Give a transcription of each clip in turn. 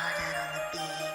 Order on the beat.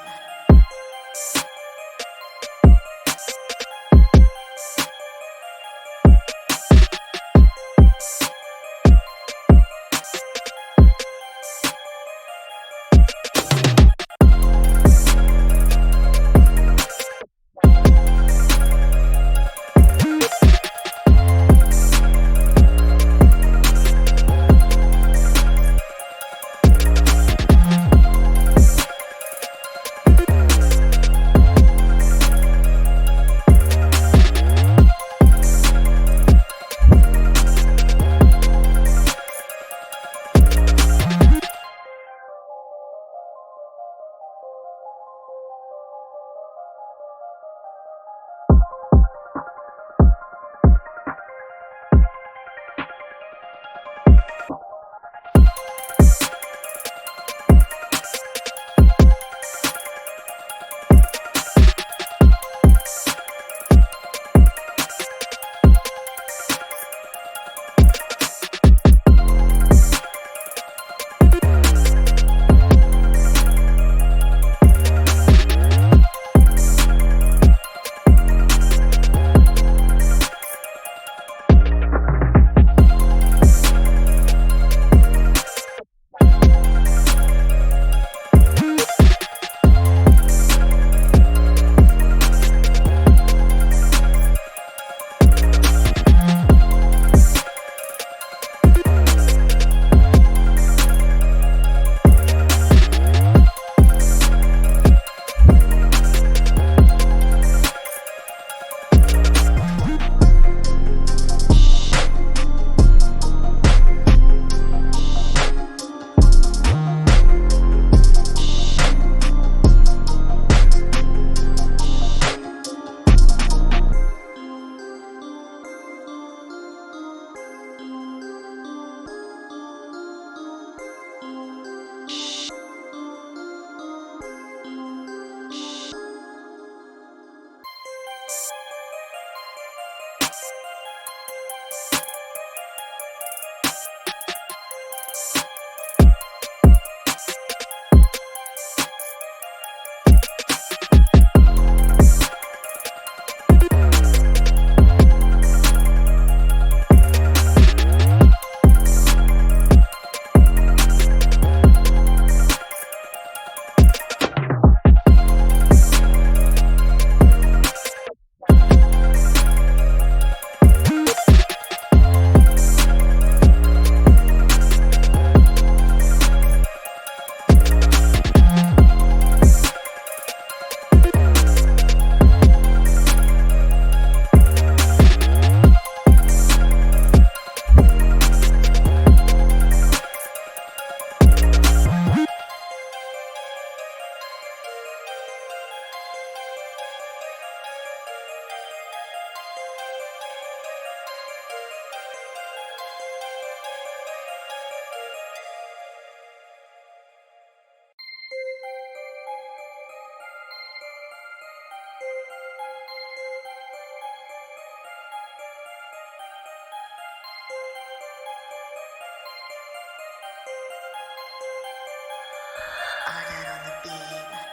Order on the beat.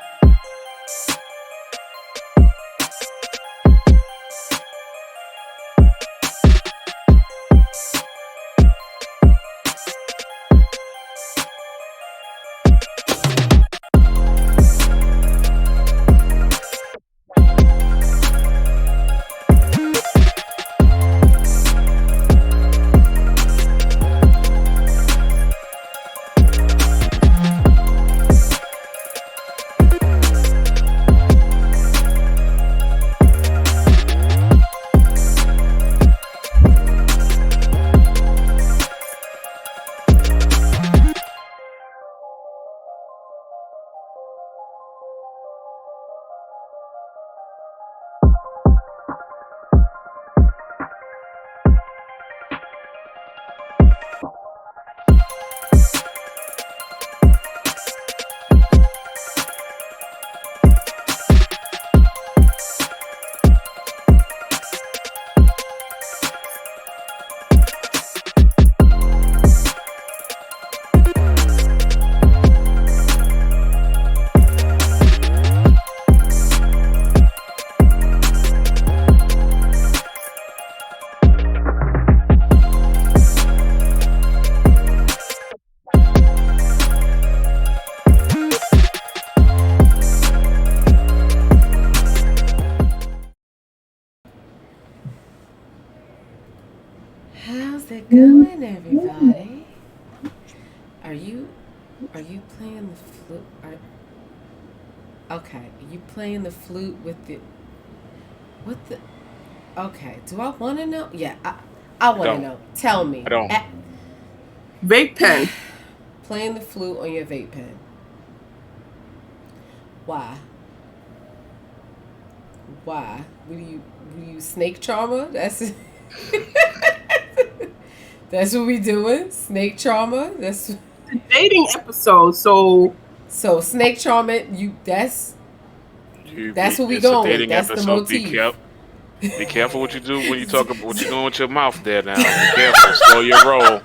everybody. Are you playing the flute? Okay, are you playing the flute with the what the? Okay, do I want to know? Yeah, I want to don't. know. Tell me. I don't. Vape pen. Playing the flute on your vape pen. Why? Why? Were you snake trauma? That's what we doing. Snake trauma. That's Dating episode. So so snake trauma. That's what we It's a going with. dating That's the episode. motif. Be careful what you do when you talk about what you're doing with your mouth there now. Be careful. Slow your roll.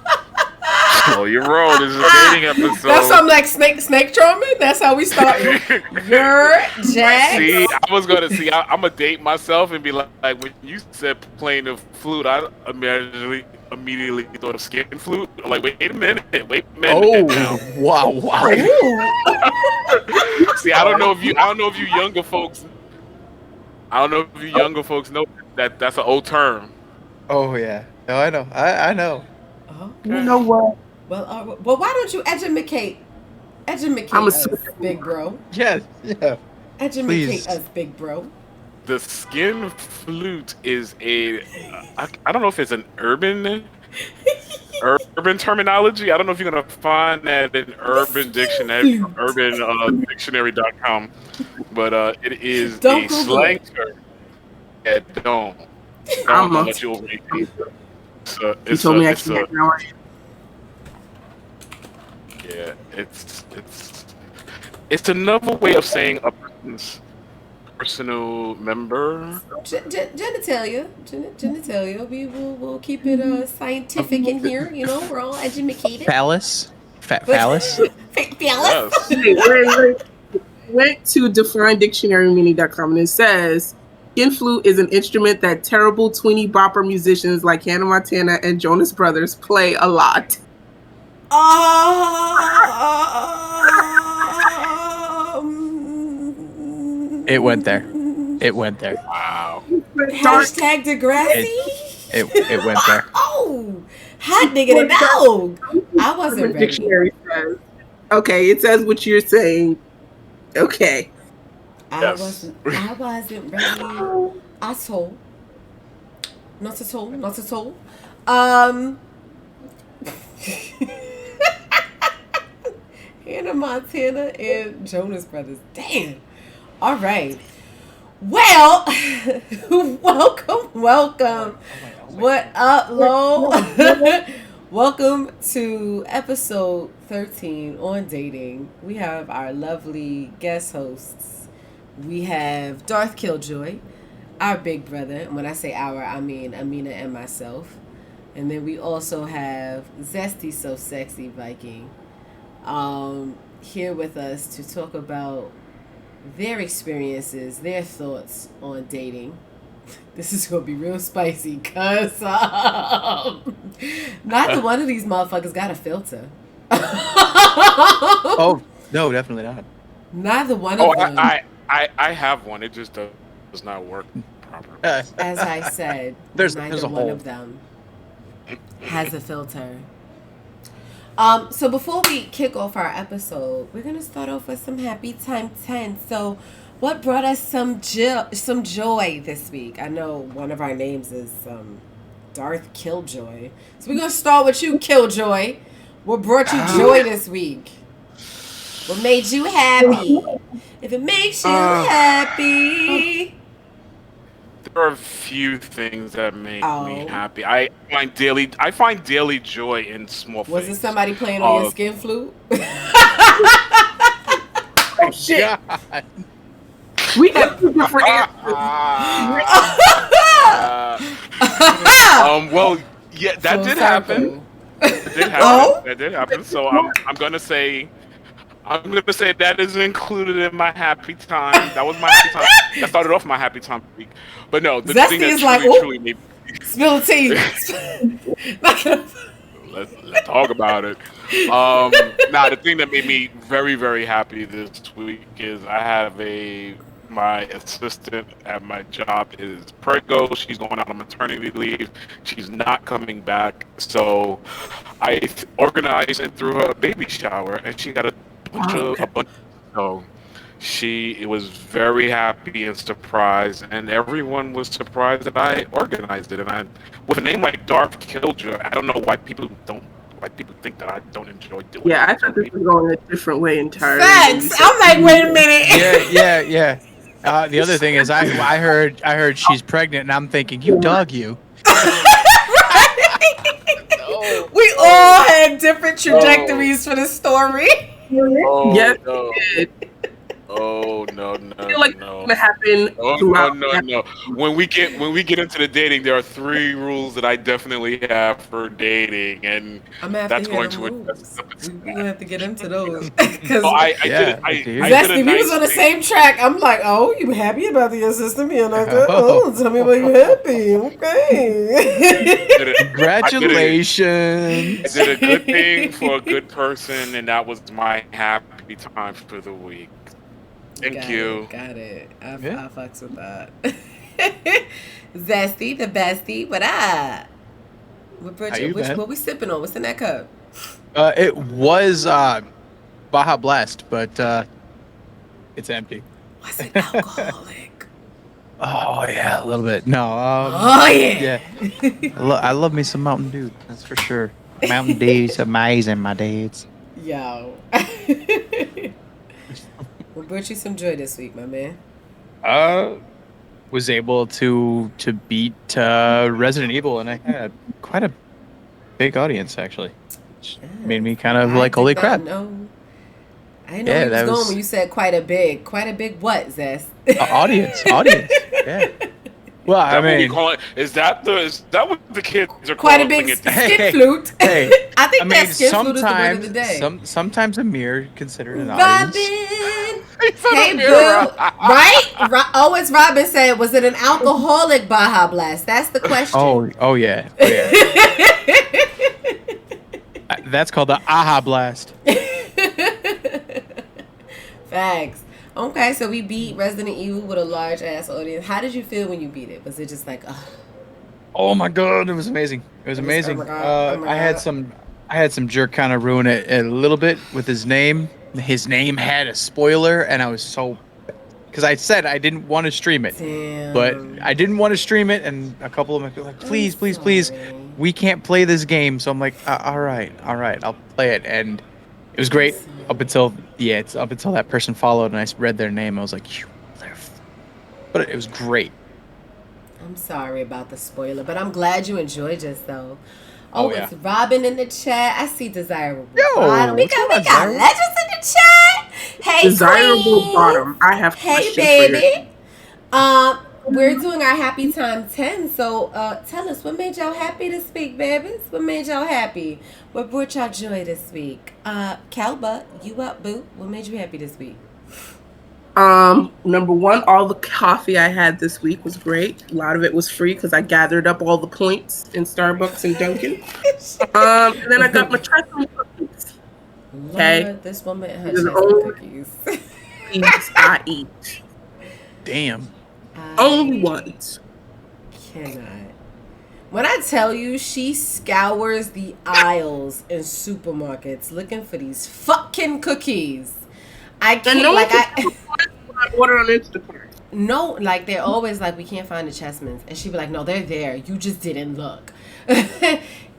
Slow your roll. This is a dating episode. That's something like snake trauma. That's how we start. You're Jack. See, I was gonna see. I'm gonna date myself and be like when you said playing the flute, I immediately thought of skin flute. I'm like, wait a minute. Now. Wow. See, I don't know if you younger folks. I don't know if you younger folks know that that's an old term. Oh yeah. No, I know. I know. Okay. you know what? Well, why don't you educate I'm a us, super- big bro? Yes. Yeah. Educate Please. us, big bro. The skin flute is I don't know if it's an urban terminology. I don't know if you're gonna find that in Urban Dictionary, urbandictionary.com, but it is Don't a Google slang it. term. Yeah, don't I'm a- let you over 18. You told me I can't. Now yeah, it's another way of saying a person's personal member. Genitalia. We'll keep it scientific in here. You know, we're all educated. Phallus. Phallus. Phallus. Yes. went to definedictionarymeaning.com and it says skin flute is an instrument that terrible tweeny bopper musicians like Hannah Montana and Jonas Brothers play a lot. It went there. It went there. Wow. Hashtag Degrassi. It went there. Oh, hot nigga the dog. I wasn't Urban ready. Dictionary says. Okay, it says what you're saying. Okay. I wasn't ready. I told. Not at all. Hannah Montana and Jonas Brothers. Damn. All right. Well, welcome. What up, Lo? Welcome to episode 13 on dating. We have our lovely guest hosts. We have Darth Killjoy, our big brother. And when I say our, I mean Amina and myself. And then we also have Zesty So Sexy Viking here with us to talk about their experiences, their thoughts on dating. This is going to be real spicy because neither one of these motherfuckers got a filter. Oh no, definitely not. Neither one of them. I have one. It just does not work properly. As I said, There's neither a one hole. of them has a filter. So before we kick off our episode, we're gonna start off with some happy time 10. So, what brought us some joy this week? I know one of our names is Darth Killjoy, so we're gonna start with you, Killjoy. What brought you joy this week? What made you happy? If it makes you happy. There are a few things that make Oh. me happy. I find daily joy in small things. Was it somebody playing on your Oh. skin flute? Oh, shit. God. We have two different answers. Well, yeah, that Full did circle. happen. That did happen. Oh? That did happen. So I'm gonna say that is included in my happy time. That was my happy time. That started off my happy time week. But no, the Zesty thing that is like, truly "Ooh." made Spill the tea. Not gonna- let's talk about it. The thing that made me very, very happy this week is I have a My assistant at my job is Prego. She's going out on maternity leave. She's not coming back. So I organized and threw her a baby shower, and she got a bunch. So she was very happy and surprised, and everyone was surprised that I organized it. And with a name like Darth Killjoy, I don't know why people think that I don't enjoy doing it. Yeah, I thought this was going a different way entirely. Facts. I'm like, wait a minute. Yeah. The other thing is, I heard she's pregnant, and I'm thinking, you dog, you. We all had different trajectories for the story. Oh, Yes, no. it did. Oh no! I feel like it's No! gonna happen Oh throughout. no! When we get into the dating, there are 3 rules that I definitely have for dating, and I'm gonna have that's to hear going the to rules. address We're gonna have to get into those. Because Oh, I Yeah, did. I dude. did a Zesty, we was nice on the thing. same track. I'm like, oh, you happy about the assistant being like that? Oh, tell me why you happy. Okay. Did it- Congratulations. I did a good thing for a good person, and that was my happy time for the week. Thank you. Got it. I Yeah. fucks with that. Zesty, the bestie, what up? What How you been? what we sipping on? What's in that cup? It was Baja Blast, but it's empty. Was it alcoholic? Oh yeah, a little bit. No. Oh yeah. I love me some Mountain Dew. That's for sure. Mountain Dew's amazing, my dudes. Yo. What brought you some joy this week, my man? Was able to beat Resident Evil, and I had quite a big audience actually. Which made me kind of like, holy crap. No. I didn't know Yeah, where you was that going was- when you said quite a big what, Zest? Audience. Yeah. Well, I Is that what we mean, call it? Is that what the kids are Quite a calling big it? skin Hey, flute. hey, I think I that mean, skin flute is the word of the sometimes, day. sometimes a mirror considered an Robin. audience. Hey, boo. Right? Always Robin said, was it an alcoholic Baja Blast? That's the question. Oh yeah. That's called the Aha Blast. Facts. Okay, so we beat Resident Evil with a large ass audience. How did you feel when you beat it? Was it just like, Oh my god, it was amazing. It was amazing. oh my God, oh my I had some jerk kind of ruin it a little bit with his name. His name had a spoiler, and I was so, because I said I didn't want to stream it, damn. but I didn't want to stream it, and a couple of them were like, please, sorry. we can't play this game. So I'm like, all right, I'll play it, and it was great up until that person followed, and I read their name. I was like, but it was great. I'm sorry about the spoiler, but I'm glad you enjoyed this though. Oh, It's yeah. Robin in the chat. I see Desirable Yo, Bottom. We what's got going on, Desirable? legends in the chat. Hey, Desirable queen. bottom. I have Hey, questions for you. baby. We're doing our happy time 10. So tell us, what made y'all happy this week, babies? What made y'all happy? What brought y'all joy this week? Calba, you up, boo? What made you happy this week? Number one, all the coffee I had this week was great. A lot of it was free because I gathered up all the points in Starbucks and Dunkin'. And then I got my chocolate cookies. Okay. Lord, this woman and her There's chocolate only- cookies. These I eat. Damn. Only ones. Cannot. When I tell you she scours the aisles in supermarkets looking for these fucking cookies, I And can't no one like can I I order on Instacart. no like they're always like we can't find the Chessmans and she'd be like no they're there you just didn't look.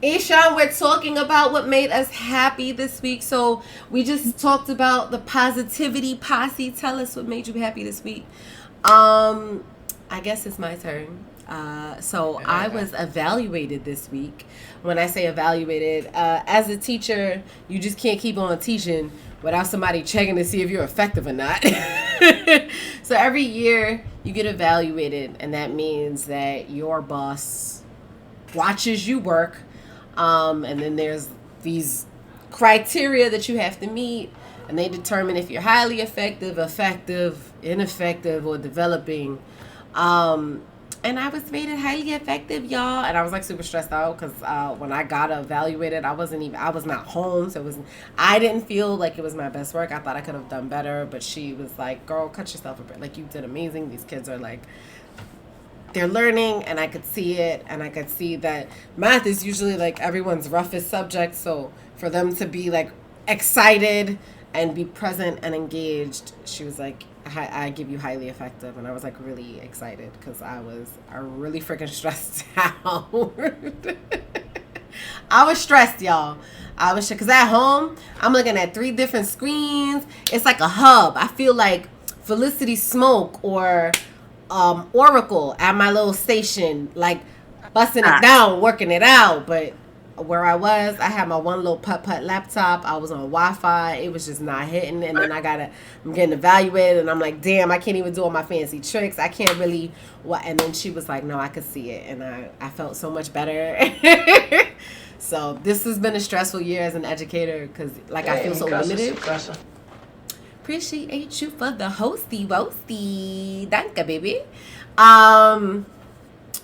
Ishan, we're talking about what made us happy this week. So we just talked about the positivity posse. Tell us what made you happy this week. I guess it's my turn. So I was evaluated this week. When I say evaluated, as a teacher, you just can't keep on teaching without somebody checking to see if you're effective or not. So every year you get evaluated, and that means that your boss watches you work. And then there's these criteria that you have to meet, and they determine if you're highly effective, ineffective, or developing. and I was rated highly effective, y'all. And I was like super stressed out because when I got evaluated, I was not home, so I didn't feel like it was my best work. I thought I could have done better, but she was like, "Girl, cut yourself a bit. Like, you did amazing. These kids are like, they're learning," and I could see it, and I could see that math is usually like everyone's roughest subject. So for them to be like excited and be present and engaged, she was like, I give you highly effective. And I was like really excited because I really freaking stressed out. I was stressed, y'all. I was because at home I'm looking at 3 different screens. It's like a hub. I feel like Felicity Smoke or Oracle at my little station, like busting it down, working it out. But where I had my one little putt laptop. I was on Wi-Fi. It was just not hitting. And then I'm getting evaluated, and I'm like, damn, I can't even do all my fancy tricks. I can't really. What? And then she was like, no, I could see it, and I felt so much better. So this has been a stressful year as an educator because like I feel so limited. Appreciate you for the hosty wosty. Danke, baby.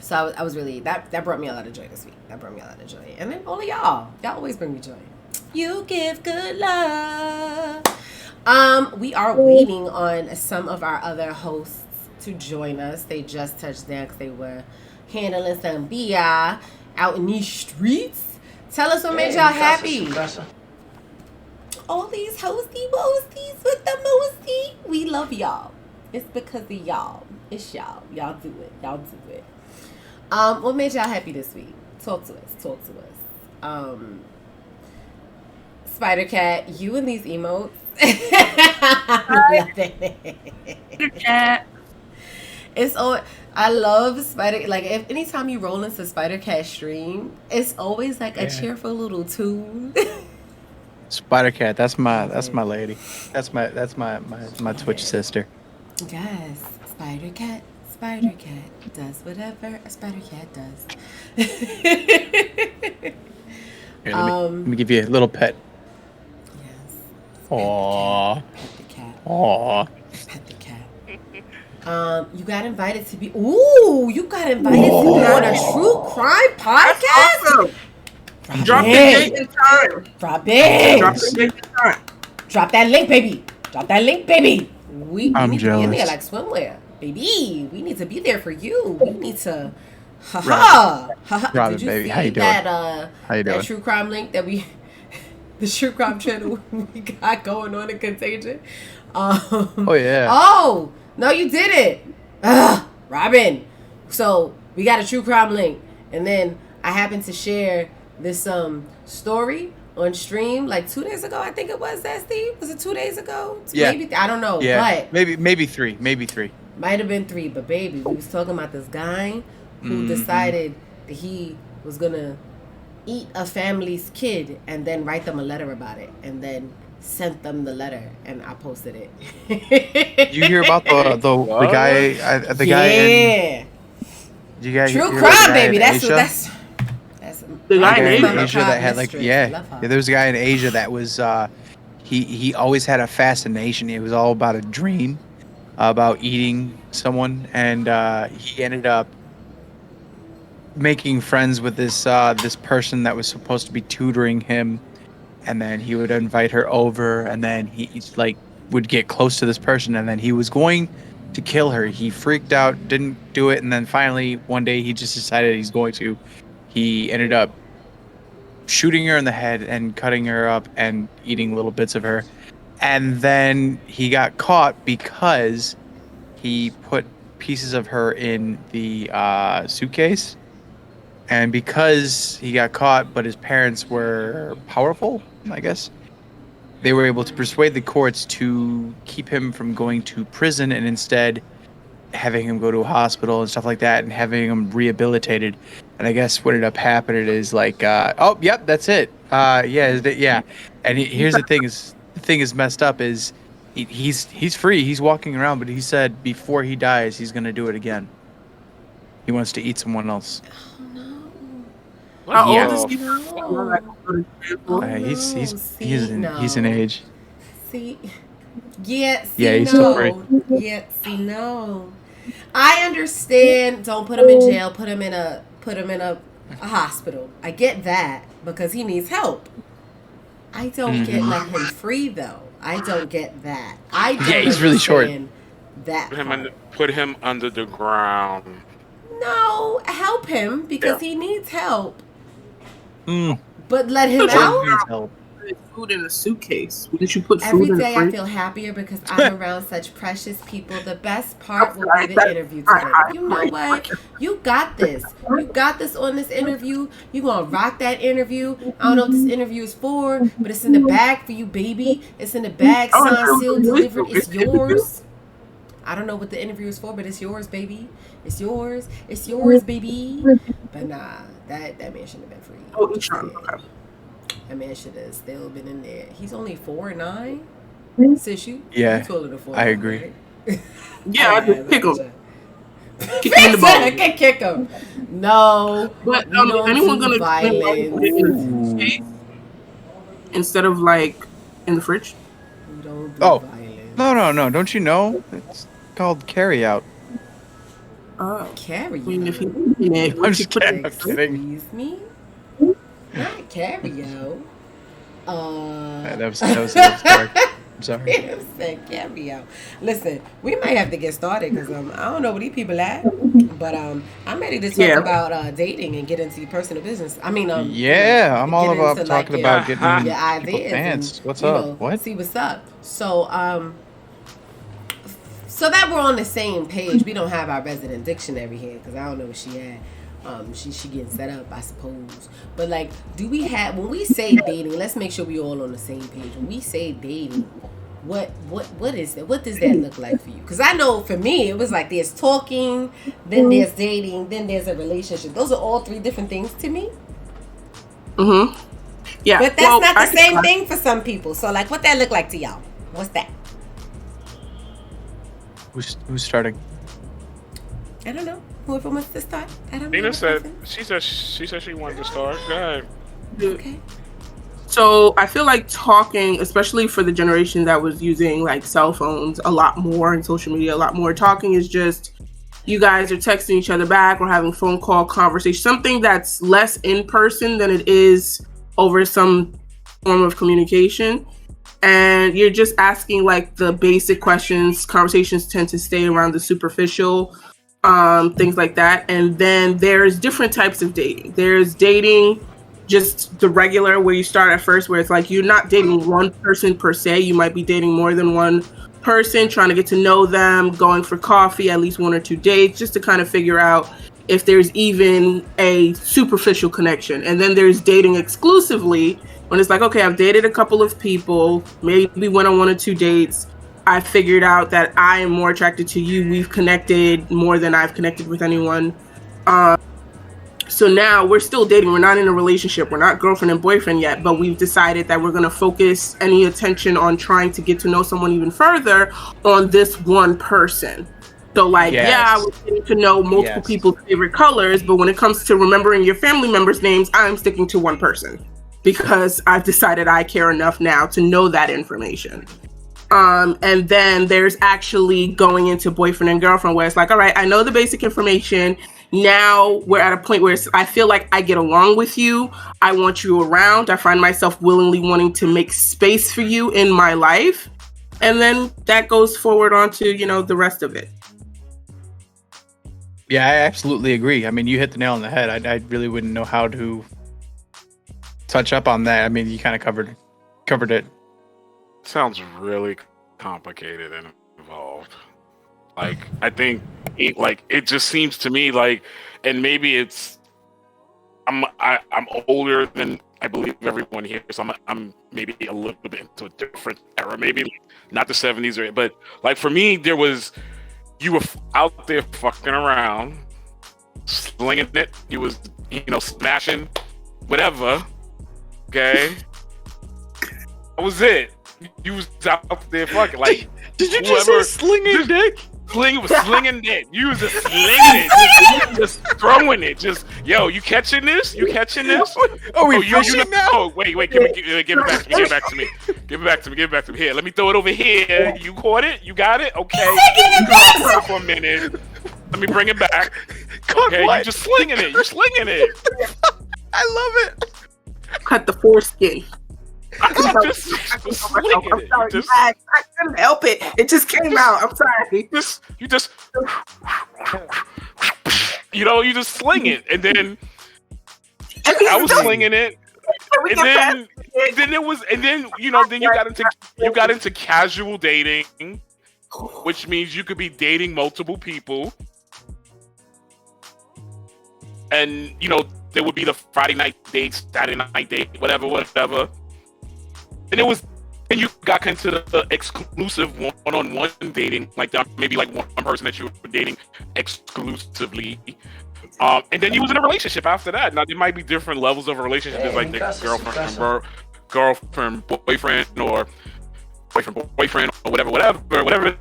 So I was really that brought me a lot of joy this week. That brought me a lot of joy. And then all of y'all always bring me joy. You give good love. We are waiting on some of our other hosts to join us. They just touched down because they were handling some BI out in these streets. Tell us what made y'all happy. All these hosty wosties with the mosty. We love y'all. It's because of y'all. It's y'all. Y'all do it. Y'all do it. What made y'all happy this week? Talk to us. Spider Cat, you and these emotes. Spider Cat. It's all. I love Spider. Like if anytime you roll into Spider Cat stream, it's always like a cheerful little tune. Spider Cat, that's my lady. That's my Twitch sister. Yes, Spider Cat does whatever a Spider Cat does. Here, let me give you a little pet. Yes. Aww. Pet the cat. Aww. Pet the cat. You got invited to be. Ooh, you got invited to be on a true crime podcast. Awesome. Drop the date and time. Drop it. Drop the date and time. Drop that link, baby. Drop that link, baby. We I'm need to be in there jealous. like swimwear, baby. We need to be there for you. We need to. Ha ha. Robin, Did you baby. see How you doing? that? How you doing? That true crime link that we, the true crime channel we got going on in Contagion. Oh yeah. Oh no, you didn't. Robin. So we got a true crime link, and then I happened to share this story on stream like 2 days ago. I think it was that Steve. Was it 2 days ago? Yeah. Maybe I don't know. Yeah. But Maybe three. might have been 3. But baby, we was talking about this guy who decided that he was gonna eat a family's kid and then write them a letter about it, and then sent them the letter, and I posted it. You hear about the guy the guy in you guys True hear about the crime, guy baby. in That's Asia? The guy in In Asia. Asia that had like yeah, there was a guy in Asia that was he always had a fascination. It was all about a dream about eating someone, and he ended up making friends with this person that was supposed to be tutoring him, and then he would invite her over, and then he's like would get close to this person, and then he was going to kill her. He freaked out, didn't do it, and then finally one day he just decided he's going to. He ended up shooting her in the head and cutting her up and eating little bits of her. And then he got caught because he put pieces of her in the suitcase. And because he got caught, but his parents were powerful, I guess, they were able to persuade the courts to keep him from going to prison and instead having him go to a hospital and stuff like that and having him rehabilitated. And I guess what ended up happening is like, oh, yep, that's it. Yeah. And here's the thing is messed up is he's free. He's walking around, but he said before he dies, he's going to do it again. He wants to eat someone else. How Yeah. old is he? He's an age. See, yeah, see, Yeah, he's no. still free. Yeah, see, no. I understand. Don't put him in jail. Put him in a hospital. I get that because he needs help. I don't get let him free though. I don't get that. I don't Yeah, he's really short. understand That Put him under the ground. No, help him because he needs help. Mm. But let him Jordan out. needs help. Food in a suitcase. Wouldn't you put food Every in day the I fridge? feel happier because I'm around such precious people. The best part will be the interview today. You know what? You got this. You got this on this interview. You gonna rock that interview. I don't know what this interview is for, but it's in the bag for you, baby. It's in the bag, signed, sealed, delivered. It's yours. I don't know what the interview is for, but it's yours, baby. It's yours. It's yours, baby. But nah, that man shouldn't have been free. Oh, he's trying. Okay. That man should have still been in there. He's only 4'9". Sis, you taller than 4'9", I agree. right? Yeah, I just pick him. Kick him in the I ball. can kick him. No, But we don't anyone do gonna violence. instead of like in the fridge? We don't do Oh. violence. No. Don't you know? It's called carry out. Carry I mean, if out. he it, I'm just kidding. Excuse me? Not carry out. That was dark. I'm sorry. It said carry out. Listen, we might have to get started because I don't know where these people at, but I'm ready to talk about dating and get into your personal business. I mean, Yeah, I'm all get about into, talking your- about getting your people ideas pants. and, What's you up? know, What? See what's up. So that we're on the same page, we don't have our resident dictionary here because I don't know where she at. She getting set up, I suppose. But like, do we have when we say dating? Let's make sure we all on the same page. When we say dating, what is that? What does that look like for you? Because I know for me, it was like there's talking, then there's dating, then there's a relationship. Those are all three different things to me. Mm-hmm. Yeah, But that's not the same thing for some people. So like, what that look like to y'all? What's that? Who's starting? I don't know. Whoever wants to start. I don't know. Nina said she said she wanted to start. Go ahead. Okay. So I feel like talking, especially for the generation that was using like cell phones a lot more and social media a lot more, talking is just you guys are texting each other back or having phone call conversation, something that's less in person than it is over some form of communication. And you're just asking like the basic questions. Conversations tend to stay around the superficial, things like that. And then there's different types of dating. There's dating just the regular where you start at first where it's like you're not dating one person per se. You might be dating more than one person, trying to get to know them, going for coffee, at least 1 or 2 dates, just to kind of figure out if there's even a superficial connection. And then there's dating exclusively when it's like, okay, I've dated a couple of people, maybe went on 1 or 2 dates. I figured out that I am more attracted to you. We've connected more than I've connected with anyone. So now we're still dating. We're not in a relationship. We're not girlfriend and boyfriend yet, but we've decided that we're going to focus any attention on trying to get to know someone even further on this one person. So like, yeah, we're getting to know multiple people's favorite colors, but when it comes to remembering your family members' names, I'm sticking to one person because I've decided I care enough now to know that information. And then there's actually going into boyfriend and girlfriend where it's like, all right, I know the basic information. Now we're at a point where I feel like I get along with you. I want you around. I find myself willingly wanting to make space for you in my life. And then that goes forward onto, the rest of it. Yeah, I absolutely agree. I mean, you hit the nail on the head. I really wouldn't know how to touch up on that. I mean, you kind of covered it. Sounds really complicated and involved. Like, I think it just seems to me like, and maybe it's I'm older than I believe everyone here, so I'm maybe a little bit into a different era, maybe not the 70s but like for me, you were out there fucking around, slinging it. You was smashing whatever. Okay, that was it. You was out there fucking like. Did you just say slinging dick? Slinging it. You was just slinging it. Just throwing it. Just, yo, you catching this? You catching this? Are we fishing now? Oh, wait. Give it back to me. Give it back to me. Give it back to me. Here, let me throw it over here. You caught it? You got it? Okay. Give it back. For a minute. Let me bring it back. God, Okay, what? you just slinging it. You slinging it. I love it. Cut the foreskin. I'm just slinging I'm it. sorry, You just, I couldn't help it. It just came out. I'm sorry. you just, you just sling it, and then I was slinging it, and then it was, and then then you got into casual dating, which means you could be dating multiple people, and there would be the Friday night date, Saturday night date, whatever. And you got into the exclusive one-on-one dating, like that, maybe like one person that you were dating exclusively. And then you was in a relationship after that. Now there might be different levels of a relationship. There's like the girlfriend, boyfriend, or boyfriend, or whatever it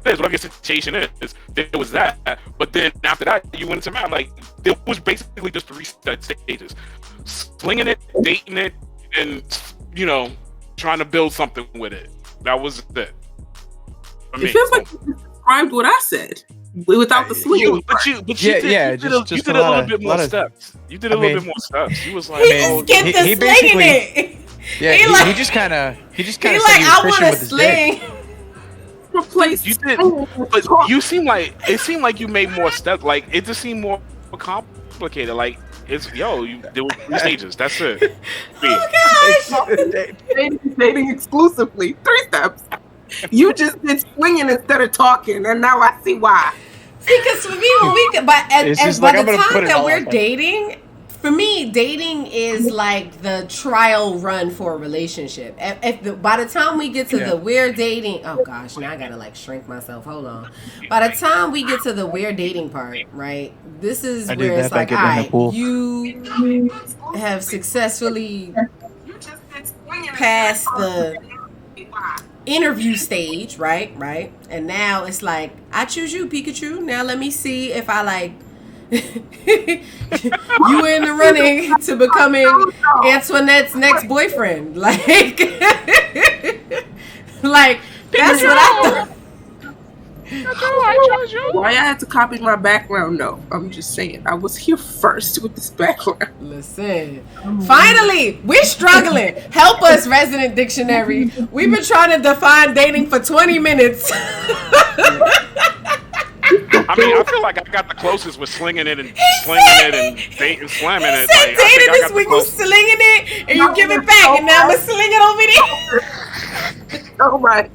is, whatever your situation is. There was that. But then after that, you went into marriage. Like there was basically just 3 stages: slinging it, dating it, and trying to build something with it. That was it. It feels like you described what I said without the swinging. But you did a little bit more steps. You did a little bit more steps. You was like, he basically it. Yeah, he just kind of he like, I want to sling. Replace. You did, but it seemed like you made more steps. Like it just seemed more complicated. Like it's there were 3 stages. That's it. Dating exclusively. 3 steps. You just did swinging instead of talking, and now I see why. See, because for me, by the time that we're on. dating, for me, dating is like the trial run for a relationship. By the time we get to the we're dating, oh gosh, now I gotta like shrink myself. Hold on. By the time we get to the we're dating part, right? This is where it's like, you have successfully passed the interview stage, right? And now it's like, I choose you, Pikachu. Now let me see if I like you in the running to becoming Antoinette's next boyfriend. Like that's what I thought. Why I had to copy my background? No, I'm just saying I was here first with this background. Listen, finally, we're struggling. Help us, Resident Dictionary. We've been trying to define dating for 20 minutes. I mean, I feel like I got the closest with slinging it and dating, slamming it. He said dating is when you slinging it and you give it back, and now I'm gonna sling it over there. Oh my!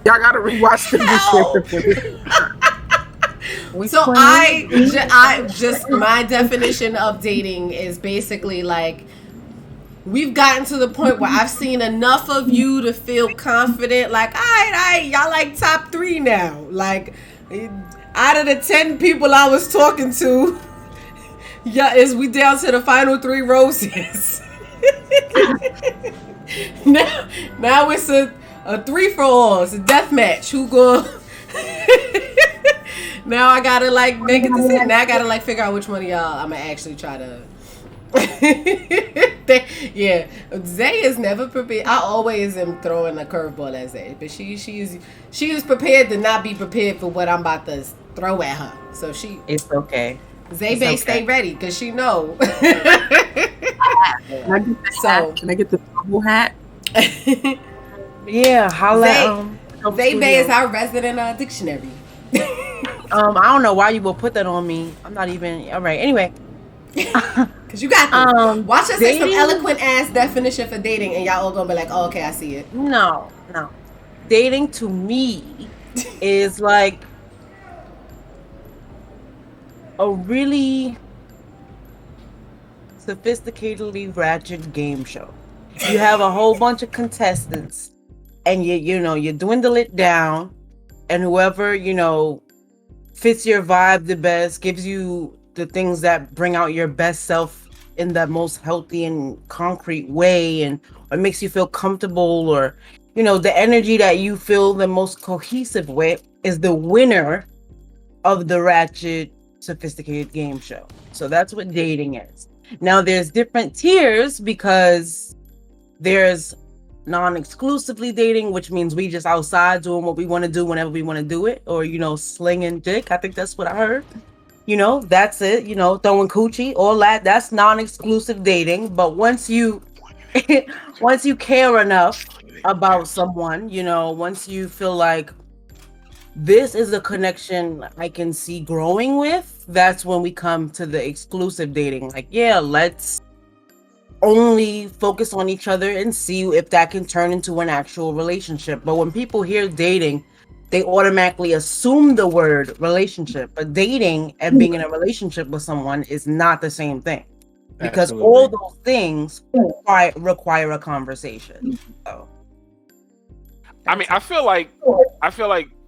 Y'all gotta rewatch the So I just my definition of dating is basically like, we've gotten to the point where I've seen enough of you to feel confident. Like, all right, y'all like top 3 now. Like, out of the 10 people I was talking to, we down to the final 3 roses. now it's a 3 for all. It's a death match. Who going? Now I gotta like make a decision. Now I gotta like figure out which one of y'all I'm gonna actually try to. Yeah, Zay is never prepared. I always am throwing a curveball at Zay, but she is prepared to not be prepared for what I'm about to throw at her. So it's okay. Zay Bay, stay ready because she know. Can I get the bubble hat? Yeah, holla. Zay Bay is our resident dictionary. I don't know why you will put that on me. I'm not even all right. Anyway, because you got watch us say some eloquent ass definition for dating, and y'all all gonna be like, "Oh, okay, I see it." No. Dating to me is like a really sophisticatedly ratchet game show. You have a whole bunch of contestants, and you dwindle it down, and whoever fits your vibe the best, gives you the things that bring out your best self in the most healthy and concrete way, and what makes you feel comfortable, or the energy that you feel the most cohesive with, is the winner of the ratchet sophisticated game show. So that's what dating is. Now there's different tiers, because there's non-exclusively dating, which means we just outside doing what we want to do whenever we want to do it, or slinging dick. I think that's what I heard. that's it. Throwing coochie, all that. That's non-exclusive dating. But once you once you care enough about someone, once you feel like this is a connection I can see growing with, that's when we come to the exclusive dating. Like, yeah, let's only focus on each other and see if that can turn into an actual relationship. But when people hear dating, they automatically assume the word relationship. But dating and being in a relationship with someone is not the same thing, because all Absolutely. those things require a conversation. So, I mean, I feel like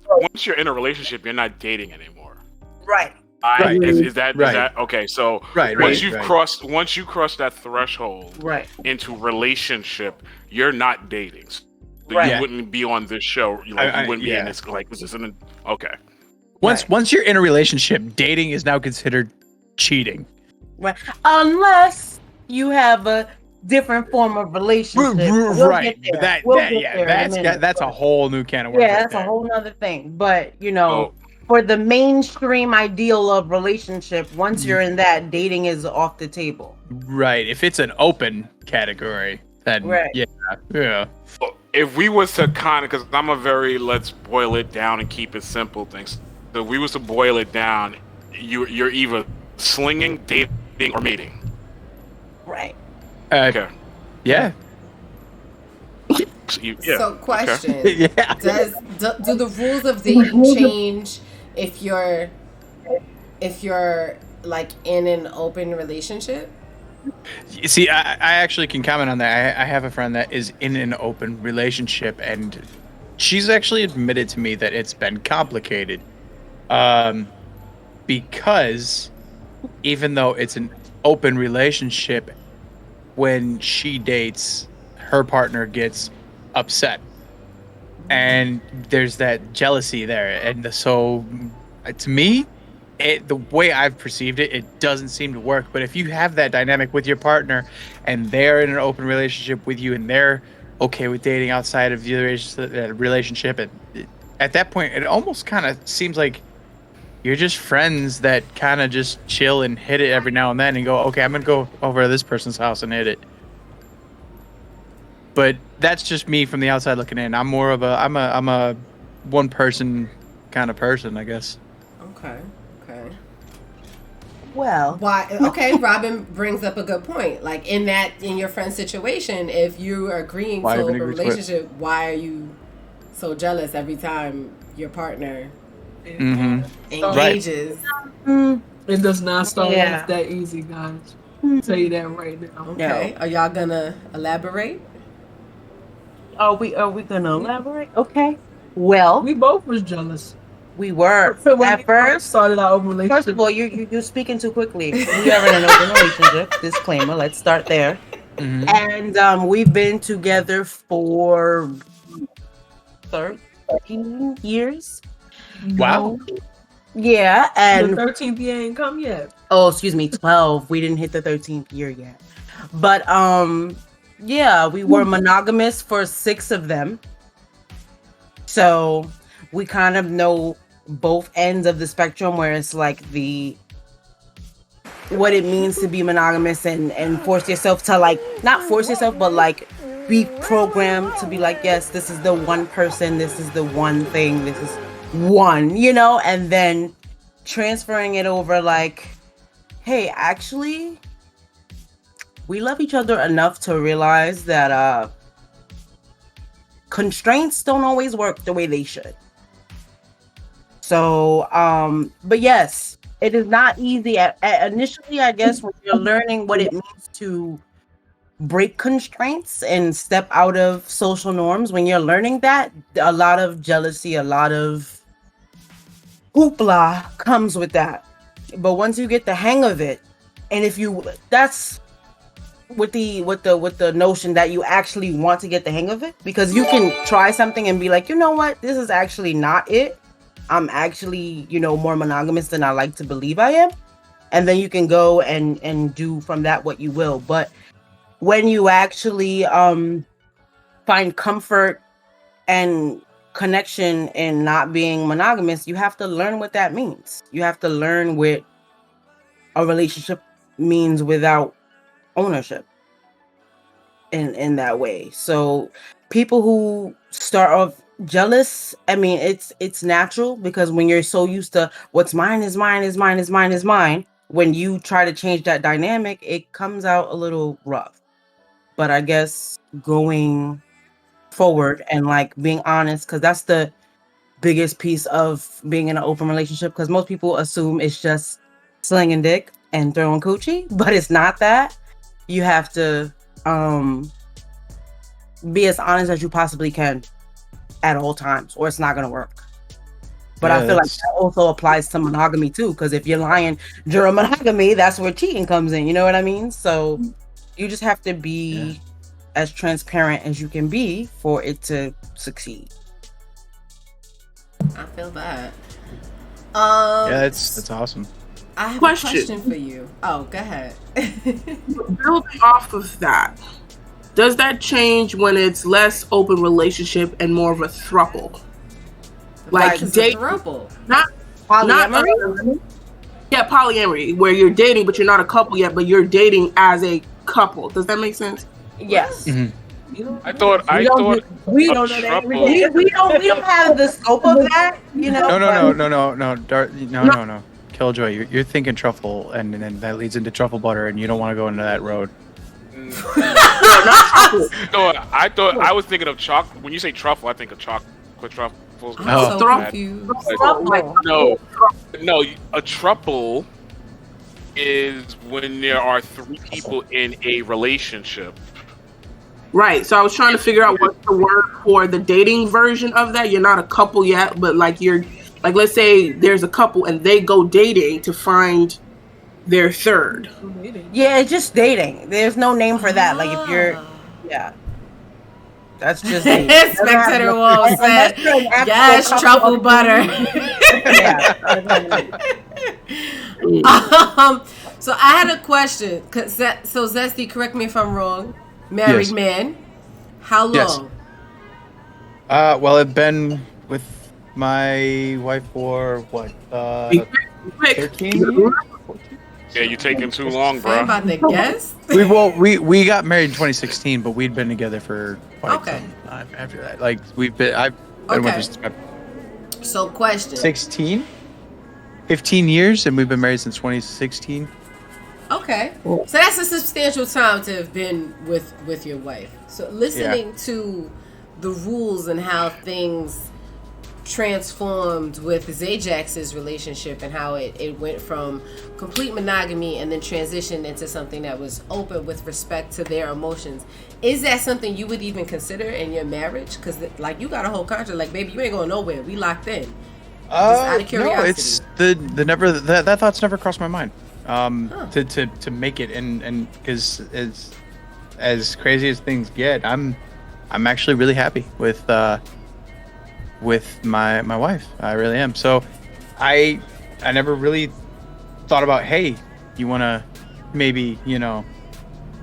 once you're in a relationship, you're not dating anymore. right. Right. Is that Right. okay? So Right, once right, you've right. crossed that threshold Right. into relationship, you're not dating. So Right. you wouldn't be on this show. You wouldn't be in yeah. this. Like, this isn't okay. Once you're in a relationship, dating is now considered cheating. Right. Unless you have a different form of relationship. We'll Right. get there. That, We'll that get yeah, there in a that's minute. that's a whole new can of worms. Yeah, right that's a there. whole nother thing. But So for the mainstream ideal of relationship, once you're in that, dating is off the table. Right. If it's an open category, then Right. yeah. if we was to kind of, because I'm a very let's boil it down and keep it simple things. So if we was to boil it down, you're either slinging, dating, or mating. Right. Okay. Yeah. Yeah. So, question: Yeah. do the rules of dating change if you're like in an open relationship? You see, I actually can comment on that. I have a friend that is in an open relationship, and she's actually admitted to me that it's been complicated. Because even though it's an open relationship, when she dates, her partner gets upset. And there's that jealousy there. And so, to me, the way I've perceived it, it doesn't seem to work. But if you have that dynamic with your partner and they're in an open relationship with you and they're okay with dating outside of the relationship, and at that point, it almost kind of seems like you're just friends that kind of just chill and hit it every now and then and go, okay, I'm going to go over to this person's house and hit it. But that's just me from the outside looking in. I'm more of I'm a one person kind of person, I guess. Okay. Well, Why? Okay, Robin brings up a good point. Like in your friend's situation, if you are agreeing Why to even open agree to it? relationship, why are you so jealous every time your partner Mm-hmm. engages? It does not start Yeah. off that easy, guys. I'll tell you that right now. Okay, are y'all gonna elaborate? are we gonna elaborate? Okay. Well, We both was jealous. we were When we at first. started our open relationship. First of all, you're speaking too quickly. We are in an open relationship. Disclaimer. Let's start there. Mm-hmm. And we've been together for 13 years. Wow. Yeah, The and 13th year ain't come yet. oh, excuse me, 12. We didn't hit the 13th year yet. But yeah, we were monogamous for 6 of them. So we kind of know both ends of the spectrum, where it's like what it means to be monogamous and force yourself to, like, not force yourself, but like be programmed to be like, yes, this is the one person, this is the one thing, this is one, and then transferring it over like, hey, actually, we love each other enough to realize that constraints don't always work the way they should. So, but yes, it is not easy initially, I guess, when you're learning what it means to break constraints and step out of social norms. When you're learning that, a lot of jealousy, a lot of hoopla comes with that. But once you get the hang of it, and that's with the notion that you actually want to get the hang of it, because you can try something and be like, you know what, this is actually not it. I'm actually, more monogamous than I like to believe I am. And then you can go and do from that what you will. But when you actually find comfort and connection in not being monogamous, you have to learn what that means. You have to learn what a relationship means without ownership in that way. So people who start off jealous, I mean, it's natural because when you're so used to what's mine is mine is mine is mine is mine, when you try to change that dynamic, it comes out a little rough. But I guess going forward and like being honest, because that's the biggest piece of being in an open relationship, because most people assume it's just slinging dick and throwing coochie, but it's not that. You have to be as honest as you possibly can at all times, or it's not going to work. But I feel like that also applies to monogamy too, because if you're lying during monogamy, that's where cheating comes in. You know what I mean? So you just have to be as transparent as you can be for it to succeed. I feel that. Yeah, that's awesome. I have Question. a question for you. Oh, go ahead. Building off of that, does that change when it's less open relationship and more of a throuple? Like It's a date, throuple. not Polyamory? yeah, polyamory, where you're dating but you're not a couple yet, but you're dating as a couple. Does that make sense? Yes. Mhm. I thought We don't a know that. throuple- We don't have the scope of that, you know. No. Killjoy, you're thinking truffle, and then that leads into truffle butter, and you don't want to go into that road. No, I was thinking of chocolate. When you say truffle, I think of chocolate truffles. I'm Oh. so Throuple. confused. No, a truffle is when there are three people in a relationship. Right. So I was trying to figure out what's the word for the dating version of that. You're not a couple yet, but like you're like, let's say there's a couple and they go dating to find their third. Yeah, it's just dating. There's no name for that. Like if you're, Ah. yeah, that's just dating. It doesn't have Spectator no- Wall unless said, you're an actual yes, couple truffle of- butter. Yeah. So I had a question. So Zesty, correct me if I'm wrong. Married Yes. man. How long? Yes. Well, I've been with my wife for what? Quick. 13 years? Yeah, you taking too long, Fan bro. about the guest? We got married in 2016, but we'd been together for quite Okay. some time after that. Like I've been Okay. with her since So question. 16, 15 years, and we've been married since 2016. Okay. So that's a substantial time to have been with your wife. So listening to the rules and how things transformed with Zajax's relationship and how it went from complete monogamy and then transitioned into something that was open with respect to their emotions. Is that something you would even consider in your marriage? Because like you got a whole contract, like baby, you ain't going nowhere. We locked in. Out of curiosity. No, it's the never that thought's never crossed my mind. To make it and because as crazy as things get, I'm actually really happy with my wife. I really am. So I never really thought about, hey, you want to maybe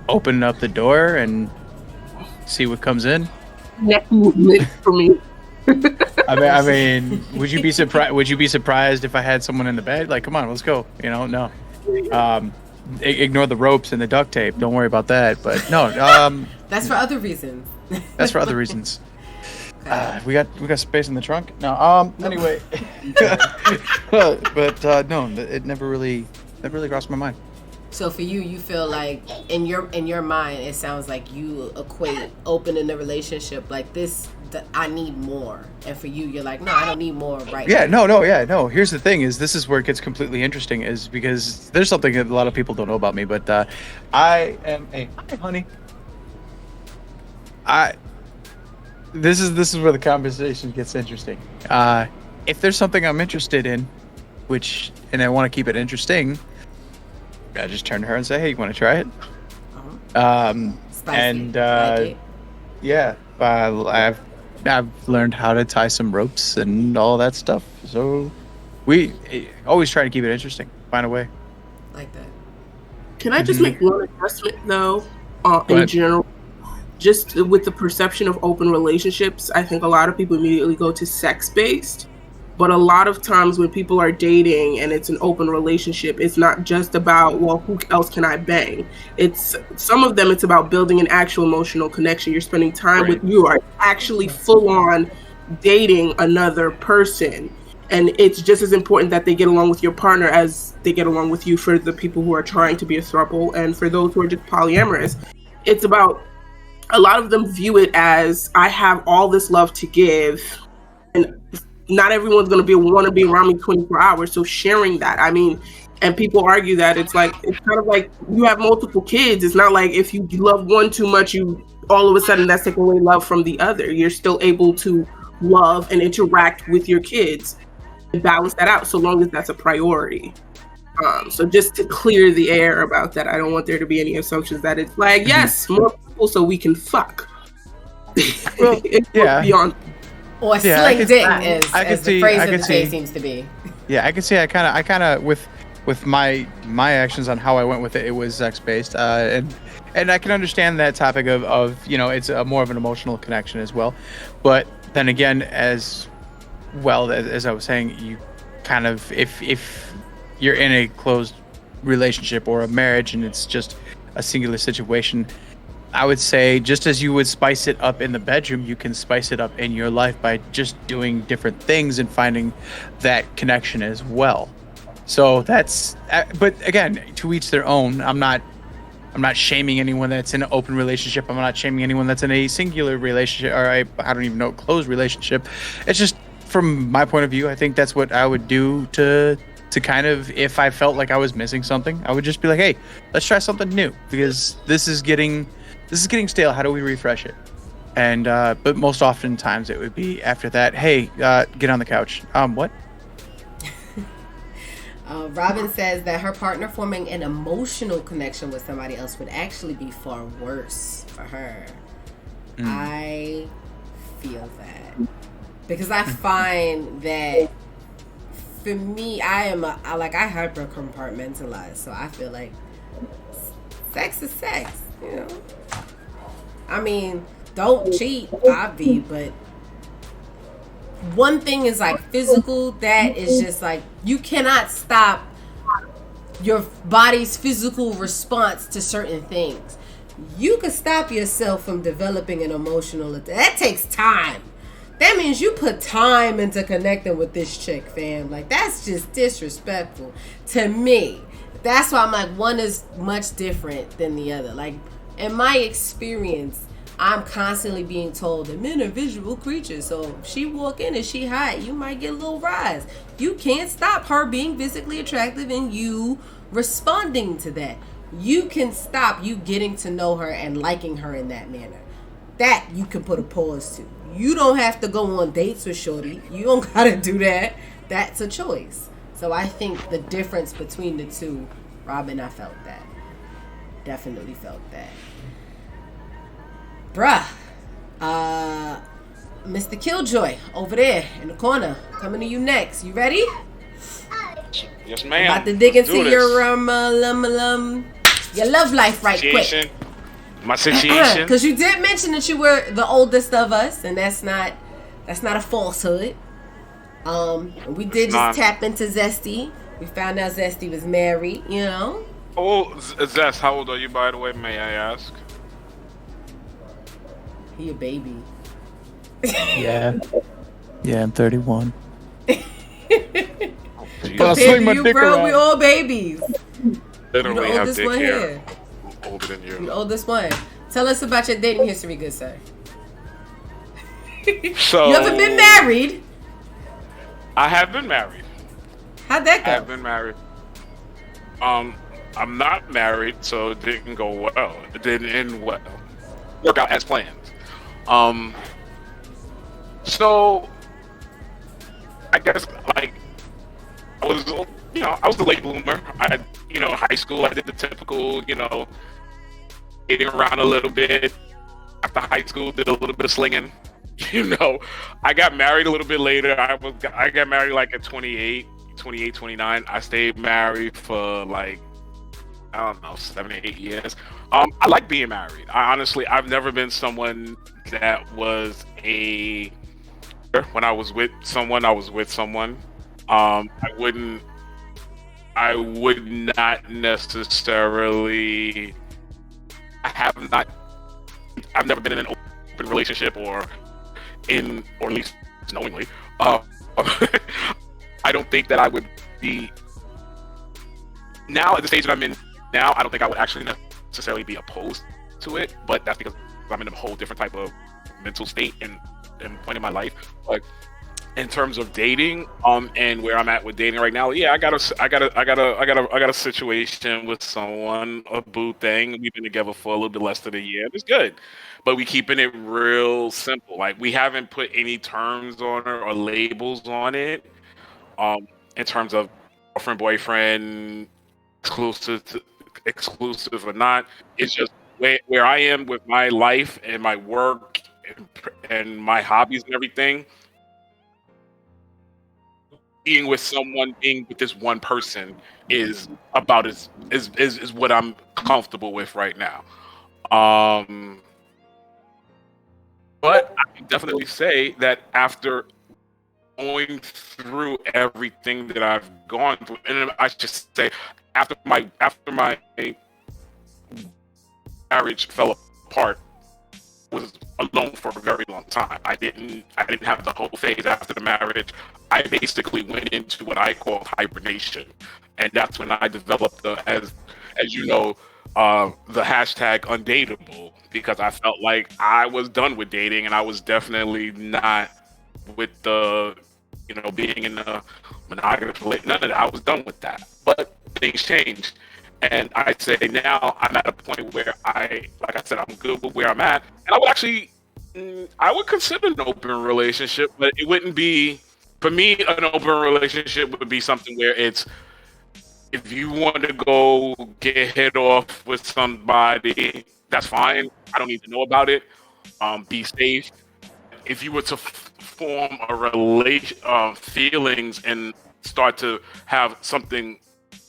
open up the door and see what comes in. Neck movement for me. I mean, would you be surprised? Would you be surprised if I had someone in the bed? Like, come on, let's go. No. Ignore the ropes and the duct tape. Don't worry about that. But no, That's for other reasons. that's for other reasons. We got space in the trunk. No. Anyway, but no, it never really crossed my mind. So for you, you feel like in your mind, it sounds like you equate opening the relationship like this. I need more, and for you, you're like, no, I don't need more right now. No. Here's the thing: this is where it gets completely interesting, is because there's something that a lot of people don't know about me. But I am a hi, honey. This is where the conversation gets interesting. If there's something I'm interested in, and I want to keep it interesting, I just turn to her and say, hey, you want to try it? Spicy. And Like it. yeah, I've learned how to tie some ropes and all that stuff. So we always try to keep it interesting, find a way. Like that. Can I just make one adjustment though? In ahead. general, just with the perception of open relationships, I think a lot of people immediately go to sex based. But a lot of times when people are dating and it's an open relationship, it's not just about, well, who else can I bang? It's some of them, it's about building an actual emotional connection. You're spending time with, you are actually full on dating another person. And it's just as important that they get along with your partner as they get along with you for the people who are trying to be a throuple. And for those who are just polyamorous, it's about, a lot of them view it as, I have all this love to give, and not everyone's going to want to be around me 24 hours. So sharing that, I mean, and people argue that it's kind of like you have multiple kids. It's not like if you love one too much, you all of a sudden that's taking away love from the other. You're still able to love and interact with your kids and balance that out, so long as that's a priority. So just to clear the air about that, I don't want there to be any assumptions that it's like, yes, more people so we can fuck. Well, it's yeah. beyond. Or Yeah, I sling could- dick, I could as the see- phrase I of the could day see. seems to be. Yeah, I can see. I kind of with my actions on how I went with it. It was sex based, and I can understand that topic of it's more of an emotional connection as well. But then again, as well as I was saying, you kind of if you're in a closed relationship or a marriage and it's just a singular situation, I would say just as you would spice it up in the bedroom, you can spice it up in your life by just doing different things and finding that connection as well. So that's, but again, to each their own. I'm not shaming anyone that's in an open relationship. I'm not shaming anyone that's in a singular relationship or I don't even know, closed relationship. It's just from my point of view, I think that's what I would do to kind of, if I felt like I was missing something, I would just be like, hey, let's try something new because this is getting stale. How do we refresh it? And but most oftentimes it would be after that, hey, get on the couch. What? Robin says that her partner forming an emotional connection with somebody else would actually be far worse for her. I feel that because I find that for me, I hyper compartmentalize, so I feel like sex is sex, you know. I mean, don't cheat, obvi, but one thing is like physical, that is just like you cannot stop your body's physical response to certain things. You can stop yourself from developing an emotional that takes time. That means you put time into connecting with this chick, fam. Like, that's just disrespectful to me. That's why I'm like, one is much different than the other. Like, in my experience, I'm constantly being told that men are visual creatures. So if she walk in and she hot, you might get a little rise. You can't stop her being physically attractive and you responding to that. You can stop you getting to know her and liking her in that manner. That you can put a pause to. You don't have to go on dates with shorty. You don't gotta do that. That's a choice. So I think the difference between the two, Robin, I felt that. Definitely felt that. Bruh. Mr. Killjoy, over there in the corner. Coming to you next. You ready? Yes, ma'am. About to dig Let's into do this. your love life right quick. Situation. My situation. Because you did mention that you were the oldest of us, and that's not a falsehood. We did just tap into Zesty. We found out Zesty was married, you know. Oh, Zest, how old are you, by the way, may I ask? He a baby. Yeah, I'm 31. Jeez. I'll Compared swing to my you, dick bro, around. we all babies. You Literally the have oldest dick one hair. here. I'm older than You the you. oldest one. Tell us about your dating history, good sir. So You ever been married? I have been married. How'd that I have go? been married. I'm not married, so it didn't go well. It didn't end well. Work out as planned. So I guess like I was the late bloomer. High school I did the typical, getting around a little bit. After high school, did a little bit of slinging. I got married a little bit later. I got married like at 28, 29. I stayed married for like, I don't know, 7 or 8 years. I like being married. I've never been someone that was a when I was with someone, I was with someone. I would not necessarily. I have not. I've never been in an open relationship or at least knowingly. I don't think that I would be now at the stage that I'm in now. I don't think I would actually necessarily be opposed to it, but that's because I'm in a whole different type of mental state and point in my life. But in terms of dating, and where I'm at with dating right now, yeah, I got a situation with someone, a boo thing. We've been together for a little bit less than a year. It's good, but we keeping it real simple. Like we haven't put any terms on it or labels on it. In terms of girlfriend, boyfriend, exclusive or not. It's just where I am with my life and my work and my hobbies and everything. Being with someone, being with this one person is about is what I'm comfortable with right now. But I can definitely say that after going through everything that I've gone through, and I should say after my marriage fell apart, was alone for a very long time. I didn't have the whole phase after the marriage. I basically went into what I call hibernation, and that's when I developed as you know, the hashtag undateable, because I felt like I was done with dating, and I was definitely not with the being in a monogamous relationship. None of that. I was done with that. But things changed. And I'd say now I'm at a point where like I said, I'm good with where I'm at. And I would consider an open relationship, but it wouldn't be, for me, an open relationship would be something where it's, if you want to go get hit off with somebody, that's fine. I don't need to know about it. Be safe. If you were to form a feelings and start to have something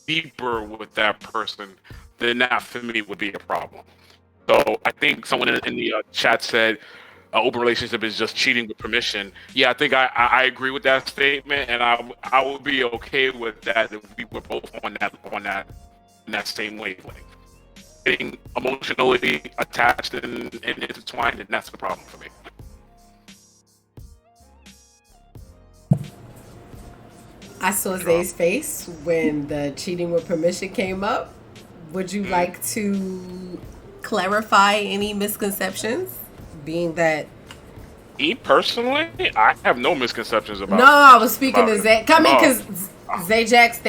deeper with that person, then that for me would be a problem. So I think someone in the chat said an open relationship is just cheating with permission. Yeah, I think I agree with that statement, and I would be okay with that if we were both on that same wavelength. Getting emotionally attached and intertwined, and that's the problem for me. I saw Zay's face when the cheating with permission came up. Would you like to clarify any misconceptions? Being that me personally, I have no misconceptions about. No, I was speaking to Zay. Coming because Zajax,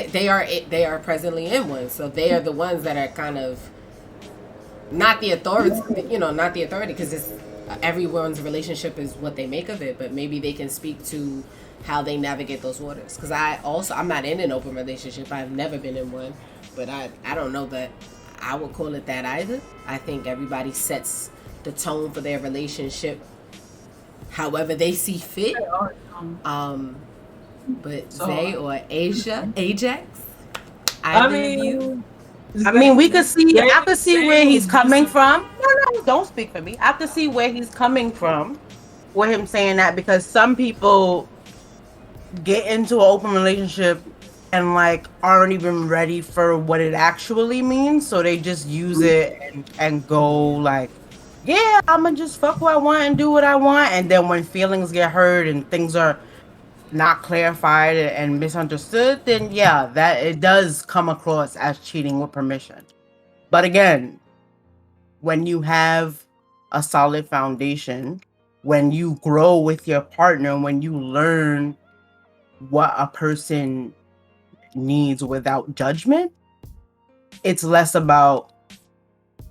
they are presently in one, so they are the ones that are kind of not the authority. Not the authority, because it's everyone's relationship is what they make of it. But maybe they can speak to how they navigate those waters. Because I'm not in an open relationship. I've never been in one, but I don't know that I would call it that either. I think everybody sets the tone for their relationship however they see fit. But Zay or Ajax, I mean, we could see. I could see where he's coming from. No, don't speak for me. I could see where he's coming from with him saying that, because some people get into an open relationship and like aren't even ready for what it actually means, so they just use it and go like, yeah, I'm gonna just fuck what I want and do what I want, and then when feelings get hurt and things are not clarified and misunderstood, then yeah, that it does come across as cheating with permission. But again, when you have a solid foundation, when you grow with your partner, when you learn what a person needs without judgment, it's less about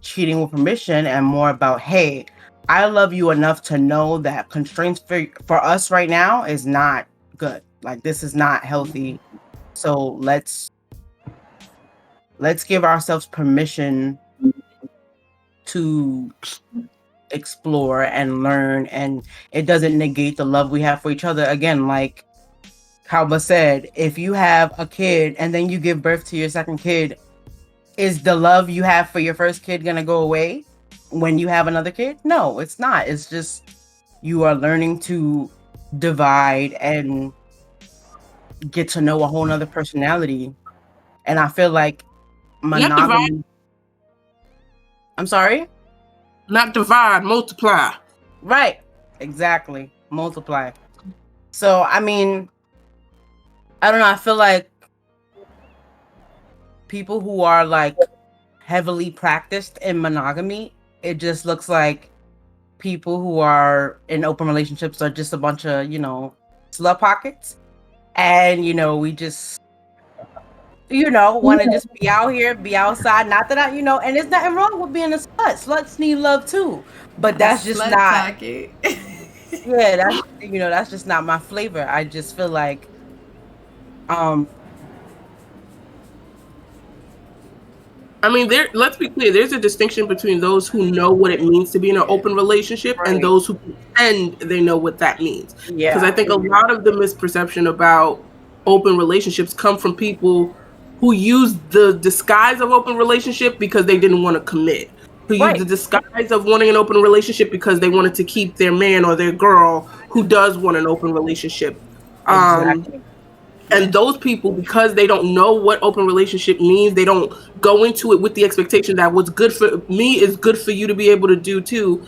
cheating with permission and more about, hey, I love you enough to know that constraints for us right now is not good. Like, this is not healthy. So let's give ourselves permission to explore and learn, and it doesn't negate the love we have for each other. Again, like Kalba said, if you have a kid and then you give birth to your second kid, is the love you have for your first kid gonna go away when you have another kid? No, it's not. It's just you are learning to divide and get to know a whole nother personality. And I feel like Not monogamy. divide, I'm sorry? not divide, multiply. Right. Exactly. Multiply. So, I mean, I don't know. I feel like people who are like heavily practiced in monogamy, it just looks like people who are in open relationships are just a bunch of, slut pockets. And, we just, want to just be out here, be outside. Not that and there's nothing wrong with being a slut. Sluts need love too. But that's just Slut not, pocket. yeah, that's just not my flavor. I just feel like, I mean, let's be clear. There's a distinction between those who know what it means to be in an open relationship Right. and those who pretend they know what that means. yeah. Because I think a lot of the misperception about open relationships come from people who use the disguise of open relationship because they didn't want to commit. Who Right. use the disguise of wanting an open relationship because they wanted to keep their man or their girl who does want an open relationship. Exactly. And those people, because they don't know what open relationship means, they don't go into it with the expectation that what's good for me is good for you to be able to do too,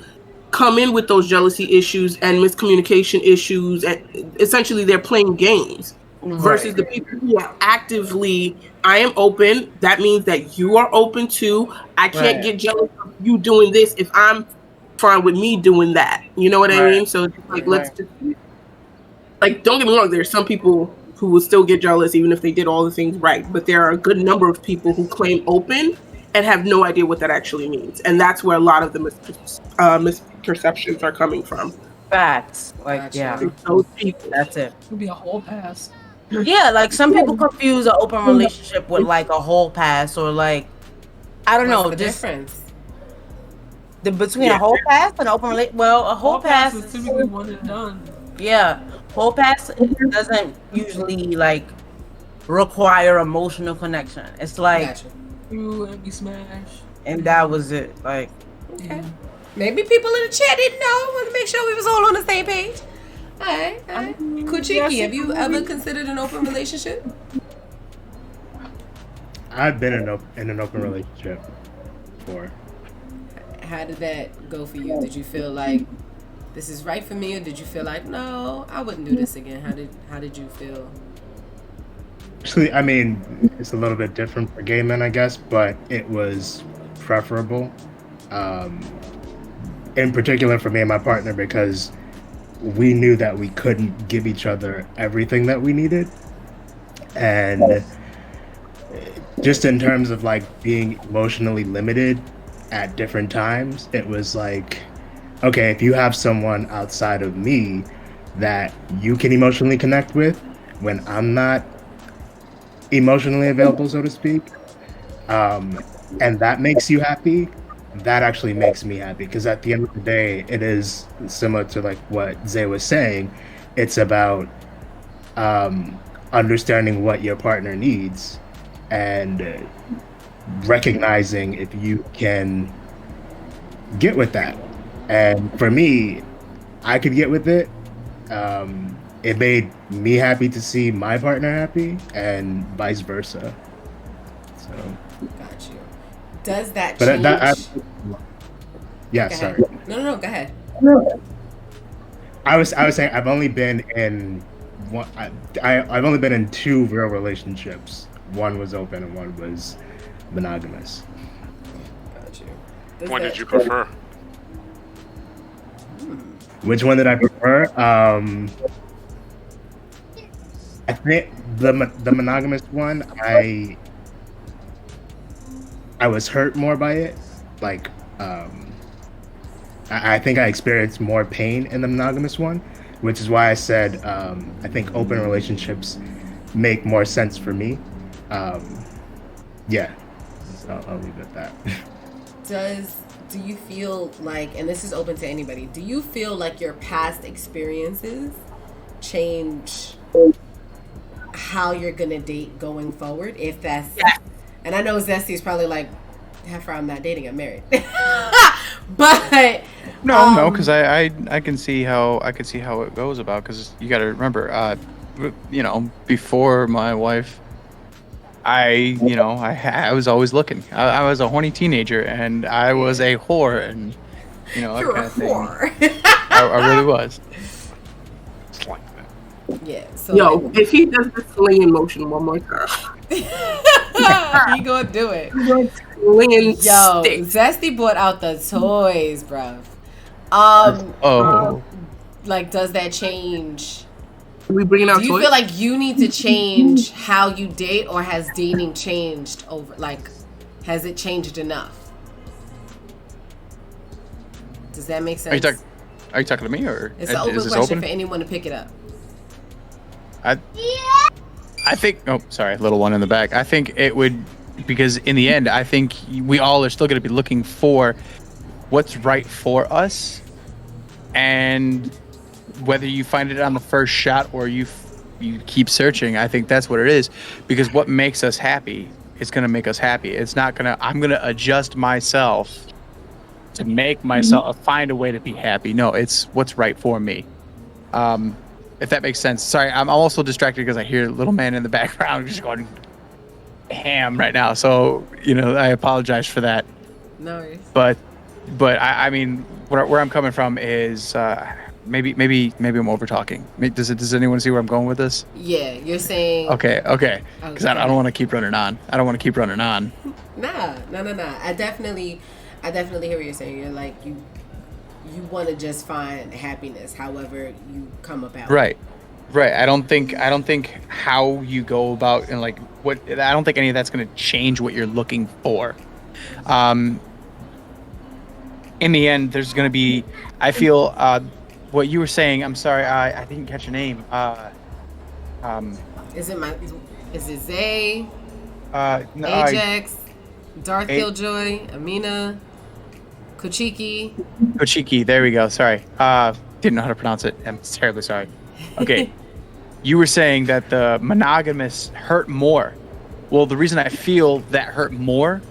come in with those jealousy issues and miscommunication issues, and essentially they're playing games. Versus the people who are actively, I am open, that means that you are open too. I can't Right. get jealous of you doing this if I'm fine with me doing that. You know what I Right. mean? So it's like, let's just, like, don't get me wrong, there's some people who will still get jealous even if they did all the things right. But there are a good number of people who claim open and have no idea what that actually means. And that's where a lot of the misperceptions are coming from. Facts. Like, Gotcha. yeah, It's those people. that's it. It'll be a whole pass. Yeah, like some people confuse an open relationship with like a whole pass or like, I don't know, What's the just difference? between a whole pass and an open relationship. Well, a whole pass is typically one and done. yeah, whole pass doesn't usually like require emotional connection. It's like, Gotcha. You and we smash. and that was it. Like, Okay. Maybe people in the chat didn't know. I want to make sure we was all on the same page. All right. Kuchiki, have you ever considered an open relationship? I've been in an open relationship before. How did that go for you? Did you feel like this is right for me, or did you feel like no, I wouldn't do this again? How did you feel? Actually, I mean, it's a little bit different for gay men, I guess, but it was preferable. In particular for me and my partner, because we knew that we couldn't give each other everything that we needed. And just in terms of like being emotionally limited at different times, it was like, okay, if you have someone outside of me that you can emotionally connect with when I'm not emotionally available, so to speak, and that makes you happy, that actually makes me happy, because at the end of the day, it is similar to like what Zay was saying. It's about understanding what your partner needs and recognizing if you can get with that. And for me, I could get with it. It made me happy to see my partner happy, and vice versa. So, Got you. Does that but change? Yeah, Go sorry. ahead. No, go ahead. I was saying I've only been in one. I've only been in 2 real relationships. One was open and one was monogamous. Got you. Does One that- did you prefer? Which one did I prefer? I think the monogamous one. I was hurt more by it. Like, I think I experienced more pain in the monogamous one, which is why I said I think open relationships make more sense for me. Yeah, so I'll leave it at that. Do you feel like, and this is open to anybody, do you feel like your past experiences change how you're gonna date going forward? If that's, and I know Zesty's probably like, "Heifer, I'm not dating, I'm married." but No, because I can see how it goes about, because you got to remember, before my wife, I was always looking. I was a horny teenager, and I was a whore, and that You're kind a of thing. whore. I really was. It's like that. Yeah. So Yo, if he does the slinging motion one more time, he gonna do it. slinging Yo, stick. Zesty brought out the toys, bruv. Oh, Like, does that change? We bringing out Do you toys? feel like you need to change how you date, or has dating changed over? Like, has it changed enough? Does that make sense? are you talking to me, or It's an open is this question open? for anyone to pick it up. I think. Oh, sorry, little one in the back. I think it would, because in the end, I think we all are still going to be looking for what's right for us, and whether you find it on the first shot or you keep searching, I think that's what it is. Because what makes us happy is going to make us happy. It's not going to. I'm going to adjust myself to make myself find a way to be happy. No, it's what's right for me. If that makes sense. Sorry, I'm also distracted because I hear little man in the background just going ham right now. So I apologize for that. No worries. But I mean, where I'm coming from is maybe I'm over talking. Does anyone see where I'm going with this? Yeah, you're saying. Okay. Because I don't want to keep running on. Nah. I definitely hear what you're saying. You're like you want to just find happiness, however you come about. Right. I don't think how you go about and like what. I don't think any of that's going to change what you're looking for. In the end, there's going to be. I feel what you were saying. I'm sorry, I didn't catch your name. Is it Zay, No, Ajax, Darth Killjoy, Amina, Kuchiki? Kochiki, there we go. Sorry. Didn't know how to pronounce it. I'm terribly sorry. Okay. You were saying that the monogamous hurt more. Well, the reason I feel that hurt more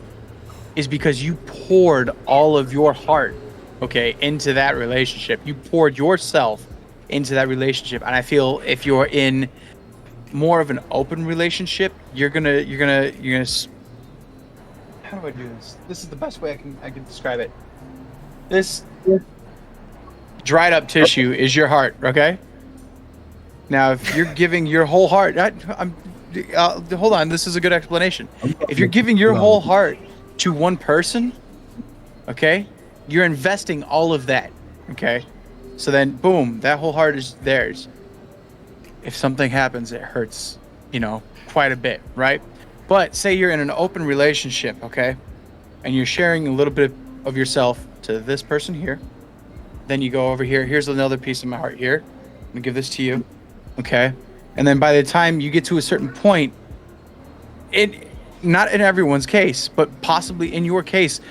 is because you poured all of your heart, okay, into that relationship. You poured yourself into that relationship. And I feel if you're in more of an open relationship, you're gonna how do I do this? This is the best way I can describe it. This dried up tissue is your heart, okay? Now, if you're giving your whole heart, hold on, this is a good explanation. If you're giving your whole heart to one person, okay, you're investing all of that, okay? So then, boom, that whole heart is theirs. If something happens, it hurts, quite a bit, right? But say you're in an open relationship, okay, and you're sharing a little bit of yourself to this person here. Then you go over here. Here's another piece of my heart here. I'm gonna give this to you, okay? And then by the time you get to a certain point, not in everyone's case, but possibly in your case,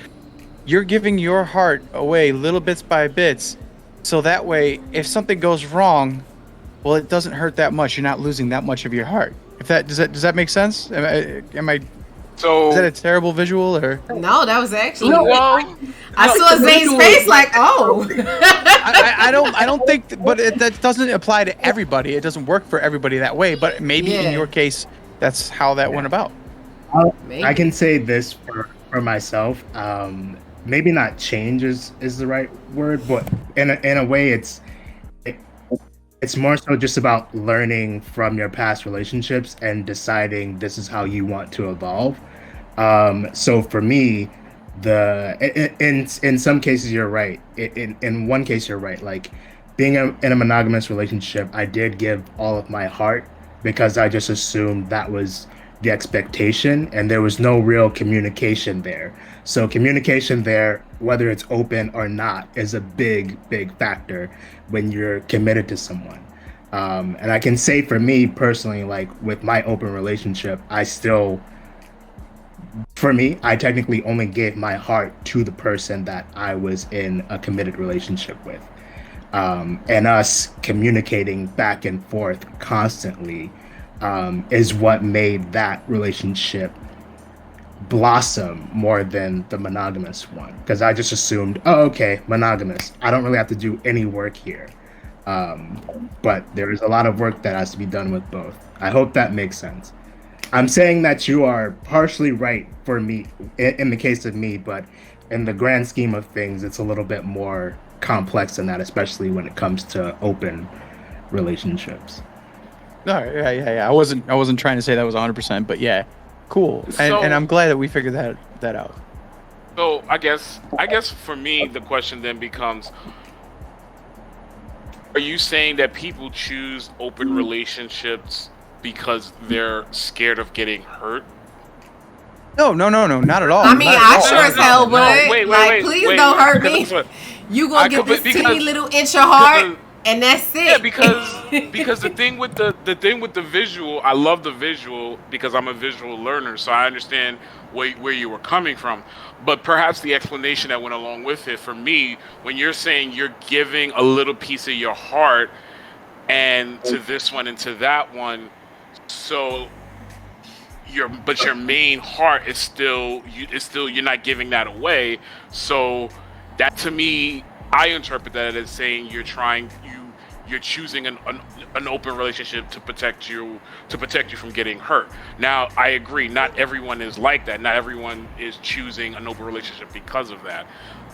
you're giving your heart away little bits by bits, so that way, if something goes wrong, well, it doesn't hurt that much. You're not losing that much of your heart. Does that make sense? Am I? So Is that a terrible visual or? No, that was actually. well, I saw Zay's face like, oh. I don't think, that doesn't apply to everybody. It doesn't work for everybody that way. But maybe in your case, that's how that went about. Maybe. I can say this for myself. Maybe not change is the right word, but in a way, it's more so just about learning from your past relationships and deciding this is how you want to evolve. So for me, in some cases you're right. In one case you're right. Like being in a monogamous relationship, I did give all of my heart because I just assumed that was the expectation and there was no real communication there. So communication there, whether it's open or not, is a big factor when you're committed to someone. And I can say for me personally, like with my open relationship, I technically only gave my heart to the person that I was in a committed relationship with. And us communicating back and forth constantly is what made that relationship blossom more than the monogamous one, because I just assumed, oh, okay, monogamous. I don't really have to do any work here. But there is a lot of work that has to be done with both. I hope that makes sense. I'm saying that you are partially right for me in the case of me, but in the grand scheme of things, it's a little bit more complex than that, especially when it comes to open relationships. No, yeah. I wasn't trying to say that was 100%, but yeah, cool. And I'm glad that we figured that out. So I guess for me, the question then becomes: are you saying that people choose open relationships because they're scared of getting hurt? No, not at all. I mean, Not at I all. sure as hell would. Wait, Please wait, don't hurt because me. what- You gonna get this because- teeny little inch of heart, and that's it. Yeah, because the thing with the visual, I love the visual because I'm a visual learner, so I understand where you were coming from. But perhaps the explanation that went along with it for me, when you're saying you're giving a little piece of your heart, and to this one and to that one, so your main heart is still you're not giving that away. So that, to me, I interpret that as saying you're choosing an open relationship to protect you from getting hurt. Now, I agree, not everyone is like that. Not everyone is choosing an open relationship because of that.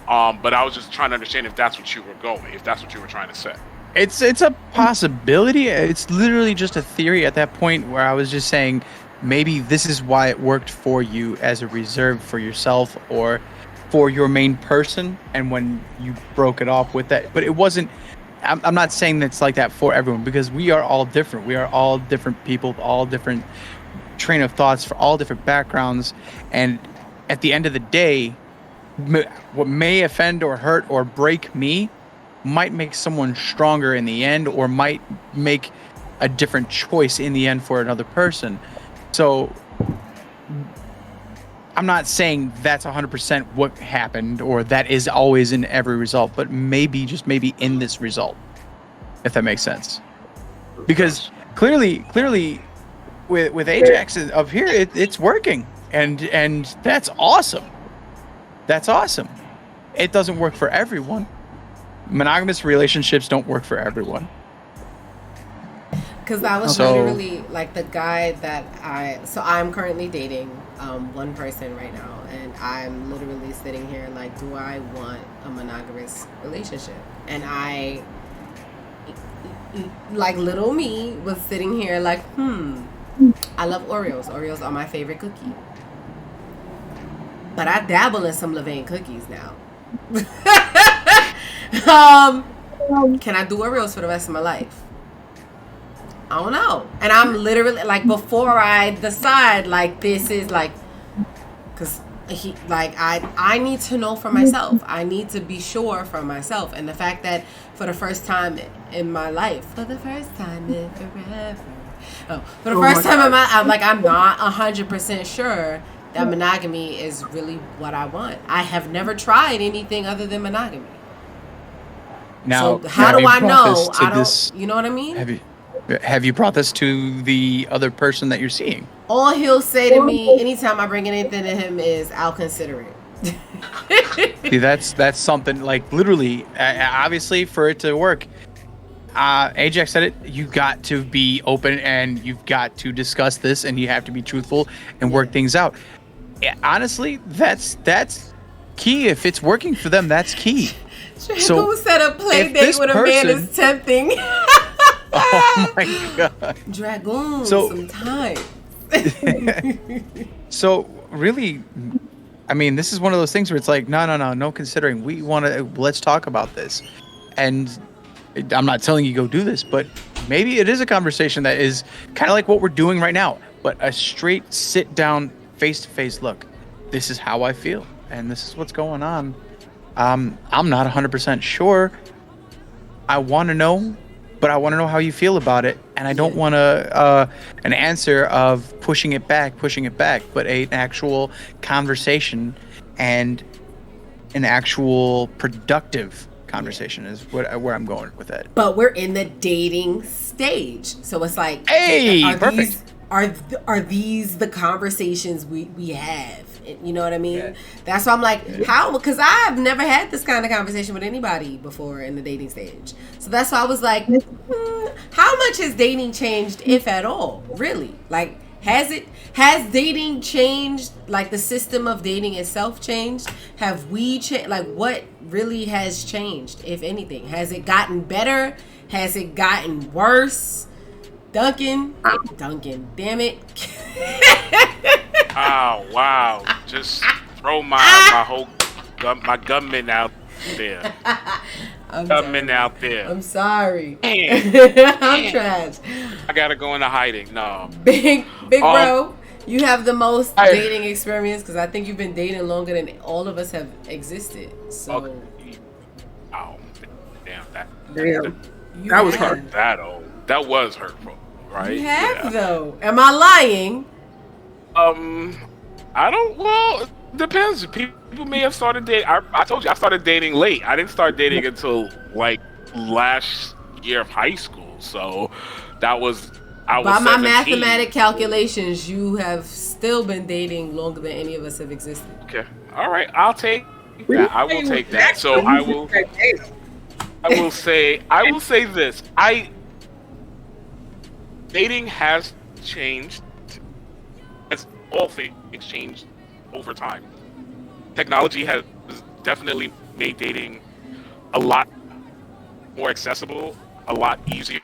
But I was just trying to understand if that's what you were trying to say. It's a possibility. It's literally just a theory at that point where I was just saying maybe this is why it worked for you as a reserve for yourself or for your main person, and when you broke it off with that. But it wasn't. I'm not saying that's like that for everyone, because we are all different. We are all different people, all different train of thoughts, for all different backgrounds. And at the end of the day, what may offend or hurt or break me might make someone stronger in the end, or might make a different choice in the end for another person. So I'm not saying that's 100% what happened, or that is always in every result, but maybe, just maybe in this result, if that makes sense. Because clearly with Ajax up here, it's working, and that's awesome. That's awesome. It doesn't work for everyone. Monogamous relationships don't work for everyone. Because I was So- literally like the guy that I'm currently dating one person right now, and I'm literally sitting here like, do I want a monogamous relationship? And I, like little me, was sitting here like, I love Oreos. Oreos are my favorite cookie. But I dabble in some Levain cookies now. Can I do Oreos for the rest of my life? I don't know. And I'm literally like, before I decide, like, this is like, because I need to know for myself. I need to be sure for myself. And the fact that for the first time in my life, for the first time in forever, for the first time in my life, I'm not 100% sure that monogamy is really what I want. I have never tried anything other than monogamy. Now, so how have do you I brought know? this to You know what I mean? Have you brought this to the other person that you're seeing? All he'll say to me anytime I bring anything to him is, I'll consider it. See, that's something, like, literally, obviously, for it to work, Ajax said it, you got to be open, and you've got to discuss this, and you have to be truthful and work things out. Honestly, that's key. If it's working for them, that's key. Who said a play if date this with a man is tempting? Oh my god. Dragoon, So- sometimes. So really, I mean, this is one of those things where it's like, no considering. We want to, let's talk about this. And I'm not telling you go do this, but maybe it is a conversation that is kind of like what we're doing right now, but a straight sit down, face to face look. This is how I feel, and this is what's going on. I'm not 100% sure. I want to know, but I want to know how you feel about it, and I don't want an answer of pushing it back, but an actual conversation and an actual productive conversation is where I'm going with it. But we're in the dating stage, so it's like, Hey, are perfect. these are these the conversations we have? You know what I mean? Yeah. That's why I'm like, how? Because I've never had this kind of conversation with anybody before in the dating stage. So that's why I was like, how much has dating changed, if at all? Really? Like, has dating changed? Like, the system of dating itself changed? Have we changed? Like, what really has changed, if anything? Has it gotten better? Has it gotten worse? Duncan, damn it. Oh wow! Just throw my whole my gunman out there. Gunman out there. I'm sorry. Man. I'm trash. I gotta go into hiding. No. Big bro, you have the most dating experience because I think you've been dating longer than all of us have existed. So. Okay. Oh, damn that. Damn. You That was have. hard. That was hurtful, right? You have Yeah. though. Am I lying? I don't. Well, it depends. People may have started dating. I told you I started dating late. I didn't start dating until like last year of high school. So that was I was. By my 17. mathematic calculations, you have still been dating longer than any of us have existed. Okay. All right. I'll take that. I will take that. So I will. I will say this. Dating has changed. As all things changed over time. Technology has definitely made dating a lot more accessible, a lot easier.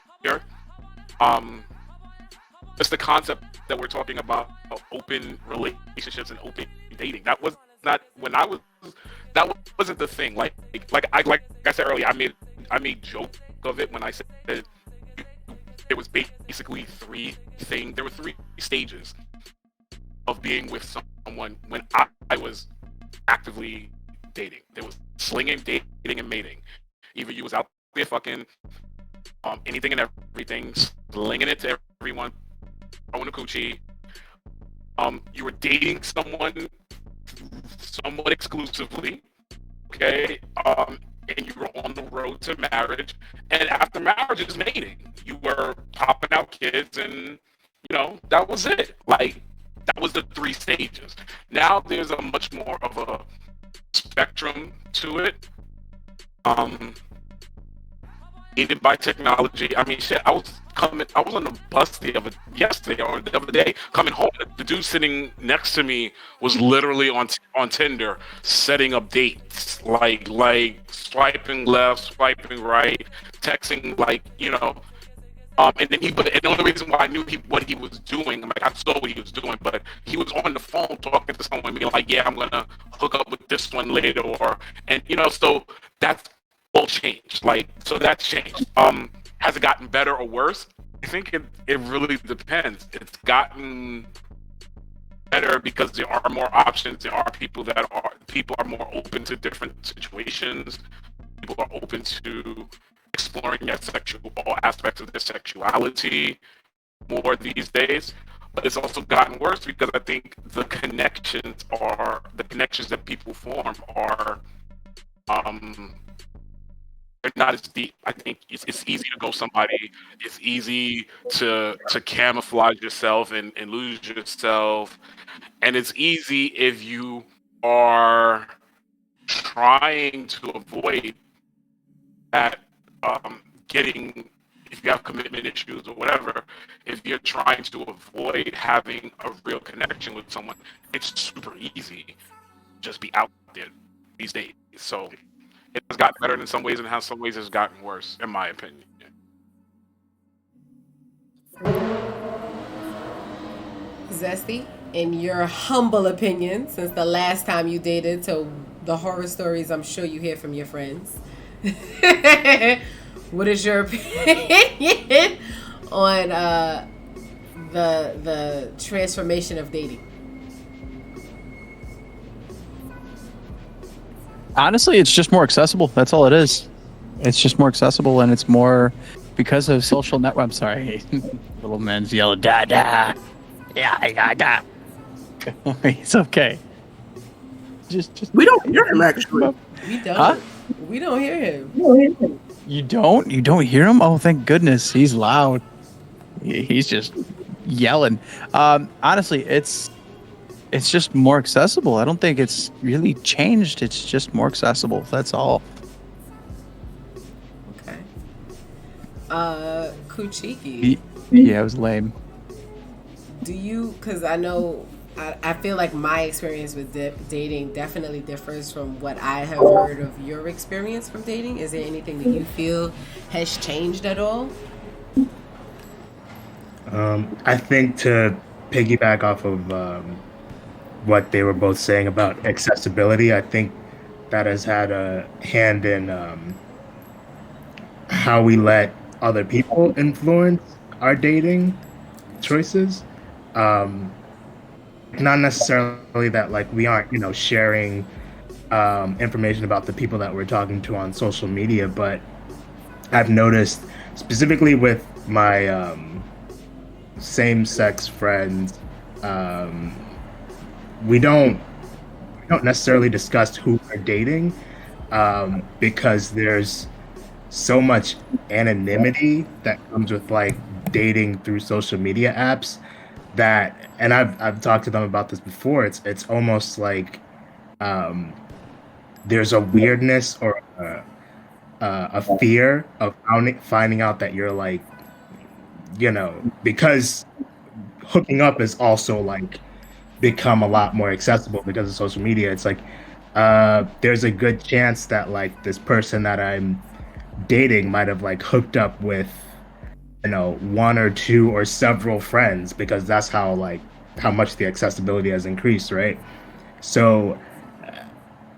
Just the concept that we're talking about open relationships and open dating. That was not when I was. That wasn't the thing. Like I said earlier, I made joke of it when I said that it was basically there were three stages of being with someone when I was actively dating. There was slinging, dating, and mating. Either you was out there fucking anything and everything, slinging it to everyone, throwing a coochie. You were dating someone somewhat exclusively, okay? And you were on the road to marriage. And after marriage is mating. You were popping out kids, and that was it. Like, that was the three stages. Now there's a much more of a spectrum to it. Aided by technology. I mean, shit, I was on the bus yesterday or the other day, coming home. The dude sitting next to me was literally on Tinder, setting up dates, like swiping left, swiping right, texting, and then and the only reason why I knew what he was doing, I'm like, I saw what he was doing, but he was on the phone talking to someone, being like, yeah, I'm gonna hook up with this one later, so that's all changed. So that's changed. Has it gotten better or worse? I think it really depends. It's gotten better because there are more options. There are people are more open to different situations. People are open to exploring all aspects of their sexuality more these days. But it's also gotten worse because I think the connections that people form are they're not as deep. I think it's easy to go somebody. It's easy to camouflage yourself and lose yourself, and it's easy if you are trying to avoid that. If you have commitment issues or whatever, if you're trying to avoid having a real connection with someone, it's super easy to just be out there these days. So it has gotten better in some ways, and in some ways it's gotten worse, in my opinion. Zesty, in your humble opinion, since the last time you dated, so the horror stories I'm sure you hear from your friends. What is your opinion on the transformation of dating? Honestly, it's just more accessible. That's all it is. It's just more accessible, and it's more because of social network. I'm sorry, little men's yelling, da da, yeah, da. It's okay. Just We don't hear him actually. We don't. Huh? We don't hear him. You don't? You don't hear him? Oh, thank goodness. He's loud. He's just yelling. Honestly, it's just more accessible. I don't think it's really changed. It's just more accessible. That's all. Okay. Kuchiki. Yeah, it was lame. Do you, because I know, I feel like my experience with dating definitely differs from what I have heard of your experience from dating. Is there anything that you feel has changed at all? I think to piggyback off of what they were both saying about accessibility, I think that has had a hand in how we let other people influence our dating choices. Not necessarily that like we aren't, sharing information about the people that we're talking to on social media, but I've noticed specifically with my same-sex friends, we don't necessarily discuss who we're dating because there's so much anonymity that comes with like dating through social media apps that, and I've talked to them about this before. It's almost like there's a weirdness or a fear of finding out that you're like, because hooking up is also like become a lot more accessible because of social media. It's like there's a good chance that like this person that I'm dating might have like hooked up with one or two or several friends, because that's how much the accessibility has increased, right? So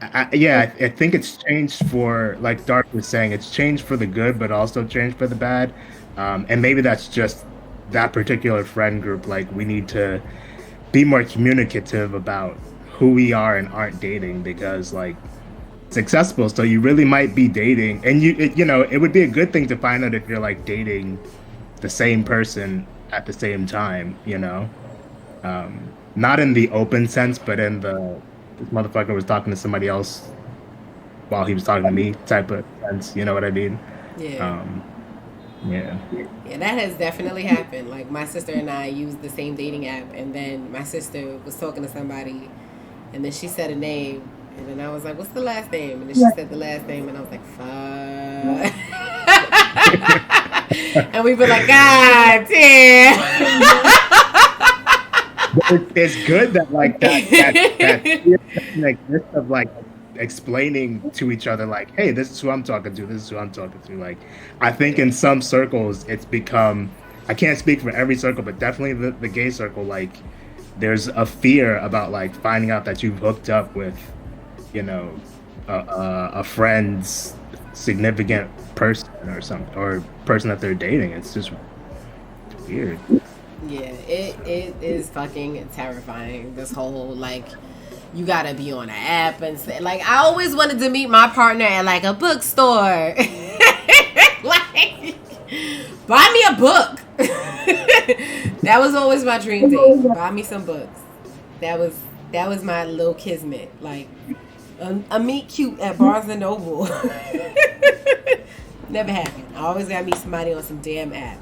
I think it's changed for, like Dark was saying, it's changed for the good but also changed for the bad. And maybe that's just that particular friend group. Like, we need to be more communicative about who we are and aren't dating, because like it's accessible, so you really might be dating, and it would be a good thing to find out if you're like dating the same person at the same time, not in the open sense, but in the this motherfucker was talking to somebody else while he was talking to me type of sense. You know what I mean? Yeah. Yeah. Yeah, that has definitely happened. Like, my sister and I used the same dating app, and then my sister was talking to somebody, and then she said a name, and then I was like, "What's the last name?" And then she said the last name, and I was like, "Fuck." And we were like, "God damn." It's good that like that exists of like explaining to each other like, hey, this is who I'm talking to, this is who I'm talking to. Like, I think in some circles it's become, I can't speak for every circle, but definitely the gay circle, like there's a fear about like finding out that you've hooked up with a friend's significant person or something, or person that they're dating. It's just weird. Yeah, it is fucking terrifying. This whole like, you gotta be on an app and say, like, I always wanted to meet my partner at like a bookstore. Like, buy me a book. That was always my dream date. Buy me some books. That was my little kismet. Like a meet cute at Barnes and Noble. Never happened. I always gotta meet somebody on some damn app.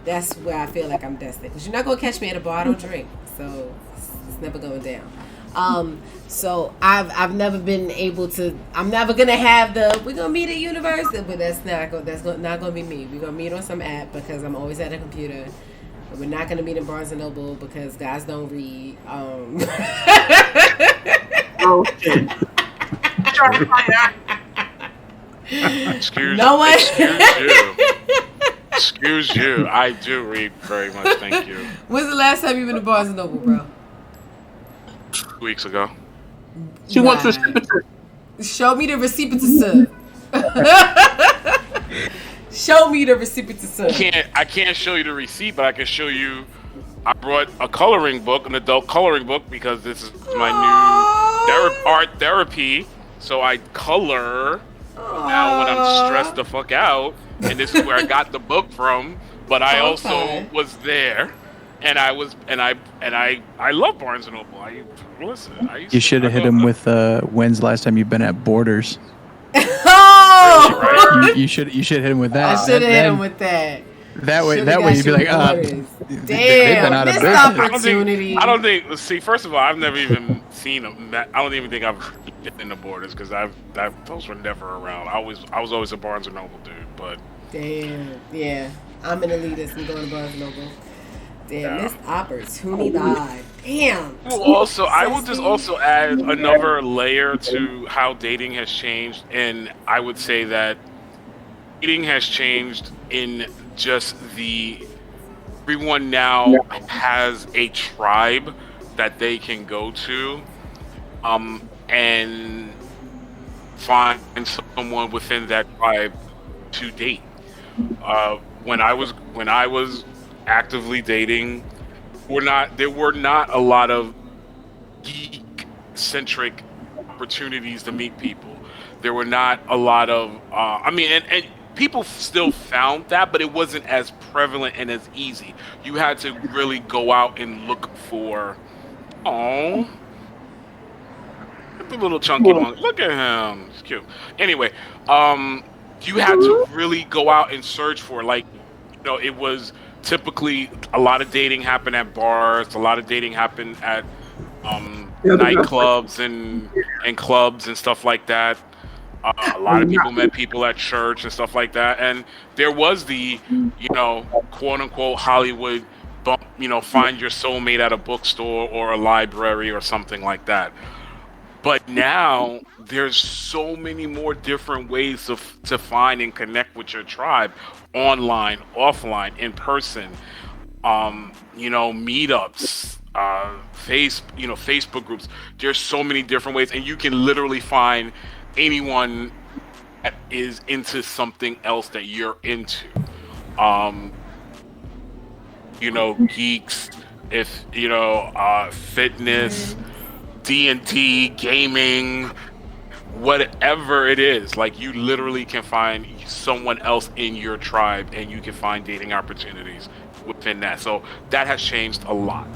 That's where I feel like I'm destined. Because you're not going to catch me at a bar. I don't drink. So it's never going down. So I've never been able to, I'm never going to have we're going to meet at university. But that's not going to be me. We're going to meet on some app because I'm always at a computer. But we're not going to meet in Barnes & Noble because guys don't read. Oh, shit. Excuse No one. Excuse you. I do read very much. Thank you. When's the last time you've been to Barnes & Noble, bro? 2 weeks ago. She wants Wow. reciprocity. Show me the reciprocity. Show me the reciprocity. I can't show you the receipt, but I can show you. I brought a coloring book, an adult coloring book, because this is my new art therapy. So I color now when I'm stressed the fuck out, and this is where I got the book from. But I also was there, and I love Barnes and Noble. You should have hit him with when's the last time you've been at Borders? Oh! You should hit him with that. I should have hit him with that. That way, Should've you'd be got like, your orders. they've Damn, been out of missed business. opportunity. I don't think. See, first of all, I've never even seen them. I don't even think I've been in the Borders because those were never around. I was always a Barnes and Noble dude. But Damn. Yeah. I'm an elitist. I'm going to Barnes & Noble. Damn, Yeah. missed opportunity. Damn. also, I will just also add another layer to how dating has changed, and I would say that dating has changed in just everyone now has a tribe that they can go to, and find someone within that tribe to date. When I was actively dating, there were not a lot of geek centric opportunities to meet people. There were not a lot of and people still found that, but it wasn't as prevalent and as easy. You had to really go out and look for the little chunky one. Look at him. He's cute. Anyway, you had to really go out and search for, like, it was typically a lot of dating happened at bars, a lot of dating happened at nightclubs and clubs and stuff like that. A lot of people met people at church and stuff like that, and there was the quote unquote Hollywood bump, find your soulmate at a bookstore or a library or something like that. But now there's so many more different ways to find and connect with your tribe, online, offline, in person. Meetups, Facebook groups. There's so many different ways, and you can literally find anyone that is into something else that you're into. Geeks, if fitness, D&D, gaming, whatever it is, like, you literally can find someone else in your tribe, and you can find dating opportunities within that. So that has changed a lot.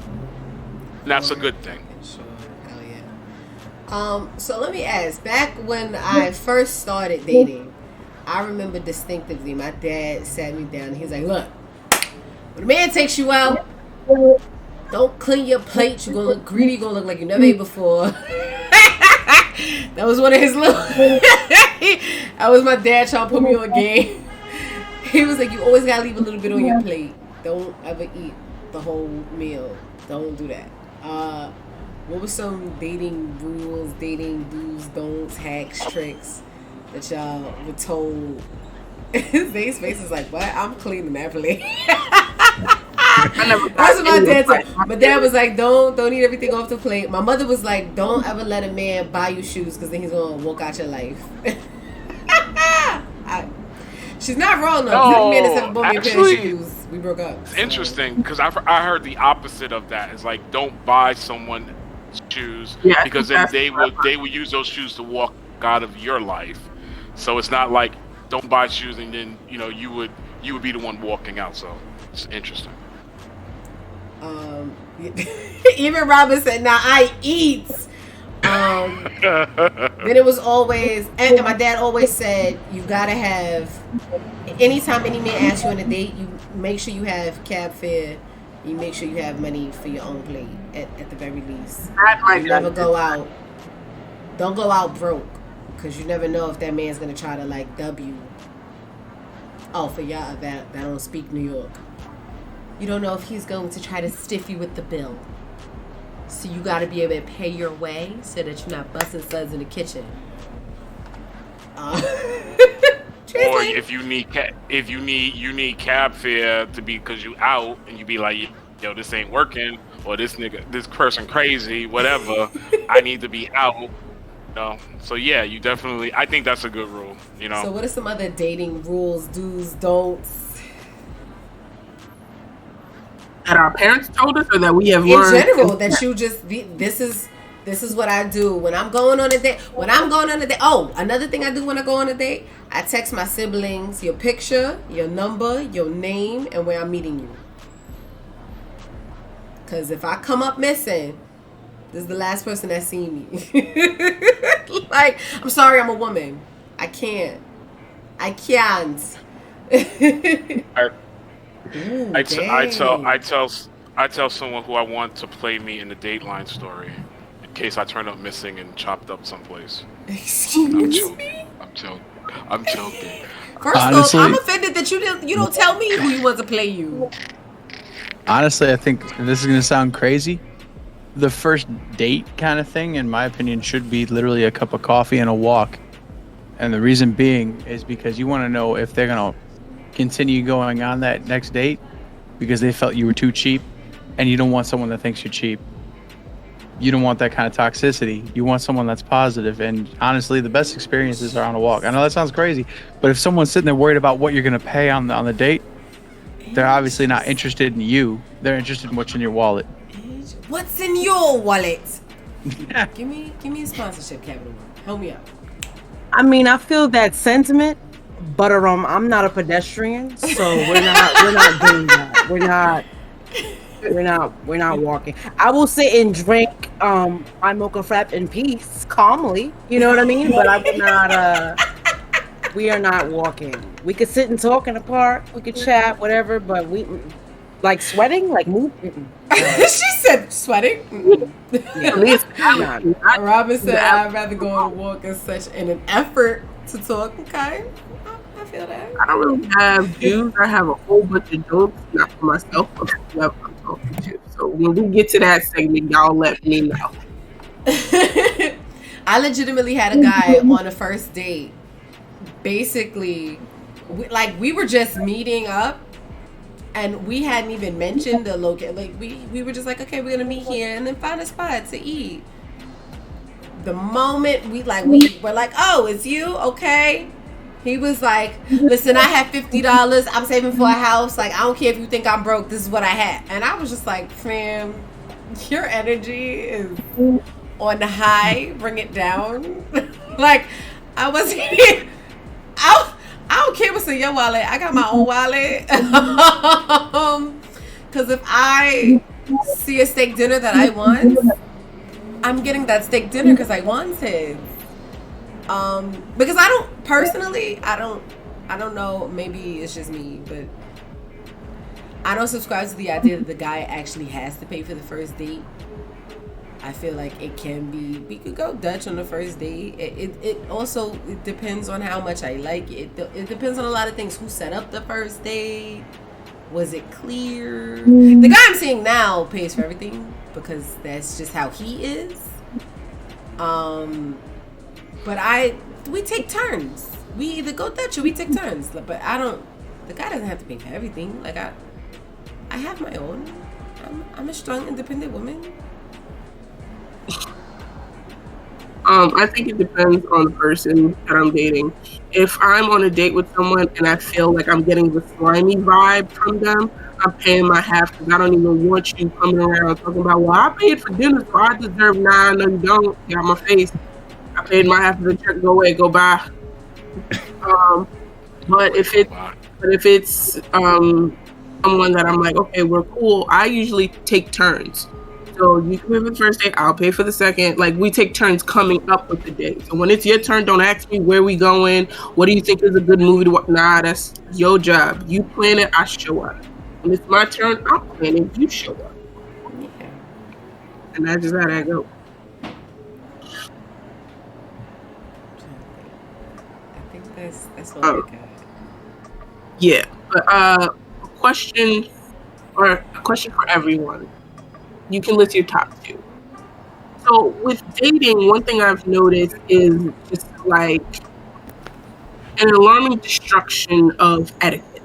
And that's a good thing. Sure. Hell yeah. So let me ask, back when I first started dating, I remember distinctively my dad sat me down and he was like, look, when a man takes you out, don't clean your plate. You're gonna look greedy. You're gonna look like you never ate before. That was one of his little. That was my dad trying to put me on game. He was like, you always gotta leave a little bit on your plate. Don't ever eat the whole meal. Don't do that. What were some dating rules, dating do's, don'ts, hacks, tricks that y'all were told? Zay's face is like, what? I'm cleaning that plate. That's what my dad said. My dad was like, don't eat everything off the plate. My mother was like, don't ever let a man buy you shoes because then he's gonna walk out your life. She's not wrong though. No, Man has bought me a pair of actually, shoes. We broke up. It's interesting because I heard the opposite of that. It's like, don't buy someone shoes because then they would use those shoes to walk out of your life. So it's not like, don't buy shoes and then you would be the one walking out. So it's interesting. Even Robin said, now I eat. Then it was always, and my dad always said, you gotta have, anytime any man asks you on a date, you make sure you have cab fare. You make sure you have money for your own plate at the very least. You never go out. Don't go out broke, because you never know if that man's gonna try to like W. Oh, for y'all that don't speak New York. You don't know if he's going to try to stiff you with the bill. So you got to be able to pay your way so that you're not busting suds in the kitchen. Or if you need cab fare to be because you out and you be like, yo, this ain't working, or this person crazy, whatever. I need to be out. So yeah, you definitely. I think that's a good rule. So what are some other dating rules, do's, don'ts? That our parents told us, or that we have learned in general, that you just this is what I do when I'm going on a date. Oh, another thing I do when I go on a date, I text my siblings your picture, your number, your name, and where I'm meeting you. Because if I come up missing, this is the last person that's seen me. Like, I'm sorry, I'm a woman. I can't. Ooh, I tell dang. someone who I want to play me in the Dateline story, in case I turn up missing and chopped up someplace. I'm Excuse joking. me. I'm joking. First Honestly- off, I'm offended that you don't tell me who you want to play you. Honestly, I think this is gonna sound crazy. The first date kind of thing, in my opinion, should be literally a cup of coffee and a walk. And the reason being is because you want to know if they're gonna continue going on that next date because they felt you were too cheap, and you don't want someone that thinks you're cheap. You don't want that kind of toxicity. You want someone that's positive. And honestly, the best experiences are on a walk. I know that sounds crazy, but if someone's sitting there worried about what you're gonna pay on the date, they're obviously not interested in you. They're interested in what's in your wallet. What's in your wallet? Give me a sponsorship, Capital One. Help me out. I mean, I feel that sentiment, but I'm not a pedestrian, so we're not doing that. We're not walking. I will sit and drink my mocha frap in peace, calmly. You know what I mean? But I would not. We are not walking. We could sit and talk in the park. We could chat, whatever. But we like sweating, like move. She said sweating. Mm-mm. At least Not. Robin said I'd rather go on a walk in an effort to talk. Okay, I feel that. I don't really have views. I have a whole bunch of jokes, not for myself, but for whoever I'm talking to. So when we get to that segment, y'all let me know. I legitimately had a guy on a first date. Basically, we were just meeting up, and we hadn't even mentioned the location. Like we were just like, okay, we're gonna meet here and then find a spot to eat. The moment we were like, oh, it's you, okay. He was like, listen, I have $50. I'm saving for a house. Like, I don't care if you think I'm broke. This is what I had. And I was just like, fam, your energy is on the high. Bring it down. Like, I wasn't. I don't care what's in your wallet. I got my own wallet. Because if I see a steak dinner that I want, I'm getting that steak dinner because I wanted. Because I don't personally, I don't know, maybe it's just me, but I don't subscribe to the idea that the guy actually has to pay for the first date. I feel like it can be, we could go Dutch on the first date. It also it depends on how much I like it. It depends on a lot of things. Who set up the first date? Was it clear? The guy I'm seeing now pays for everything because that's just how he is. But we take turns. We either go Dutch or we take turns. But the guy doesn't have to pay for everything. Like I have my own. I'm a strong, independent woman. I think it depends on the person that I'm dating. If I'm on a date with someone and I feel like I'm getting the slimy vibe from them, I'm paying my half because I don't even want you coming around talking about, well, I paid for dinner, so I deserve. Nah, no, you don't. Get out my face. I paid my half of the check. Go away. Go buy. But if it's someone that I'm like, okay, we're cool. I usually take turns. So you can pay for the first date, I'll pay for the second. Like, we take turns coming up with the date. So when it's your turn, don't ask me where we going. What do you think is a good movie to watch? Nah, that's your job. You plan it, I show up. When it's my turn, I'm planning, you show up. Yeah. And that's just how that goes. I think that's what Oh. I got. Yeah. But a question for everyone. You can list your top two. So with dating, one thing I've noticed is just like an alarming destruction of etiquette.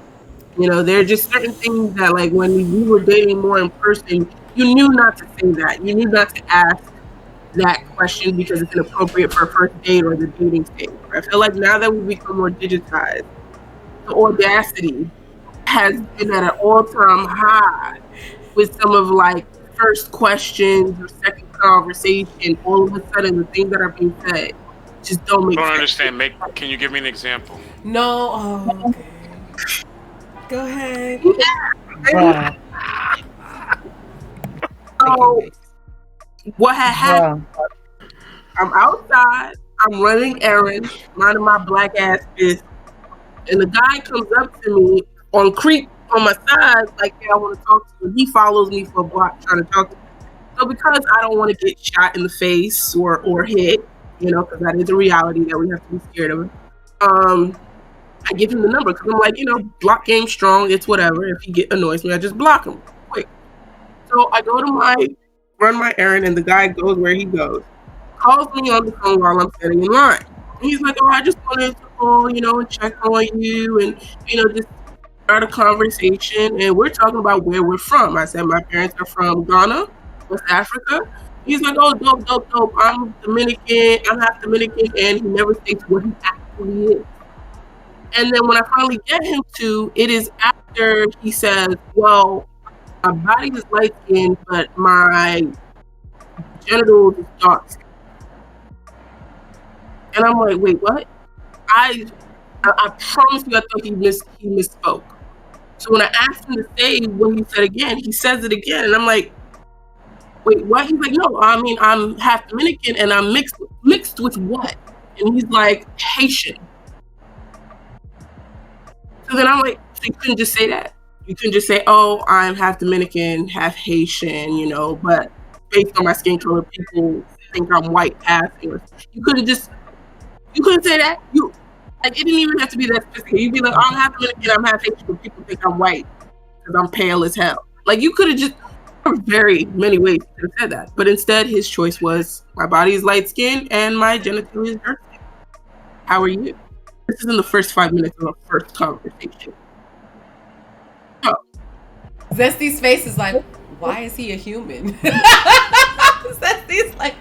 You know, there are just certain things that, like, when we were dating more in person, you knew not to say that. You knew not to ask that question because it's inappropriate for a first date or the dating stage. I feel like now that we've become more digitized, the audacity has been at an all-time high with some of, like, first questions or second conversation. All of a sudden, the things that are being said just don't make I don't sense. understand. Can you give me an example? No. Oh, okay. Go ahead. Bruh. So, what had happened? I'm outside. I'm running errands, minding my black ass business, and the guy comes up to me on on my side, like, yeah, I want to talk to you. He follows me for a block trying to talk to me. So because I don't want to get shot in the face or hit, because that is a reality that we have to be scared of. I give him the number because I'm like, block game strong. It's whatever. If he annoys me, I just block him quick. So I go to run my errand, and the guy goes where he goes. Calls me on the phone while I'm standing in line. And he's like, oh, I just wanted to call, and check on you and, just start a conversation. And we're talking about where we're from. I said, my parents are from Ghana, West Africa. He's like, oh, dope. I'm Dominican. I'm half Dominican. And he never states what he actually is. And then when I finally get him to, it is after he says, well, my body is light skinned, but my genitals is dark skin. And I'm like, wait, what? I promise you, I thought he misspoke. So when I asked him to say what he said again, he says it again, and I'm like, wait, what? He's like, no, I mean, I'm half Dominican, and I'm mixed with what? And he's like, Haitian. So then I'm like, so you couldn't just say that? You couldn't just say, oh, I'm half Dominican, half Haitian, but based on my skin color, people think I'm white passing. You couldn't say that. It didn't even have to be that specific. You'd be like, oh, I'm half Dominican, I'm half Haitian, but people think I'm white because I'm pale as hell. Like, you could have just, there are very many ways to have said that. But instead, his choice was, my body is light skinned and my genitalia is dark skin. How are you? This is in the first 5 minutes of our first conversation. So, Zesty's face is like, why is he a human? Zesty's like,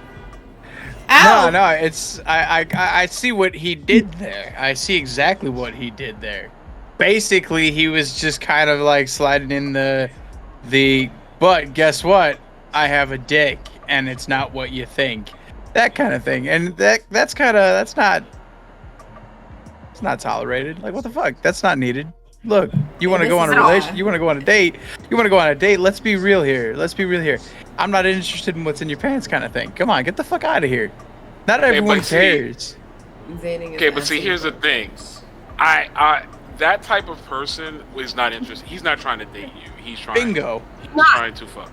ow. No, it's I see what he did there. I see exactly what he did there. Basically, he was just kind of like sliding in the but guess what? I have a dick and it's not what you think. That kind of thing. And that's not tolerated. Like, what the fuck? That's not needed. Look, you want to go on a relation? You want to go on a date? Let's be real here. I'm not interested in what's in your pants, kind of thing. Come on, get the fuck out of here. Not everyone cares. Okay, but see, here's the thing. I that type of person is not interested. He's not trying to date you. He's trying. Bingo. He's trying to fuck.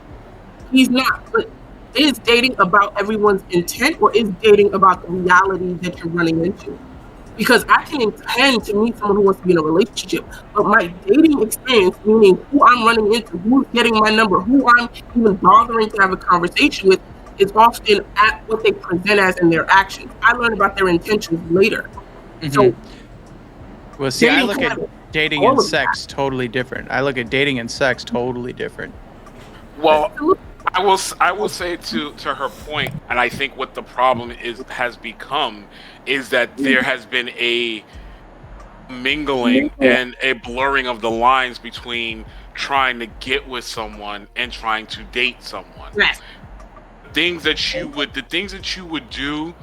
He's not. But is dating about everyone's intent, or is dating about the reality that you're running into? Because I can intend to meet someone who wants to be in a relationship, but my dating experience, meaning who I'm running into, who's getting my number, who I'm even bothering to have a conversation with, is often at what they present as in their actions. I learn about their intentions later. Mm-hmm. So, well, see, I look at dating and sex totally different. Well, I will say to her point, and I think what the problem has become is that there has been a mingling and a blurring of the lines between trying to get with someone and trying to date someone. Yes. The things that you would do,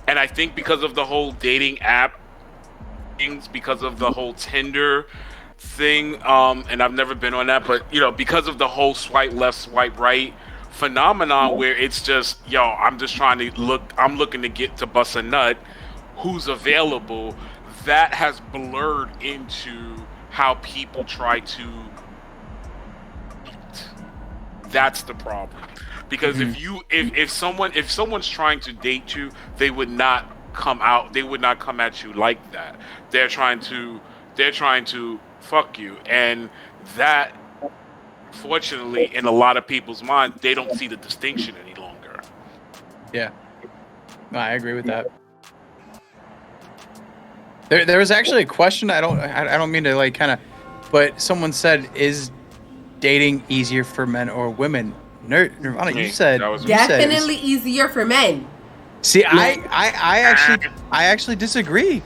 and I think because of the whole dating app things, because of the whole Tinder thing, and I've never been on that, but because of the whole swipe left, swipe right phenomenon, where it's just, I'm looking to get to bust a nut, who's available, that has blurred into how people try to eat. That's the problem. Because if someone's trying to date you, they would not come at you like that. They're trying to fuck you, and that, fortunately, in a lot of people's minds, they don't see the distinction any longer. Yeah, no, I agree with that. There was actually a question. I don't mean to but someone said, "Is dating easier for men or women?" Nirvana, you said definitely easier for men. See, I actually disagree.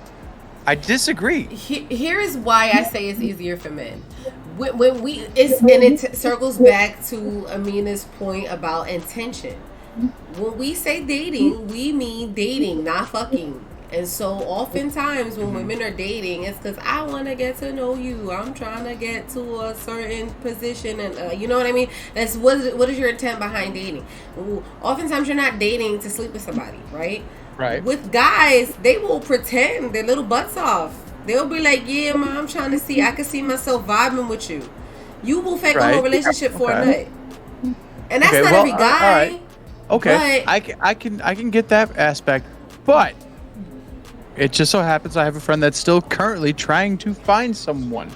I disagree. Here is why I say it's easier for men. It circles back to Amina's point about intention. When we say dating, we mean dating, not fucking. And so oftentimes when women are dating, it's because I want to get to know you. I'm trying to get to a certain position, and you know what I mean? That's what is your intent behind dating? Oftentimes you're not dating to sleep with somebody, right? Right. With guys, they will pretend their little butts off. They'll be like, yeah, man, I'm trying to see, I can see myself vibing with you. You will fake a Right. whole relationship for a Okay. nut, and that's Okay, not well, every guy. alright. Okay, But- I can get that aspect, but it just so happens I have a friend that's still currently trying to find someone.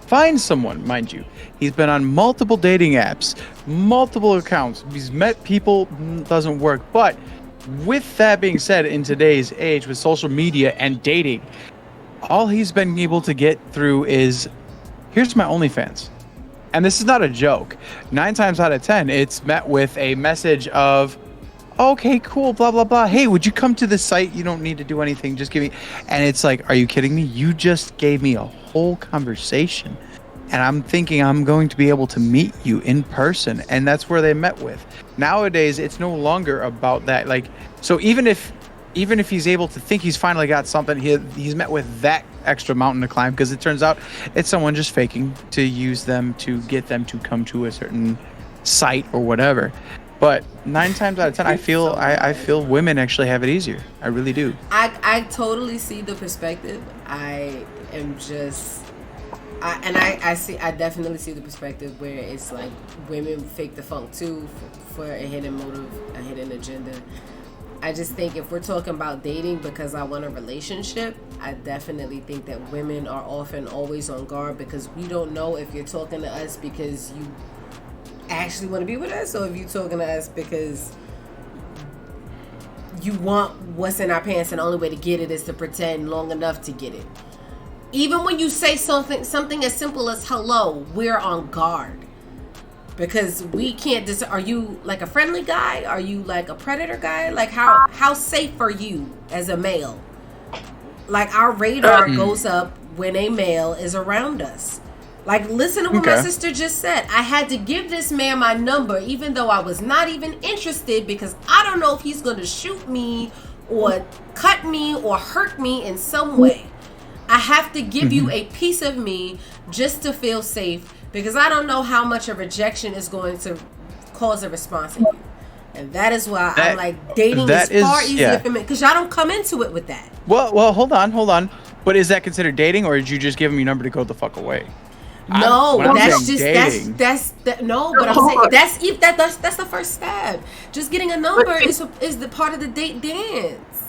Find someone, mind you. He's been on multiple dating apps, multiple accounts. He's met people, doesn't work. But with that being said, in today's age with social media and dating, all he's been able to get through is, here's my OnlyFans. And this is not a joke. 9 times out of 10, it's met with a message of, okay, cool, blah, blah, blah. Hey, would you come to the site? You don't need to do anything. Just give me. And it's like, are you kidding me? You just gave me a whole conversation. And I'm thinking I'm going to be able to meet you in person. And that's where they met with. Nowadays, it's no longer about that. Like, so even if he's able to think he's finally got something, he's met with that extra mountain to climb, because it turns out it's someone just faking to use them to get them to come to a certain site or whatever. But 9 times out of 10, I feel women actually have it easier. I really do. I totally see the perspective. I definitely see the perspective where it's like women fake the funk too for a hidden motive, a hidden agenda. I just think if we're talking about dating because I want a relationship, I definitely think that women are often always on guard, because we don't know if you're talking to us because you actually want to be with us, or if you're talking to us because you want what's in our pants and the only way to get it is to pretend long enough to get it. Even when you say something as simple as hello, we're on guard. Because we can't are you like a friendly guy? Are you like a predator guy? Like how safe are you as a male? Like our radar goes up when a male is around us. Like, listen to what my sister just said. I had to give this man my number even though I was not even interested, because I don't know if he's going to shoot me or cut me or hurt me in some way. I have to give you a piece of me just to feel safe, because I don't know how much a rejection is going to cause a response in you. And that is why I'm like, dating is far easier for me, because y'all don't come into it with that. Well, hold on. But is that considered dating, or did you just give him your number to go the fuck away? No, When I'm that's saying just dating- no. But I'm saying that's the first step. Just getting a number is the part of the date dance.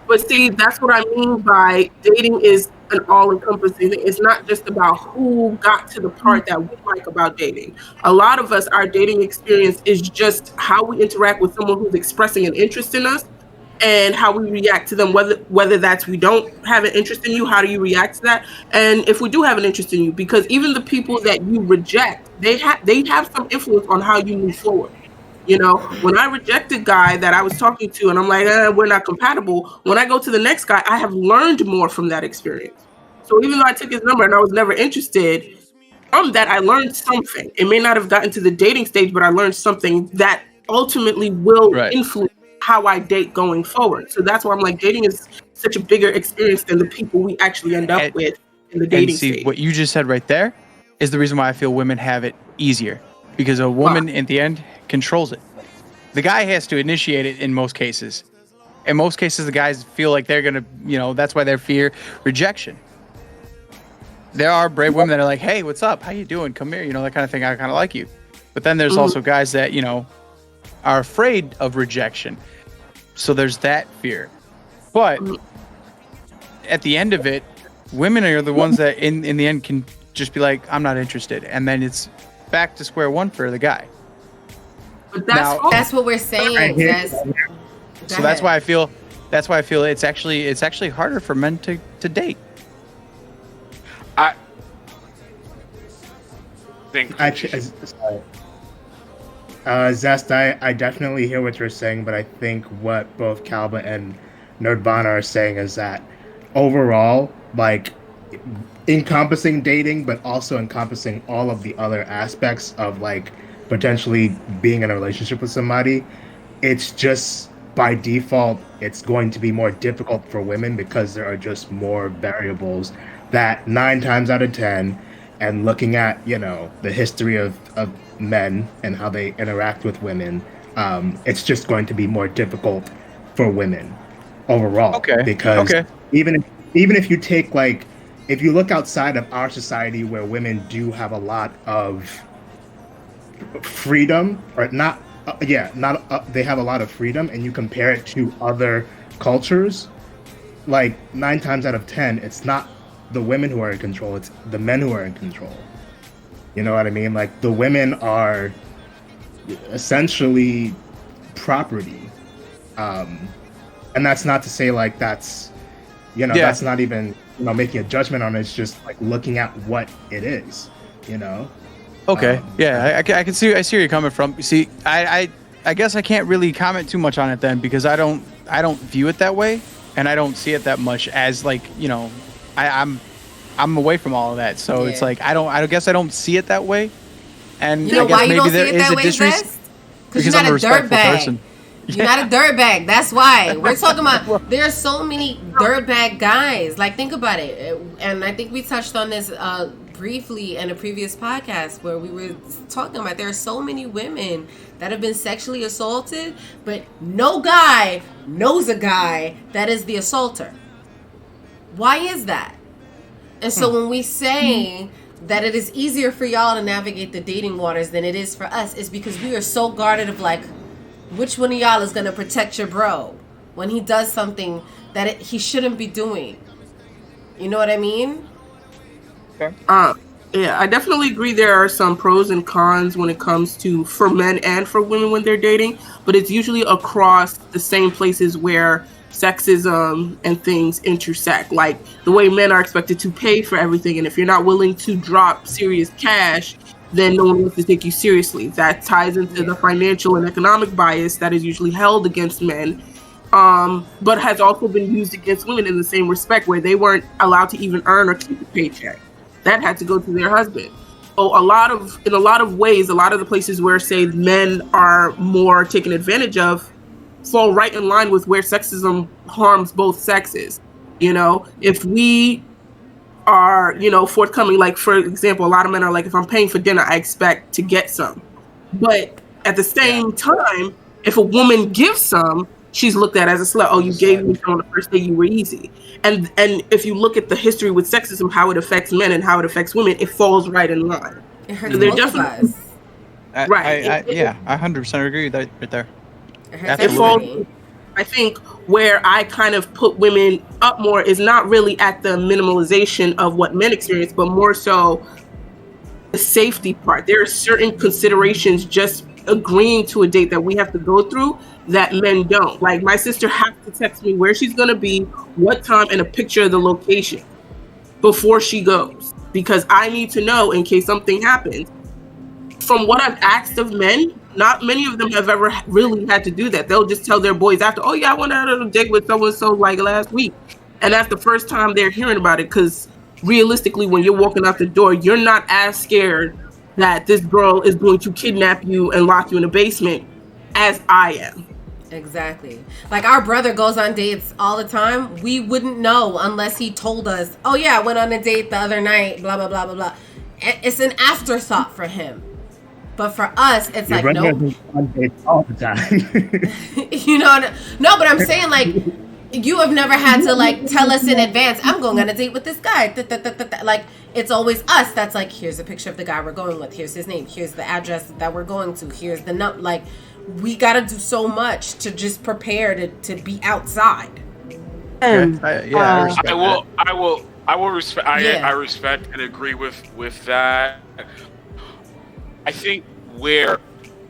But see, that's what I mean by dating is an all-encompassing thing. It's not just about who got to the part that we like about dating. A lot of us, our dating experience is just how we interact with someone who's expressing an interest in us, and how we react to them, whether that's we don't have an interest in you, how do you react to that? And if we do have an interest in you, because even the people that you reject, they have some influence on how you move forward. You know, when I reject a guy that I was talking to and I'm like, we're not compatible, when I go to the next guy, I have learned more from that experience. So even though I took his number and I was never interested, from that I learned something. It may not have gotten to the dating stage, but I learned something that ultimately will influence how I date going forward. So that's why I'm like, dating is such a bigger experience than the people we actually end up with in the dating stage. What you just said right there is the reason why I feel women have it easier, because a woman in the end controls it. The guy has to initiate it in most cases. In most cases, the guys feel like they're gonna, that's why they fear rejection. There are brave women that are like, hey, what's up? How you doing? Come here, that kind of thing. I kind of like you. But then there's also guys that, are afraid of rejection. So there's that fear. But at the end of it, women are the ones that in the end can just be like, I'm not interested. And then it's back to square one for the guy. But that's what we're saying. That's why I feel it's actually harder for men to date. I think sorry. Zest, I definitely hear what you're saying, but I think what both Kalba and Nerdvana are saying is that overall, like, encompassing dating, but also encompassing all of the other aspects of, like, potentially being in a relationship with somebody, it's just, by default, it's going to be more difficult for women because there are just more variables that 9 times out of 10, and looking at, the history of men and how they interact with women, it's just going to be more difficult for women overall. Because even if you take, like, if you look outside of our society where women do have a lot of freedom, or not, they have a lot of freedom, and you compare it to other cultures, like 9 times out of 10, it's not the women who are in control, it's the men who are in control. You know what I mean? Like, the women are essentially property. And that's not to say like that's, that's not even, making a judgment on it. It's just like looking at what it is, Okay. I can see. I see where you're coming from. See, I guess I can't really comment too much on it then, because I don't view it that way, and I don't see it that much as like, I'm away from all of that. So it's like I guess I don't see it that way. And you know I guess why you maybe don't see there it is that a way, disrespect. Vest? Because you're not a dirtbag. You're not a dirtbag. That's why we're talking about. There are so many dirtbag guys. Like, think about it. And I think we touched on this briefly in a previous podcast where we were talking about there are so many women that have been sexually assaulted, but no guy knows a guy that is the assaulter. Why is that? And so when we say that it is easier for y'all to navigate the dating waters than it is for us, is because we are so guarded of like, which one of y'all is going to protect your bro when he does something that he shouldn't be doing? You know what I mean? Yeah, I definitely agree there are some pros and cons when it comes to for men and for women when they're dating, but it's usually across the same places where sexism and things intersect. Like the way men are expected to pay for everything, and if you're not willing to drop serious cash, then no one wants to take you seriously. That ties into the financial and economic bias that is usually held against men, but has also been used against women in the same respect, where they weren't allowed to even earn or keep a paycheck. That had to go to their husband. So in a lot of ways, a lot of the places where, say, men are more taken advantage of fall right in line with where sexism harms both sexes. If we are, forthcoming, like, for example, a lot of men are like, if I'm paying for dinner, I expect to get some. But at the same time, if a woman gives some, she's looked at as a slut. Oh, you gave me some on the first day, you were easy. And if you look at the history with sexism, how it affects men and how it affects women, it falls right in line. It hurts So they're both of definitely us. right. I 100% agree with that right there. It hurts It falls, everybody. I think where I kind of put women up more is not really at the minimalization of what men experience, but more so the safety part. There are certain considerations just agreeing to a date that we have to go through that men don't. Like, my sister has to text me where she's going to be, what time, and a picture of the location before she goes, because I need to know in case something happens. From what I've asked of men, not many of them have ever really had to do that. They'll just tell their boys after, oh yeah, I went out on a date with so-and-so like last week. And that's the first time they're hearing about it, because realistically, when you're walking out the door, you're not as scared that this girl is going to kidnap you and lock you in a basement as I am. Exactly. Like, our brother goes on dates all the time. We wouldn't know unless he told us, oh yeah, I went on a date the other night, blah, blah, blah, blah, blah. It's an afterthought for him. But for us, it's Your like, brother nope. goes on dates all the time. No, but I'm saying, like, you have never had to, like, tell us in advance, I'm going on a date with this guy. Like, it's always us that's like, here's a picture of the guy we're going with. Here's his name. Here's the address that we're going to. Here's the number. Like, we got to do so much to just prepare to be outside. I respect I will respect. Yeah. I respect and agree with that. I think where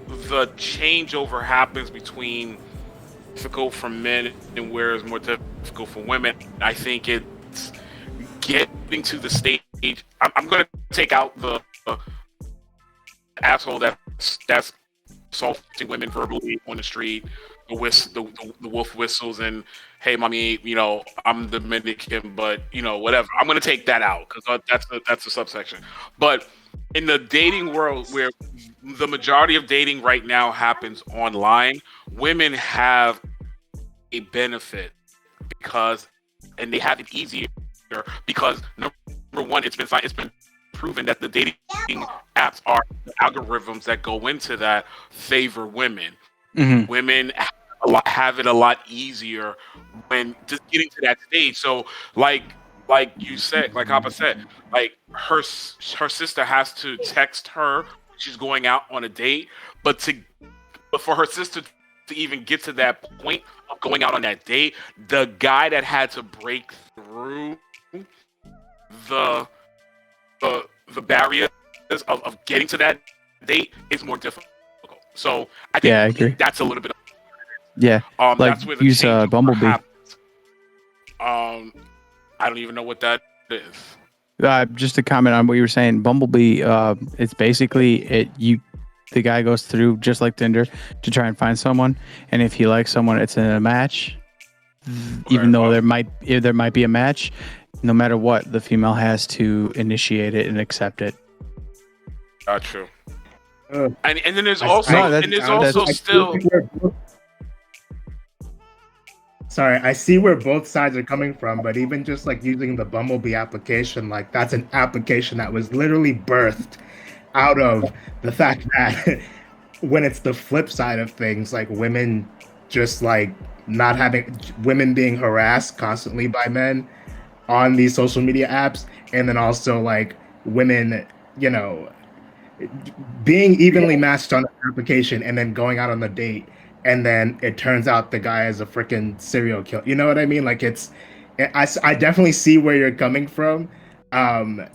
the changeover happens between difficult for men and where it's more difficult for women, I think it's getting to the stage. I'm going to take out the asshole that's assaulting women verbally on the street, the wolf whistles, and hey, mommy, I'm Dominican, but whatever. I'm going to take that out because that's a subsection. But in the dating world, where the majority of dating right now happens online, women have a benefit and they have it easier because number one, it's been proven that the dating apps are the algorithms that go into that favor women. Mm-hmm. Women have it a lot easier when just getting to that stage. So, like, like you said, like Papa said, like her sister has to text her she's going out on a date, but for her sister to even get to that point of going out on that date, the guy that had to break through the barriers of getting to that date is more difficult. So I think Yeah, I agree. that's a little bit. Yeah, like That's where the use changeover Bumblebee. happens. I don't even know what that is. Just to comment on what you were saying, Bumblebee. It's basically the guy goes through just like Tinder to try and find someone, and if he likes someone, it's in a match. Even though there might be a match, no matter what, the female has to initiate it and accept it. True. Uh, And then there's I- also No, that- and there's that's- also still. Sorry, I see where both sides are coming from, but even just like using the Bumblebee application, like that's an application that was literally birthed out of the fact that when it's the flip side of things, like women just like not having women being harassed constantly by men on these social media apps, and then also like women, you know, being evenly matched on an application and then going out on the date, and then it turns out the guy is a freaking serial killer. You know what I mean? Like I definitely see where you're coming from, and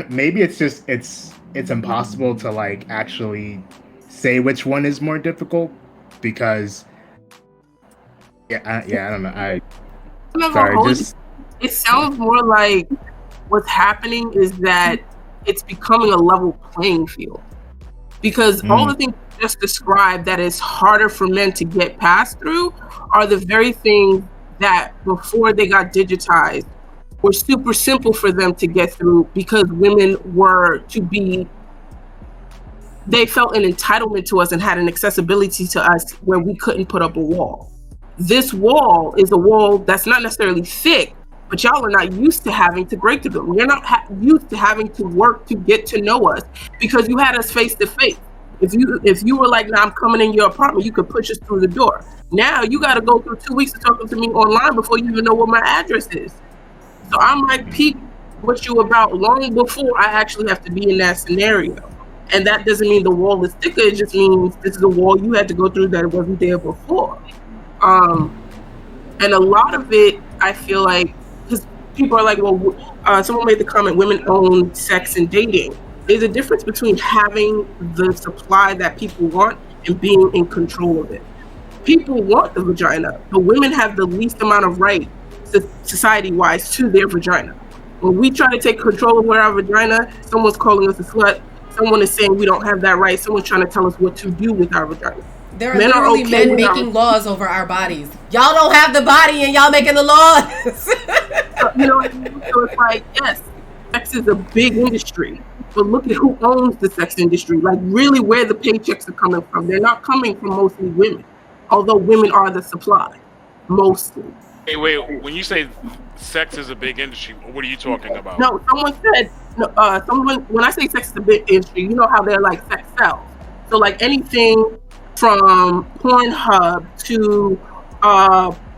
maybe it's just it's impossible to like actually say which one is more difficult because I don't know. It sounds more like what's happening is that it's becoming a level playing field, because all the things you just described that is harder for men to get past through are the very things that before they got digitized were super simple for them to get through, because women were they felt an entitlement to us and had an accessibility to us where we couldn't put up a wall. This wall is a wall that's not necessarily thick, but y'all are not used to having to break through them. You're not used to having to work to get to know us, because you had us face to face. If you were like, "Nah, I'm coming in your apartment," you could push us through the door. Now you got to go through 2 weeks of talking to me online before you even know what my address is. So I might peek what you about long before I actually have to be in that scenario. And that doesn't mean the wall is thicker. It just means this is a wall you had to go through that wasn't there before. And a lot of it, I feel like, because people are like, well, someone made the comment, women own sex and dating. There's a difference between having the supply that people want and being in control of it. People want the vagina, but women have the least amount of right, society-wise, to their vagina. When we try to take control of our vagina, someone's calling us a slut. Someone is saying we don't have that right. Someone's trying to tell us what to do with our vagina. There are literally men making laws over our bodies. Y'all don't have the body and y'all making the laws. You know what I mean? So it's like, yes, sex is a big industry, but look at who owns the sex industry. Like really where the paychecks are coming from. They're not coming from mostly women, although women are the supply, mostly. Hey, wait, when you say sex is a big industry, what are you talking about? No, someone said, when I say sex is a big industry, you know how they're like sex sells. So like anything from Pornhub to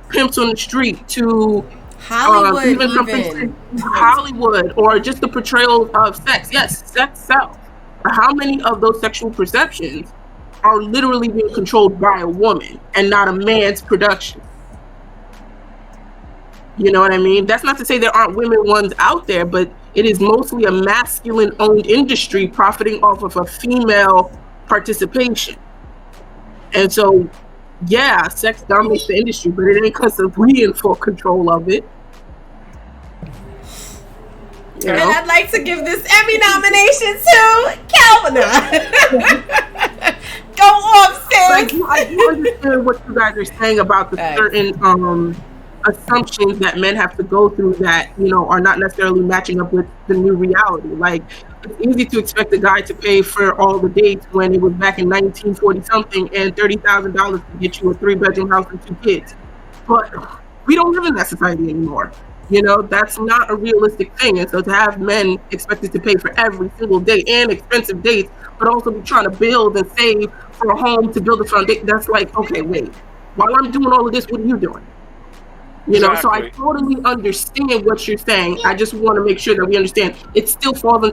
Pimps on the Street to Hollywood, Hollywood, or just the portrayal of sex. Yes, sex sells. But how many of those sexual perceptions are literally being controlled by a woman and not a man's production? You know what I mean? That's not to say there aren't women ones out there, but it is mostly a masculine-owned industry profiting off of a female participation. And so, yeah, sex dominates the industry, but it ain't because we in full control of it. You know? And I'd like to give this Emmy nomination to Calvin. Go off, sis. Like, I do understand what you guys are saying about the certain assumptions that men have to go through that, you know, are not necessarily matching up with the new reality. Like, it's easy to expect a guy to pay for all the dates when it was back in 1940 something and $30,000 to get you a 3-bedroom house and 2 kids. But we don't live in that society anymore. You know, that's not a realistic thing. And so to have men expected to pay for every single day and expensive dates, but also be trying to build and save for a home to build a foundation, that's like, okay, wait, while I'm doing all of this, what are you doing? You know, so I Exactly. totally understand what you're saying. I just want to make sure that we understand it still falls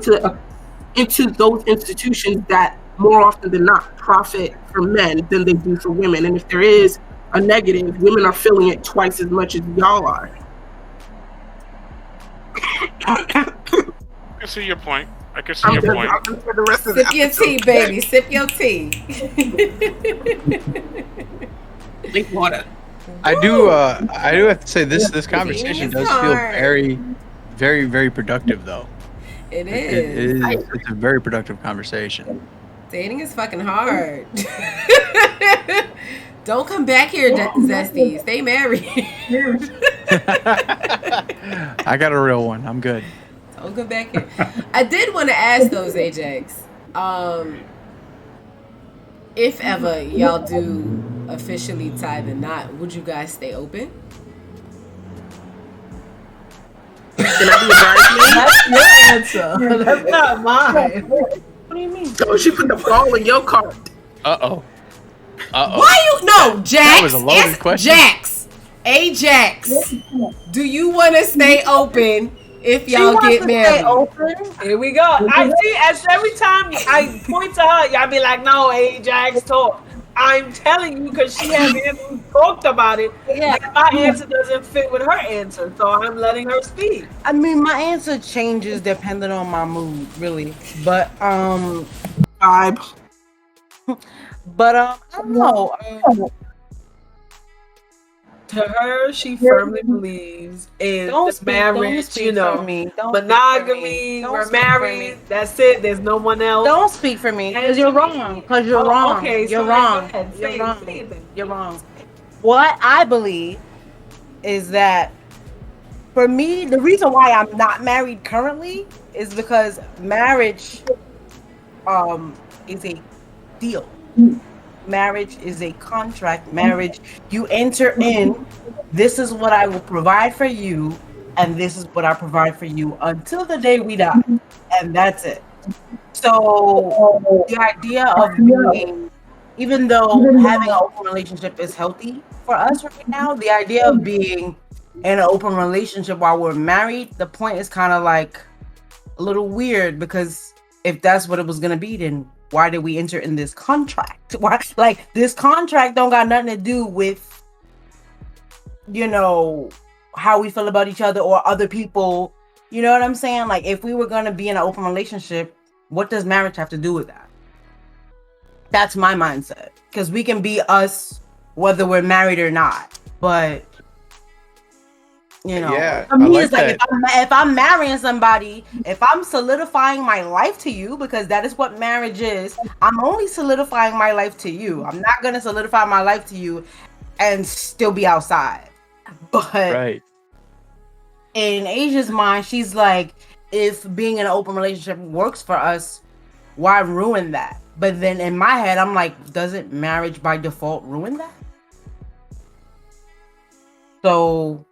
into those institutions that more often than not profit from men than they do for women. And if there is a negative, women are feeling it twice as much as y'all are. I can see your point. I can see I'm your good. point. I'm good for the rest of the Sip your tea, baby. Sip your tea. Drink water. I do have to say this conversation is does feel hard. very, very, very productive though. It It is. it's a very productive conversation. Dating is fucking hard. Don't come back here, Zesty. Stay married. I got a real one. I'm good. Don't come back here. I did want to ask those Ajax. If ever y'all do officially tie the knot, would you guys stay open? Can I That's your answer. That's not mine. What do you mean? be a bridesmaid? Oh, she put the ball in your cart. Uh-oh. Uh-oh. Why you no, Jax? That was a loaded question. Jax. Ajax. Do you want to stay open if y'all get married? Here we go. I see. As every time I point to her, y'all be like, "No, Ajax, talk." I'm telling you because she hasn't talked about it. Yeah. And my answer doesn't fit with her answer, so I'm letting her speak. I mean, my answer changes depending on my mood, really. But Vibe. I don't know. To her, she firmly believes in the marriage, you know, monogamy. We're married. That's it. There's no one else. Don't speak for me, because you're wrong. Because you're wrong. Okay, You're so wrong. go ahead. You're Say wrong. it then. You're wrong. What I believe is that for me, the reason why I'm not married currently is because marriage is a deal. Marriage is a contract. Marriage, you enter in, this is what I will provide for you, and this is what I provide for you until the day we die. And that's it. So the idea of being, even though having an open relationship is healthy for us right now, the idea of being in an open relationship while we're married, the point is kind of like a little weird, because if that's what it was going to be, then why did we enter in this contract? Why, like, this contract don't got nothing to do with, you know, how we feel about each other or other people. You know what I'm saying? Like, if we were going to be in an open relationship, what does marriage have to do with that? That's my mindset. Because we can be us whether we're married or not. But, you know, Yeah, for me, I like it's like that. if I'm marrying somebody, if I'm solidifying my life to you, because that is what marriage is, I'm only solidifying my life to you. I'm not going to solidify my life to you and still be outside. But Right. in Asia's mind, she's like, if being in an open relationship works for us, why ruin that? But then in my head, I'm like, doesn't marriage by default ruin that? So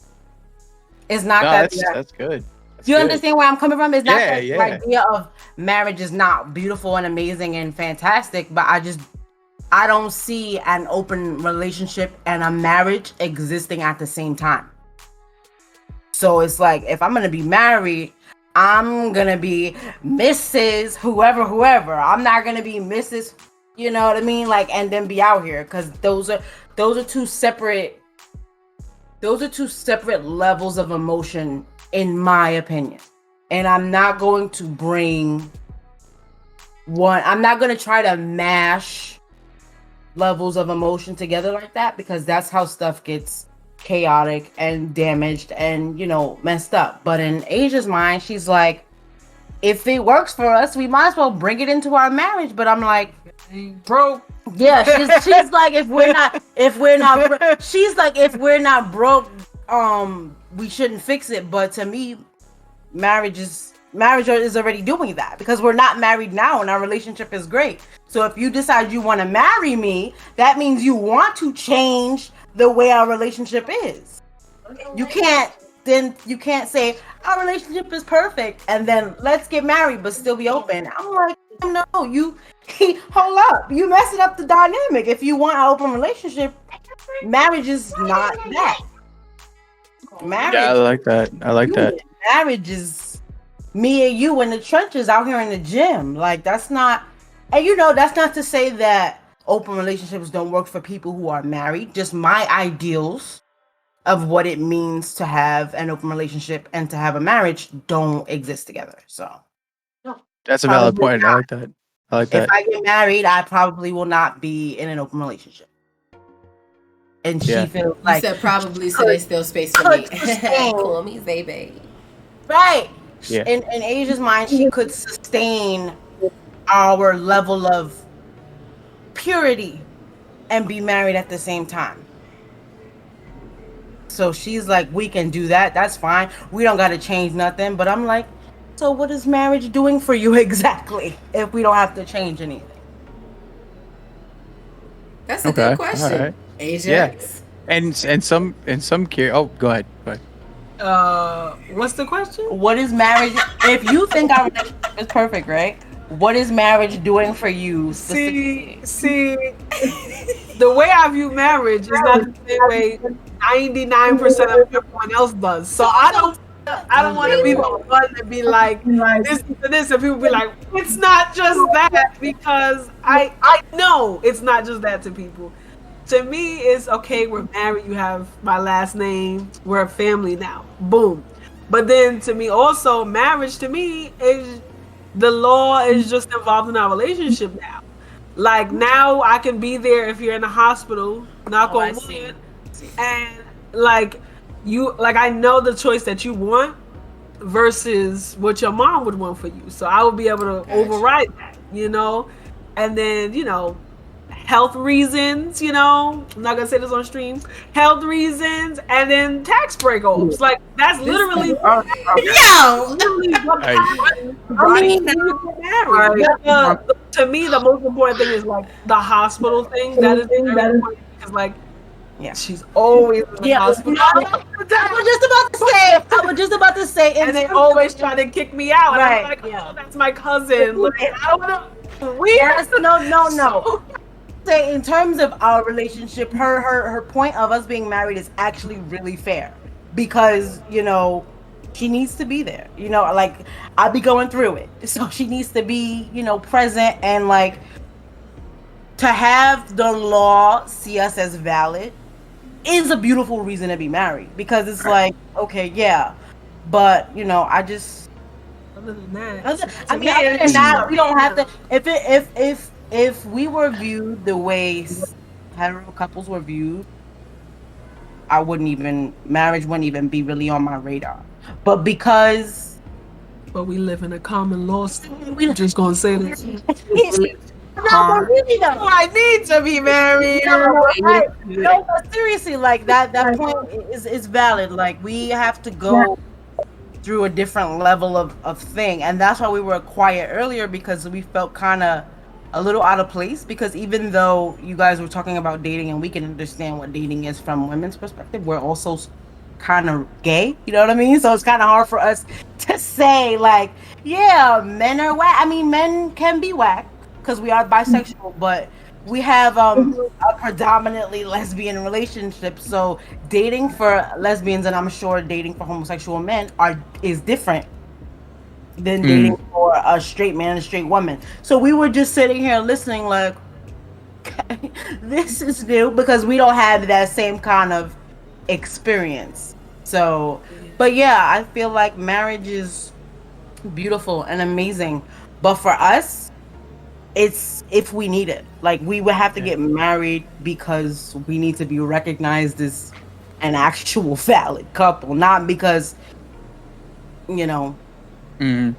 it's not No, that. that's good. That's You good. understand where I'm coming from? It's not Yeah, that yeah. the idea of marriage is not beautiful and amazing and fantastic, but I don't see an open relationship and a marriage existing at the same time. So it's like, if I'm gonna be married, I'm gonna be Mrs. whoever. I'm not gonna be Mrs. You know what I mean? Like, and then be out here, because those are two separate levels of emotion, in my opinion. And I'm not going to bring one. I'm not going to try to mash levels of emotion together like that, because that's how stuff gets chaotic and damaged and, you know, messed up. But in Asia's mind, she's like, if it works for us, we might as well bring it into our marriage. But I'm like, Bro, yeah, she's like, if we're not broke, we shouldn't fix it. But to me, marriage is already doing that, because we're not married now and our relationship is great. So if you decide you want to marry me, that means you want to change the way our relationship is. You can't say our relationship is perfect and then let's get married but still be open. I'm like, no, you hold up. You messing up the dynamic. If you want an open relationship, marriage is not that. Marriage, Yeah, I like that. I like that. marriage is me and you in the trenches out here in the gym. Like that's not, and that's not to say that open relationships don't work for people who are married. Just my ideals of what it means to have an open relationship and to have a marriage don't exist together. So That's a valid Probably point. I like that. I like if that. I get married, I probably will not be in an open relationship. And she Yeah. feels You like said probably, so there's still space for me. could sustain. Call me Zay. right. Yeah. In Asia's mind, she could sustain our level of purity and be married at the same time. So she's like, we can do that. That's fine. We don't got to change nothing. But I'm like, so what is marriage doing for you exactly if we don't have to change anything? That's a Okay. good question. All right. Ajax. And some oh, go ahead. What's the question? What is marriage? If you think our relationship is perfect, right? What is marriage doing for you specifically? See, the way I view marriage is not the same way 99% of everyone else does. So I don't want to be the one to be like this and this, and people be like, it's not just that, because I know it's not just that to people. To me, it's okay, we're married, you have my last name, we're a family now. Boom. But then to me also, marriage to me is the law is just involved in our relationship now. Like now I can be there if you're in the hospital, knock Oh, I on see. wood, and like I know the choice that you want versus what your mom would want for you. So I would be able to override that, and then, health reasons, I'm not gonna say this on stream, health reasons, and then tax break-offs. Like that's literally Yo! to me, the most important thing is like the hospital thing. That is important because like she's always in the hospital. I was just about to say, And they always try to kick me out. And Right, I'm like, yeah. oh, that's my cousin. Like, I don't want to. Weird. Yes, no. Say in terms of our relationship, her point of us being married is actually really fair because she needs to be there. Like I'll be going through it, so she needs to be present and like to have the law see us as valid is a beautiful reason to be married because it's like okay, yeah, but I just. Other than that, Other than that, we don't have to. If we were viewed the way hetero couples were viewed, marriage wouldn't even be really on my radar. But because we live in a common law state, we're just gonna say this. I need to be married. No, but seriously, like that point is valid. Like we have to go through a different level of thing, and that's why we were quiet earlier because we felt kind of a little out of place because even though you guys were talking about dating and we can understand what dating is from women's perspective, we're also kind of gay, you know what I mean? So it's kind of hard for us to say like, yeah, men are whack. I mean, men can be whack because we are bisexual, but we have a predominantly lesbian relationship. So dating for lesbians and I'm sure dating for homosexual men is different than dating for a straight man and a straight woman. So we were just sitting here listening like, okay, this is new because we don't have that same kind of experience. So, but yeah, I feel like marriage is beautiful and amazing. But for us, it's if we need it. Like we would have to get married because we need to be recognized as an actual valid couple, not because, Hey,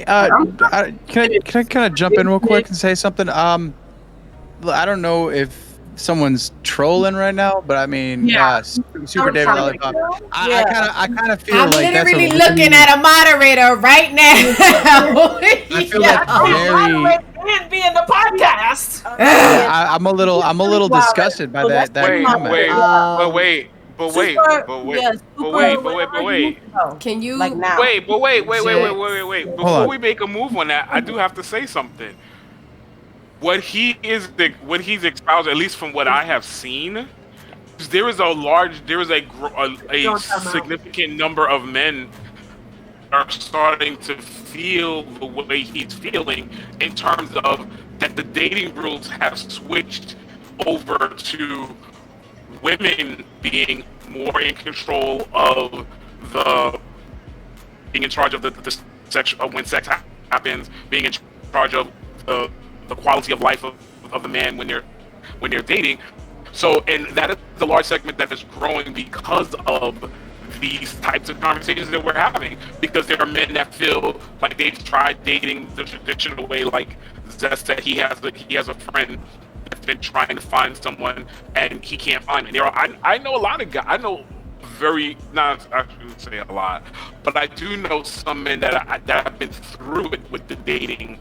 can I kind of jump in real quick and say something? I don't know if someone's trolling right now, but I mean, Super David Lollipop. I kind of feel I'm like that's literally looking at a moderator right now. I feel like very. Can't be in the podcast. I'm a little disgusted by that comment. Wait. Can you Wait. Before we make a move on that, I do have to say something. What he's espoused, at least from what I have seen, a significant number of men are starting to feel the way he's feeling in terms of that the dating rules have switched over to women being more in control of being in charge of the sex when sex happens, being in charge of the quality of life of the man when they're dating. So, and that is the large segment that is growing because of these types of conversations that we're having. Because there are men that feel like they've tried dating the traditional way, like Zest said, he has a friend that's been trying to find someone and he can't find it. I know a lot of guys. I know I shouldn't say a lot, but I do know some men that have been through it with the dating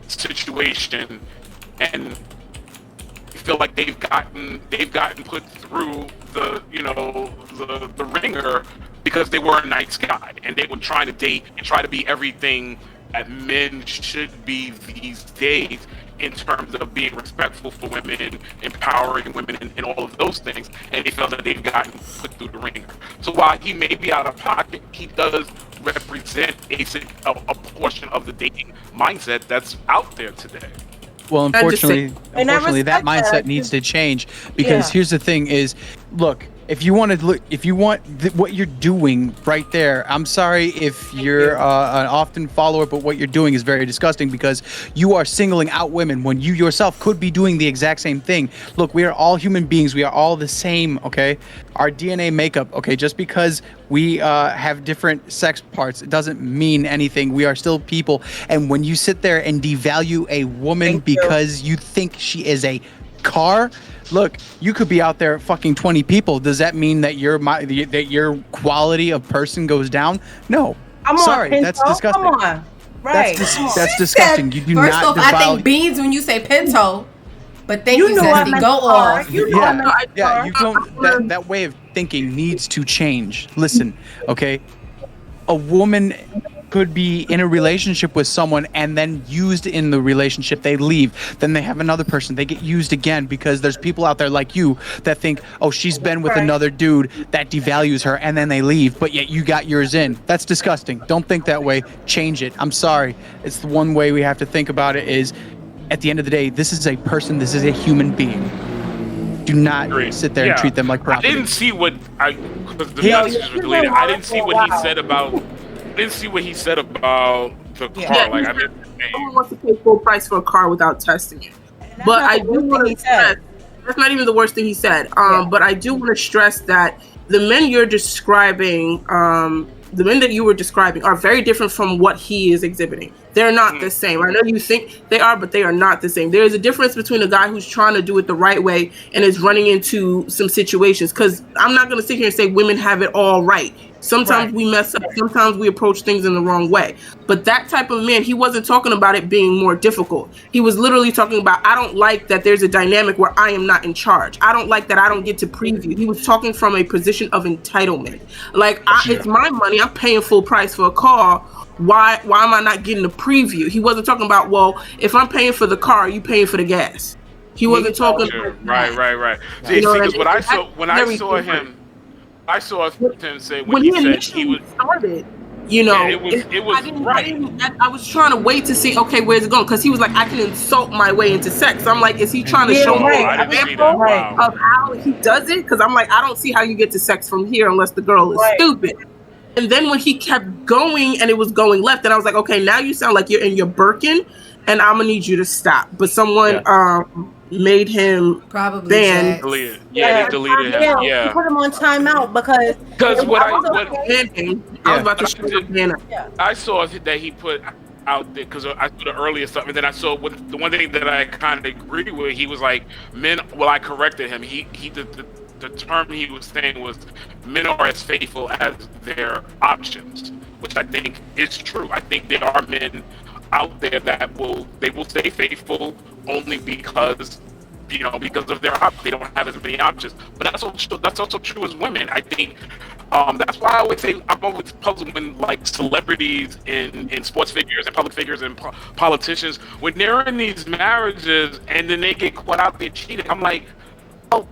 situation and feel like they've gotten put through the ringer because they were a nice guy and they were trying to date and try to be everything that men should be these days in terms of being respectful for women, empowering women, and all of those things, and they felt that they've gotten put through the ringer. So while he may be out of pocket, he does represent a portion of the dating mindset that's out there today. Well, unfortunately, that respect mindset that. needs to change because here's the thing: is look, if you want what you're doing right there. I'm sorry if you're an often follower, but what you're doing is very disgusting because you are singling out women when you yourself could be doing the exact same thing. Look, we are all human beings. We are all the same. Okay, our DNA makeup. Okay, just because we have different sex parts, it doesn't mean anything. We are still people. And when you sit there and devalue a woman because you think she is a car, look, you could be out there fucking 20 people. Does that mean that your quality of person goes down? No. Sorry, that's disgusting. Come on. Right. That's disgusting. You do First not off, devalue. I think beans when you say pinto, but thank you, know I Zesty. meant Go car. off. You know I meant car. You don't. That way of thinking needs to change. Listen, okay. A woman could be in a relationship with someone and then used in the relationship. They leave, then they have another person. They get used again because there's people out there like you that think, oh, she's been with another dude, that devalues her, and then they leave. But yet you got yours in. That's disgusting. Don't think that way. Change it. I'm sorry. It's the one way we have to think about it is, at the end of the day, this is a person. This is a human being. Do not sit there and treat them like property. I didn't see because the message was related. I didn't see what he said about. I didn't see what he said about the car. Yeah, like I didn't. Someone wants to pay full price for a car without testing it. But I do want to stress that's not even the worst thing he said. But I do want to stress that the men you're describing, the men that you were describing, are very different from what he is exhibiting. They're not the same. I know you think they are, but they are not the same. There is a difference between a guy who's trying to do it the right way and is running into some situations. Because I'm not going to sit here and say women have it all right. Sometimes we mess up. Sometimes we approach things in the wrong way. But that type of man, he wasn't talking about it being more difficult. He was literally talking about, I don't like that there's a dynamic where I am not in charge. I don't like that I don't get to preview. He was talking from a position of entitlement. Like, it's my money. I'm paying full price for a car. Why am I not getting a preview? He wasn't talking about, well, if I'm paying for the car, are you paying for the gas? He wasn't talking about that. Right. See, because when I saw him say when he said he was started, you know, it was I was trying to wait to see, okay, where's it going? Because he was like, I can insult my way into sex. So I'm like, is he trying to show me an example of how he does it? Because I'm like, I don't see how you get to sex from here unless the girl is stupid. And then when he kept going and it was going left, and I was like, okay, now you sound like you're in your Birkin, and I'm gonna need you to stop. But someone made him probably ban. Deleted. Yeah, he deleted him. Yeah, he put him on timeout because what I was about to show you. I saw that he put out there because I saw the earlier stuff, and then I saw the one thing that I kind of agree with. He was like, men. Well, I corrected him. The term he was saying was men are as faithful as their options, which I think is true. I think there are men out there that will stay faithful only because of their options. They don't have as many options. But that's also true as women. I think that's why I always say I'm always puzzled when like celebrities in sports figures and public figures and politicians, when they're in these marriages and then they get caught out there cheating. I'm like, oh,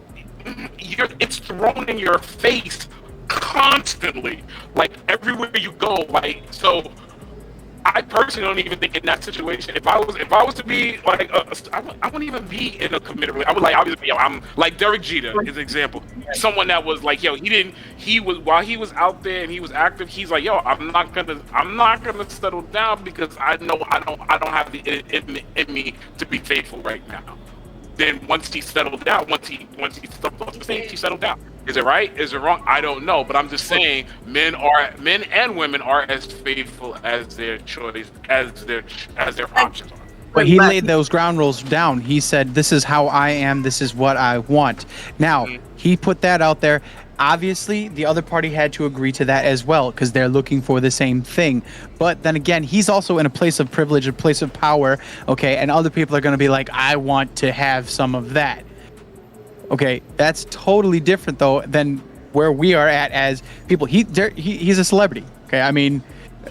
it's thrown in your face constantly, like everywhere you go. Like, so I personally don't even think in that situation, if I was to be like, I wouldn't even be in a committed relationship. I would like, obviously, I'm like Derek Jeter is an example. Someone that was like, while he was out there and he was active, he's like, I'm not gonna settle down because I know I don't have the in me to be faithful right now. Then once he settled down, once he stepped off the stage, he settled down. Is it right? Is it wrong? I don't know, but I'm just saying, men and women are as faithful as their choice, as their options are. But he laid those ground rules down. He said, "This is how I am. This is what I want." Now he put that out there. Obviously, the other party had to agree to that as well because they're looking for the same thing. But then again, he's also in a place of privilege, a place of power. Okay, and other people are going to be like, "I want to have some of that." Okay, that's totally different though than where we are at as people. He's a celebrity. Okay, I mean,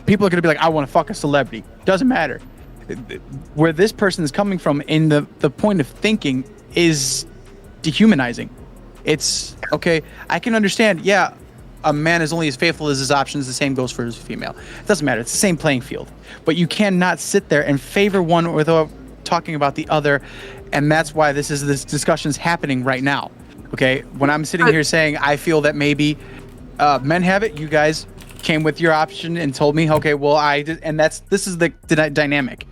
people are gonna be like, I want to fuck a celebrity. Doesn't matter. Where this person is coming from in the point of thinking is dehumanizing. It's okay. I can understand. Yeah, a man is only as faithful as his options. The same goes for his female. It doesn't matter. It's the same playing field. But you cannot sit there and favor one without talking about the other. And that's why this discussion's happening right now. Okay, when I'm sitting here saying I feel that maybe men have it, you guys came with your option and told me, okay, well I did, and this is the dynamic.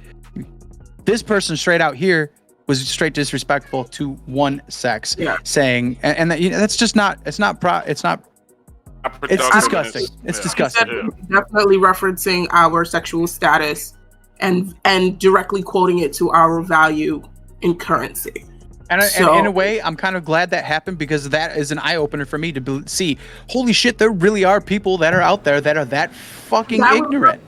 This person straight out here was straight disrespectful to one sex, saying, and that, that's just not. It's disgusting. It's disgusting. Definitely referencing our sexual status, and directly quoting it to our value in currency. And in a way, I'm kind of glad that happened because that is an eye opener for me to see. Holy shit, there really are people that are out there that are that fucking ignorant.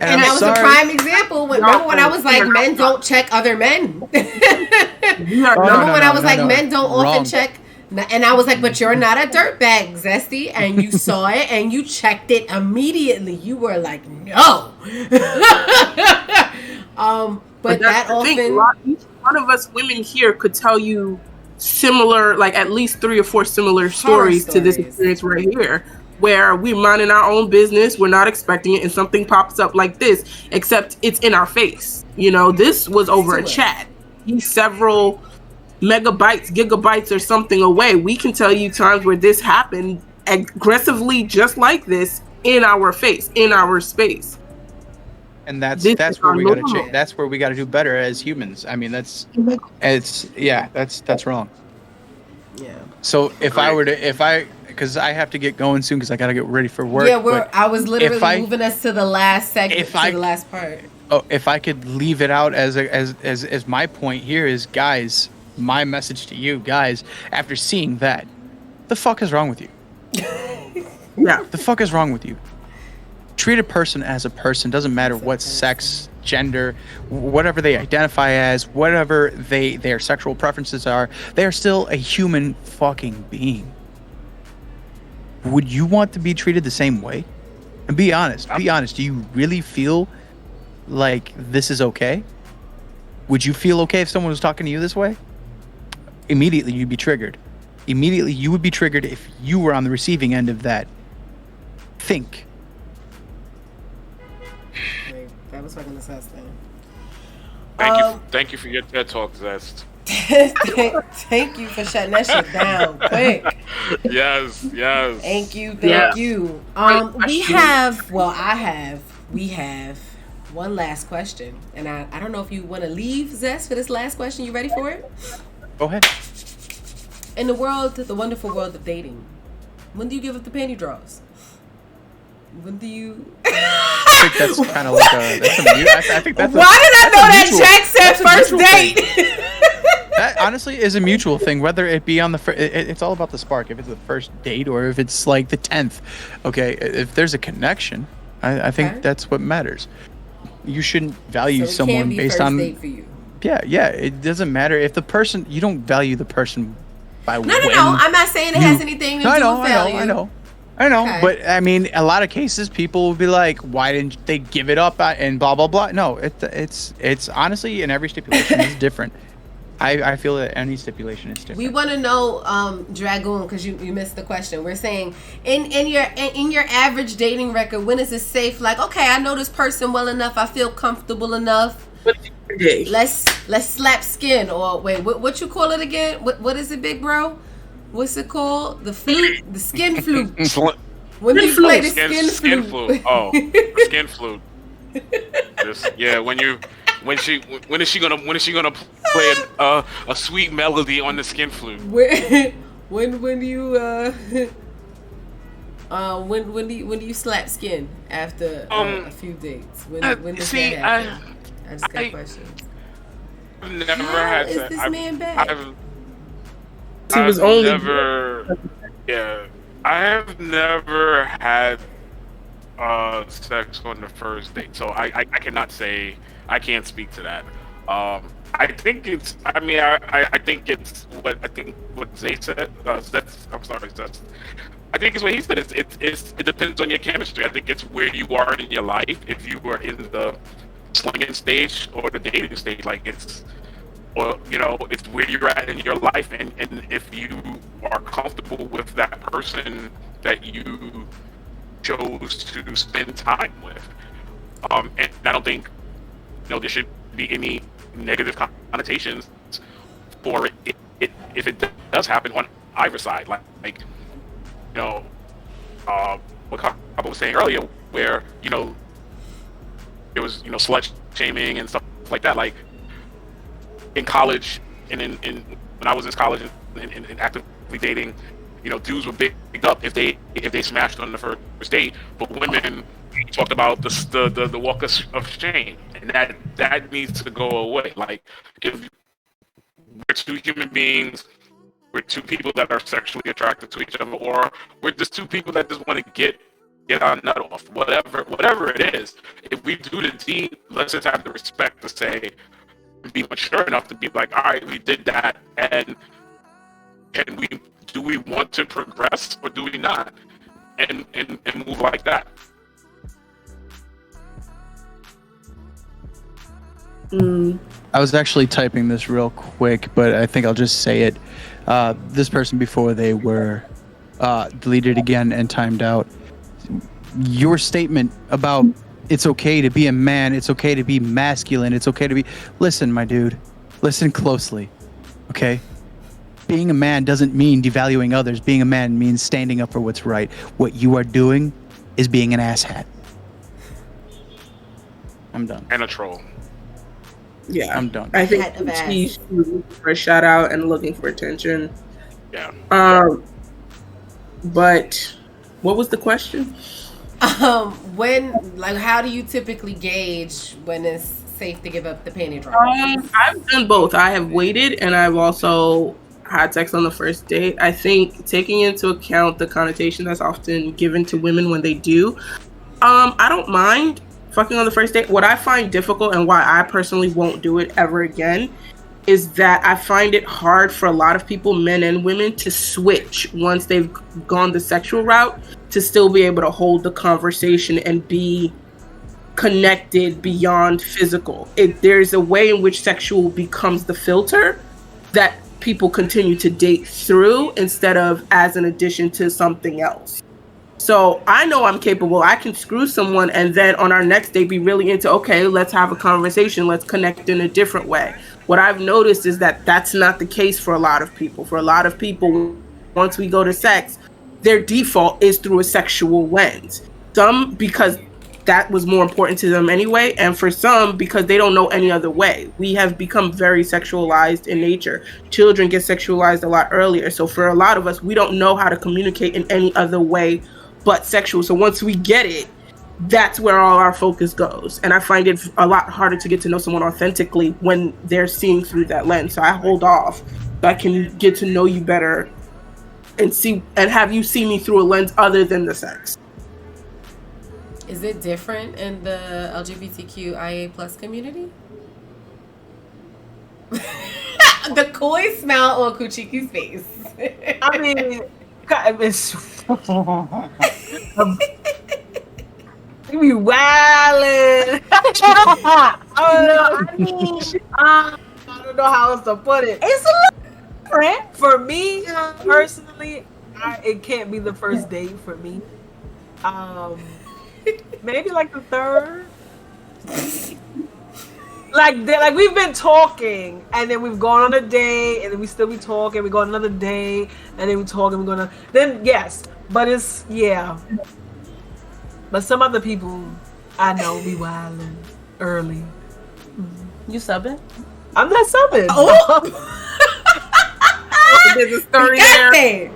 And that was a prime example. Remember when I was like, men don't check other men? Remember when I was like, men don't often check? And I was like, but you're not a dirtbag, Zesty. And you saw it and you checked it immediately. You were like, no. But that often... One of us women here could tell you similar, like at least 3 or 4 similar stories to this experience right here, where we're minding our own business, we're not expecting it, and something pops up like this, except it's in our face. You know, this was over a chat. He's several megabytes, gigabytes, or something away. We can tell you times where this happened aggressively, just like this, in our face, in our space. And that's where we gotta change. That's where we gotta do better as humans. I mean, that's wrong. Yeah. So because I have to get going soon because I gotta get ready for work. Yeah, I was literally moving us to the last segment, the last part. Oh, if I could leave it out as my point here is, guys, my message to you guys after seeing that, the fuck is wrong with you? Yeah, the fuck is wrong with you? Treat a person as a person. Doesn't matter what sex, gender, whatever they identify as, whatever their sexual preferences are. They are still a human fucking being. Would you want to be treated the same way? And be honest. Be honest. Do you really feel like this is okay? Would you feel okay if someone was talking to you this way? Immediately, you'd be triggered. Immediately, you would be triggered if you were on the receiving end of that. Think. That was fucking disgusting. Thank you for your TED Talk, Zest. Thank you for shutting that shit down quick. Yes. Thank you. We have one last question, and I don't know if you want to leave, Zest, for this last question. You ready for it? Go ahead. In the wonderful world of dating, when do you give up the panty drawers? When do you? I think that's kind of like I think that's. Why did I know that Jack said first date? That honestly is a mutual thing. Whether it be on the it's all about the spark. If it's the first date or if it's like the 10th, okay. If there's a connection, I think that's what matters. You shouldn't value someone based on. Date for you. Yeah. It doesn't matter if the person you don't value the person by. No. I'm not saying it has anything to do with value. I know, okay. But I mean, a lot of cases, people will be like, "Why didn't they give it up?" And blah blah blah. No, it's honestly in every stipulation is different. I feel that any stipulation is different. We want to know, Dragoon, because you missed the question. We're saying in your average dating record, when is it safe? Like, okay, I know this person well enough. I feel comfortable enough. Let's slap skin, or wait, what you call it again? What is it, big bro? What's it called? The flute, the skin flute. When you play the skin flute. Oh, the skin flute. Yeah, when is she gonna play a sweet melody on the skin flute? When do you slap skin after a few dates? When does that happen? I just got questions. I've never How had is that. this man back? I have never had sex on the first date, so I cannot say, I can't speak to that. I think it's. I mean, I think it's what Zay said. I'm sorry, I think it's what he said. It depends on your chemistry. I think it's where you are in your life. If you are in the swinging stage or the dating stage, like it's where you're at in your life, and if you are comfortable with that person that you chose to spend time with, and I don't think there should be any negative connotations for it if it does happen on either side. Like what Kaba was saying earlier, where there was slut shaming and stuff like that. Like in college and in when I was in college and actively dating, dudes were big up if they smashed on the first date, but women talked about the walk of shame, and that needs to go away. Like, if we're two human beings, we're two people that are sexually attracted to each other, or we're just two people that just want to get our nut off, whatever it is. If we do the deed, let's just have the respect to say, be mature enough to be like, all right, we did that, and do we want to progress or do we not, and move like that. I was actually typing this real quick, but I think I'll just say it. This person, before they were deleted again and timed out, your statement about it's okay to be a man, it's okay to be masculine, it's okay to be... Listen, my dude. Listen closely. Okay? Being a man doesn't mean devaluing others. Being a man means standing up for what's right. What you are doing is being an asshat. I'm done. And a troll. Yeah, I'm done. I think he's looking for a shout out and looking for attention. Yeah. But what was the question? How do you typically gauge when it's safe to give up the panty drop? I've done both. I have waited, and I've also had sex on the first date. I think taking into account the connotation that's often given to women when they do, I don't mind fucking on the first date. What I find difficult, and why I personally won't do it ever again, is that I find it hard for a lot of people, men and women, to switch once they've gone the sexual route, to still be able to hold the conversation and be connected beyond physical. There's a way in which sexual becomes the filter that people continue to date through instead of as an addition to something else. So I know I'm capable. I can screw someone and then on our next date be really into, okay, let's have a conversation. Let's connect in a different way. What I've noticed is that that's not the case for a lot of people. For a lot of people, once we go to sex, their default is through a sexual lens. Some because that was more important to them anyway, and for some because they don't know any other way. We have become very sexualized in nature. Children get sexualized a lot earlier. So for a lot of us, we don't know how to communicate in any other way but sexual. So once we get it, that's where all our focus goes. And I find it a lot harder to get to know someone authentically when they're seeing through that lens. So I hold off so I can get to know you better and have you see me through a lens other than the sex. Is it different in the LGBTQIA plus community? The coy smile on Kuchiki's face. I mean, it's you be wildin'. don't know how else to put it. It's a little different. For me personally, it can't be the first date for me. Maybe like the third. Like we've been talking, and then we've gone on a date, and then we still be talking. We go on another day, and then we talk, and we're gonna. Then yes, but it's yeah. But some other people I know be wilding early. You subbing? I'm not subbing. There's a story Got there. that.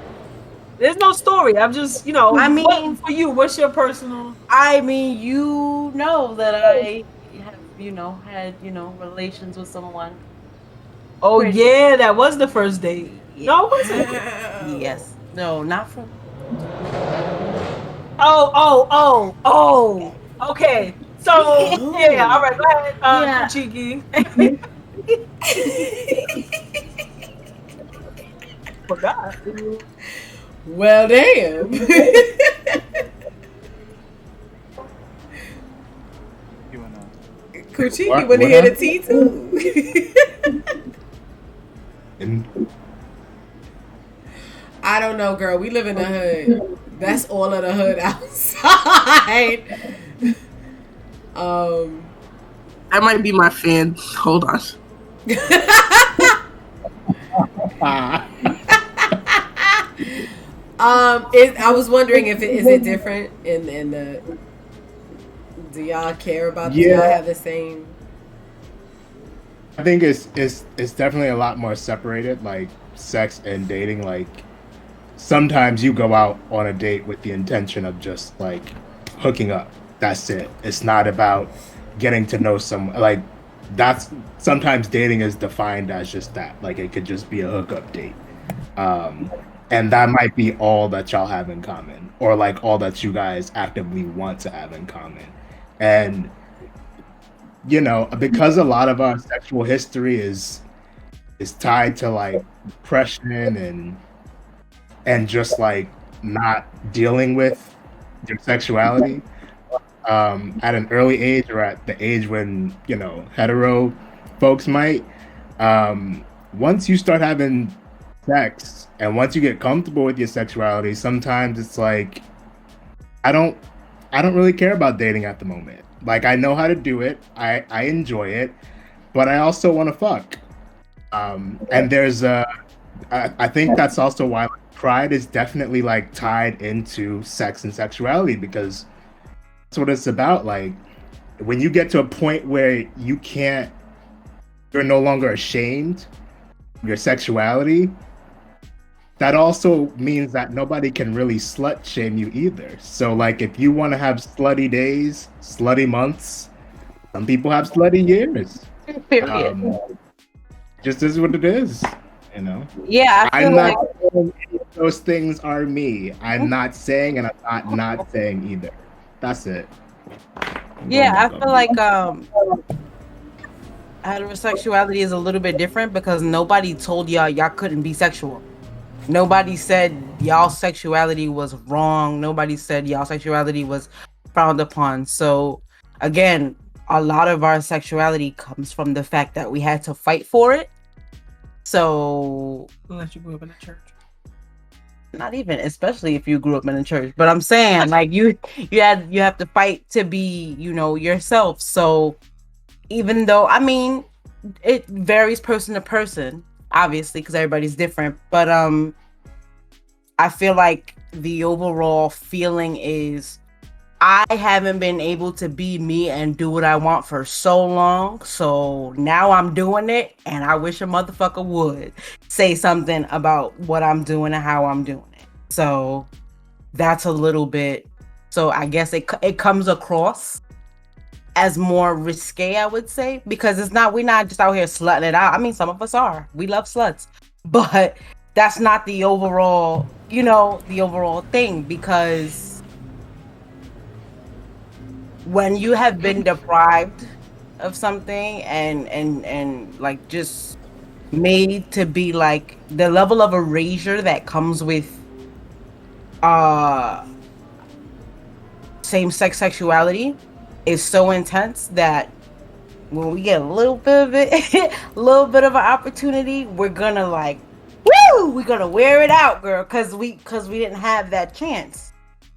There's no story. I'm just, I mean- what, for you, what's your personal? I mean, you know that I have, had, relations with someone. Oh Pretty- yeah, that was the first date. No, it wasn't. Yes. No, not from. Oh. Okay. So yeah, all right. Go ahead, Yeah. Cheeky. Forgot. Well, damn. You wanna? Kuchiki What- want to what hear the happened? tea too. And I don't know, girl. We live in the hood. That's all of the hood outside. That might be my fan. Hold on. I was wondering if is it different in the. Do y'all care about? Do y'all Yeah. have the same? I think it's definitely a lot more separated, like sex and dating. Like sometimes you go out on a date with the intention of just like hooking up. That's it. It's not about getting to know someone. Like that's sometimes dating is defined as just that. Like it could just be a hookup date. And that might be all that y'all have in common, or like all that you guys actively want to have in common. And because a lot of our sexual history is tied to like depression and just like not dealing with your sexuality at an early age, or at the age when hetero folks might, once you start having sex and once you get comfortable with your sexuality, sometimes it's like I don't really care about dating at the moment. Like I know how to do it, I enjoy it, but I also want to fuck. And there's I think that's also why pride is definitely like tied into sex and sexuality, because that's what it's about. Like when you get to a point where you're no longer ashamed of your sexuality, that also means that nobody can really slut shame you either. So like if you want to have slutty days, slutty months, some people have slutty years. Period. Just is what it is, Yeah, I feel I'm like not saying any of those things are me. I'm not saying, and I'm not saying either. That's it. Yeah, I feel like heterosexuality is a little bit different because nobody told y'all couldn't be sexual. Nobody said y'all sexuality was wrong. Nobody said y'all sexuality was frowned upon. So again, a lot of our sexuality comes from the fact that we had to fight for it. So Unless you grew up in a church. not even, especially if you grew up in a church. But I'm saying, like you have to fight to be, yourself. So even though, I mean, it varies person to person, obviously, because everybody's different. But I feel like the overall feeling is I haven't been able to be me and do what I want for so long. So now I'm doing it, and I wish a motherfucker would say something about what I'm doing and how I'm doing it. So that's a little bit. So I guess it comes across as more risque, I would say, because we're not just out here slutting it out. I mean, some of us are. We love sluts, but that's not the overall, the overall thing, because when you have been deprived of something and like just made to be like the level of erasure that comes with same-sex sexuality is so intense that when we get a little bit of it, a little bit of an opportunity, we're gonna like, woo, we're gonna wear it out, girl, because we didn't have that chance,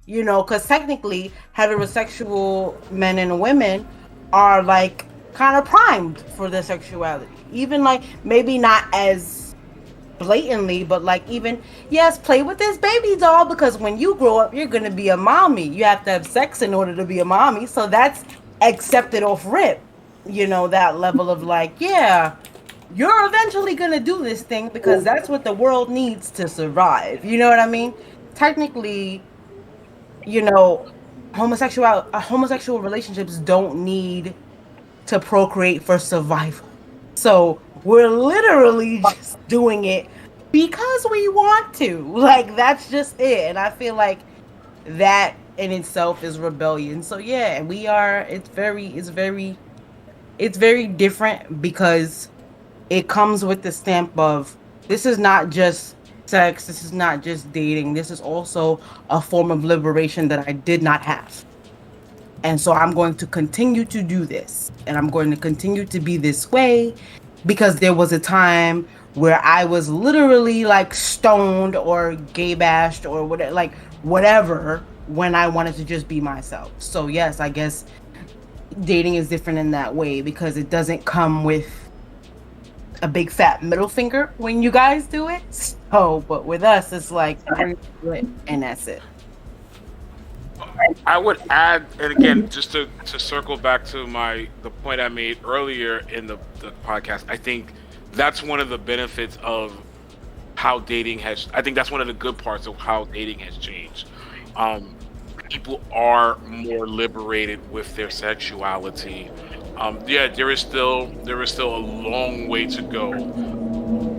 you know, because technically heterosexual men and women are like kind of primed for their sexuality, even like maybe not as blatantly, but like even yes, play with this baby doll, because when you grow up you're gonna be a mommy, you have to have sex in order to be a mommy, so that's accepted off rip, you know, that level of like, yeah, you're eventually gonna do this thing because that's what the world needs to survive, you know what I mean? Technically, you know, homosexual relationships don't need to procreate for survival. So we're literally just doing it because we want to. Like, that's just it. And I feel like that in itself is rebellion. So yeah, and we are, it's very different because it comes with the stamp of, this is not just sex, this is not just dating, this is also a form of liberation that I did not have. And so I'm going to continue to do this, and I'm going to continue to be this way, because there was a time where I was literally like stoned or gay bashed or whatever when I wanted to just be myself. So yes, I guess dating is different in that way because it doesn't come with a big fat middle finger when you guys do it. So, but with us, it's like, and that's it. I would add, and again, just to circle back to the point I made earlier in the podcast, I think that's one of the benefits of how dating has. I think that's one of the good parts of how dating has changed. People are more liberated with their sexuality. Yeah, there is still a long way to go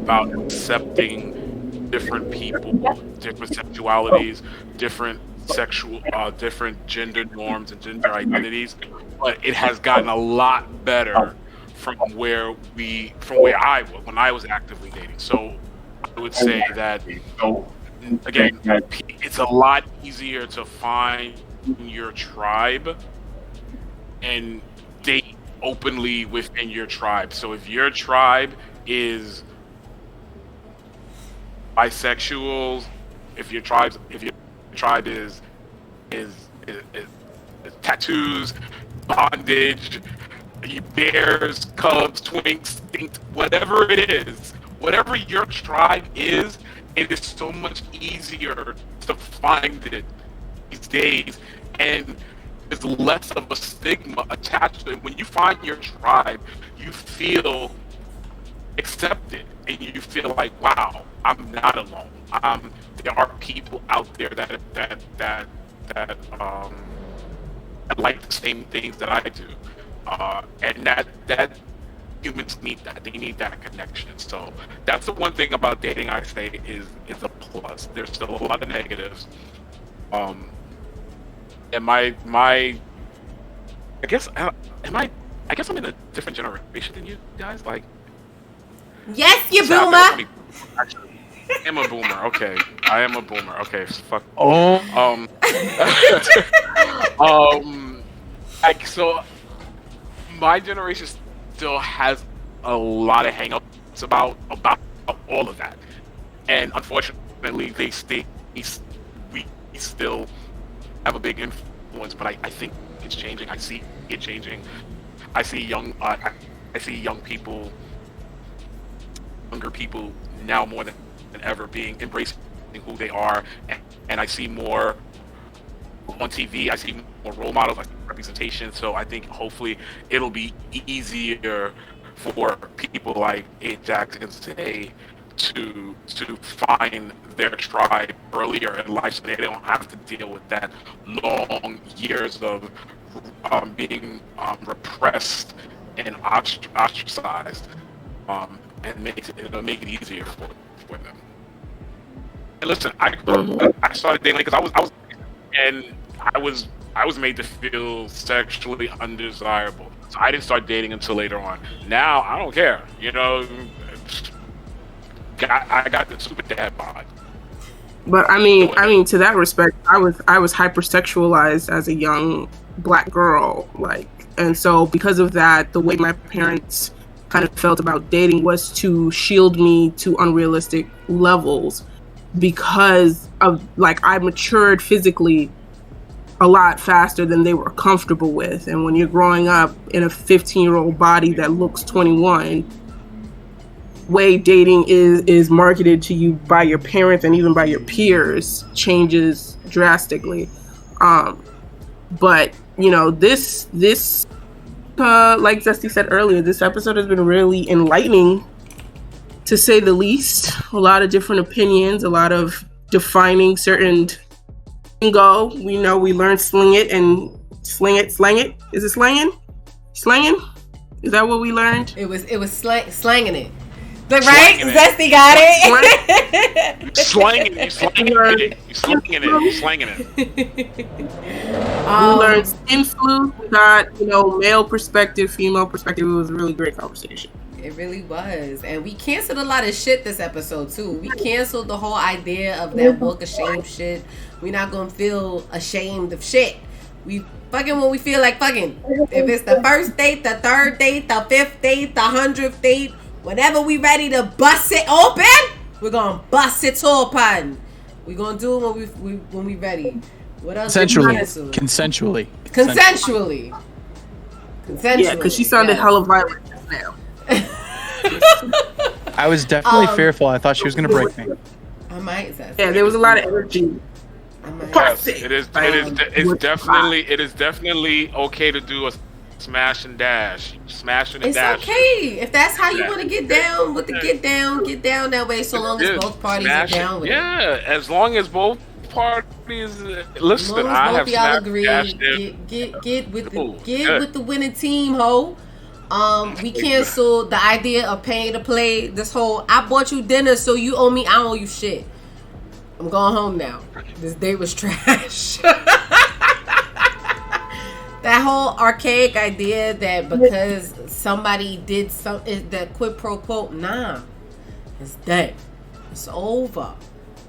about accepting different people, different sexualities, different gender norms and gender identities, but it has gotten a lot better from where I was when I was actively dating. So I would say that again, it's a lot easier to find your tribe and date openly within your tribe. So if your tribe is bisexuals, if your tribe is tattoos, bondage, bears, cubs, twinks, dinks, whatever it is, whatever your tribe is, it is so much easier to find it these days, and there's less of a stigma attached to it. When you find your tribe, you feel accepted, and you feel like, wow, I'm not alone. There are people out there that like the same things that I do, and that humans need that. They need that connection. So that's the one thing about dating I say is a plus. There's still a lot of negatives. And my I guess I'm in a different generation than you guys. Like, yes, you so boomer. Actually, I am a boomer. Okay, I am a boomer. Okay, fuck. Like, so my generation still has a lot of hang-ups about all of that, and unfortunately, we still have a big influence. But I think it's changing. I see it changing. I see young people, younger people now more than ever being embracing who they are, and I see more on TV. I see more role models, I see representation. So I think hopefully it'll be easier for people like Ajax and Zay to find their tribe earlier in life, so they don't have to deal with that long years of being repressed and ostracized, and it'll make it easier for them. And listen, I started dating because I was made to feel sexually undesirable. So I didn't start dating until later on. Now I don't care. You know, I got the super dad bod. But I mean, to that respect, I was hypersexualized as a young black girl. Like, And so because of that, the way my parents kind of felt about dating was to shield me to unrealistic levels, because of like I matured physically a lot faster than they were comfortable with. And when you're growing up in a 15-year-old body that looks 21, way dating is marketed to you by your parents and even by your peers changes drastically. But you know, this like Zesty said earlier, this episode has been really enlightening, to say the least. A lot of different opinions, a lot of defining certain lingo. We know we learned sling it. Slang it. Is it slanging? Slanging? Is that what we learned? It was slanging it. But right? Zesty got it. Slanging it. We learned skin flu. We got, male perspective, female perspective. It was a really great conversation. It really was. And we canceled a lot of shit this episode too. We canceled the whole idea of that walk of shame shit. We're not gonna feel ashamed of shit. We fucking when we feel like fucking. If it's the first date, the third date, the fifth date, the 100th date, whenever we ready to bust it open, we're gonna bust it open. We're gonna do it when we ready. What else? Consensually. Yeah, because she sounded hella violent just now. I was definitely fearful. I thought she was gonna break me. I might. Yeah, there was a lot of energy. Yes, it is definitely okay to do a smash and dash. Smashing and it's dash. It's okay. If that's how you want to get down with the get down that way, so long as both parties are down with it. Yeah, as long as both parties listen. As long as both y'all agree, get with the winning team, ho. We canceled the idea of paying to play. This whole I bought you dinner, so you owe me. I don't owe you shit. I'm going home now. This date was trash. That whole archaic idea that because somebody did something, that quid pro quo, nah, it's dead. It's over.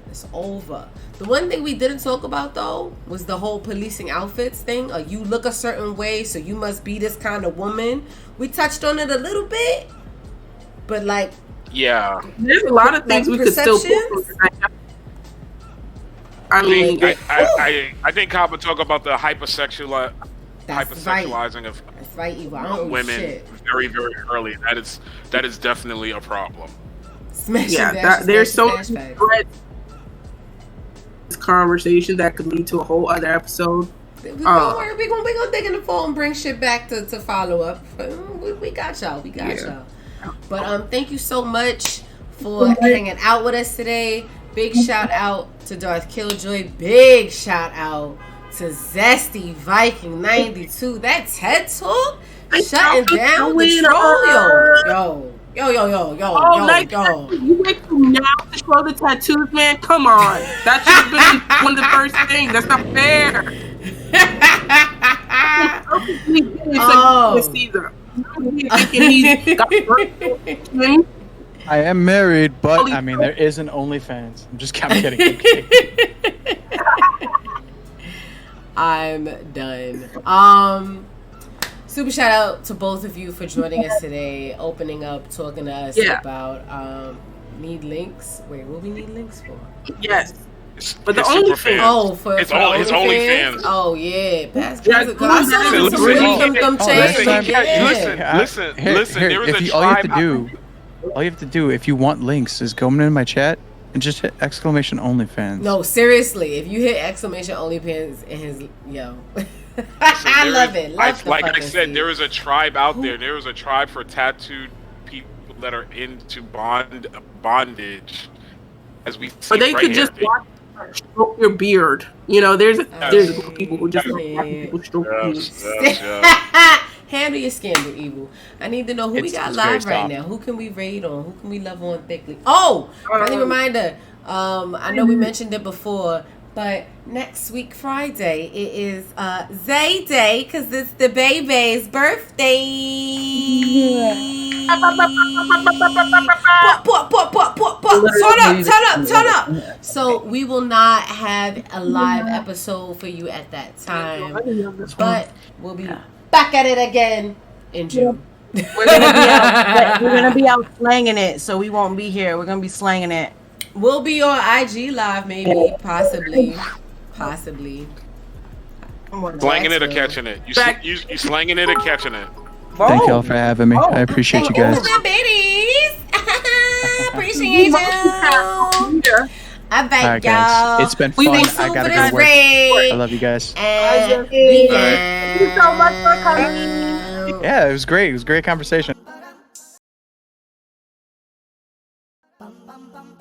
It's over. The one thing we didn't talk about though was the whole policing outfits thing. You look a certain way, so you must be this kind of woman. We touched on it a little bit, but yeah, there's a lot of things we could still pull from. I mean, I think I would talk about the hypersexualizing of women very, very early. That is definitely a problem. There's so much conversation that could lead to a whole other episode. We're gonna dig in the fall and bring shit back to follow up. We got y'all. Y'all. But thank you so much for hanging out with us today. Big shout out to Darth Killjoy. Big shout out to Zesty Viking 92. That TED Talk shutting down the troll. Yo. You wait till now to show the tattoos, man. Come on. That should have been one of the first things. That's not fair. I am married, but I mean, there is an OnlyFans. I'm kidding. I'm done. Super shout out to both of you for joining us today, opening up, talking to us about need links. Wait, what we need links for? Yes. But the OnlyFans. Oh, for his OnlyFans. Oh yeah, Listen. There is a tribe. All you have to do, if you want links, is go in my chat and just hit exclamation OnlyFans. No, seriously, if you hit exclamation OnlyFans in his I love it. Like I said, there is a tribe out there. There is a tribe for tattooed people that are into bondage. As we see, or they could just watch stroke your beard. There's people who just watch people stroke beards. Handle your scandal, Evil. I need to know who we got live right now. Who can we raid on? Who can we love on thickly? Oh, friendly reminder. I know we mentioned it before, but next week Friday it is Zay Day because it's the baby's birthday. Turn up. So we will not have a live episode for you at that time, but we'll be back at it again in June. We're gonna be out slanging it, so we won't be here. We're gonna be slanging it. We'll be on IG live, maybe, possibly. Slanging it or catching it? You slanging it or catching it? Thank y'all for having me. I appreciate you guys. My babies. Appreciate you. I All bet right, y'all. guys. It's been fun. Thank I you gotta for go this to work. raid. I love you guys. And Thank you so much for coming. Yeah, it was great. It was a great conversation. Bum bum bum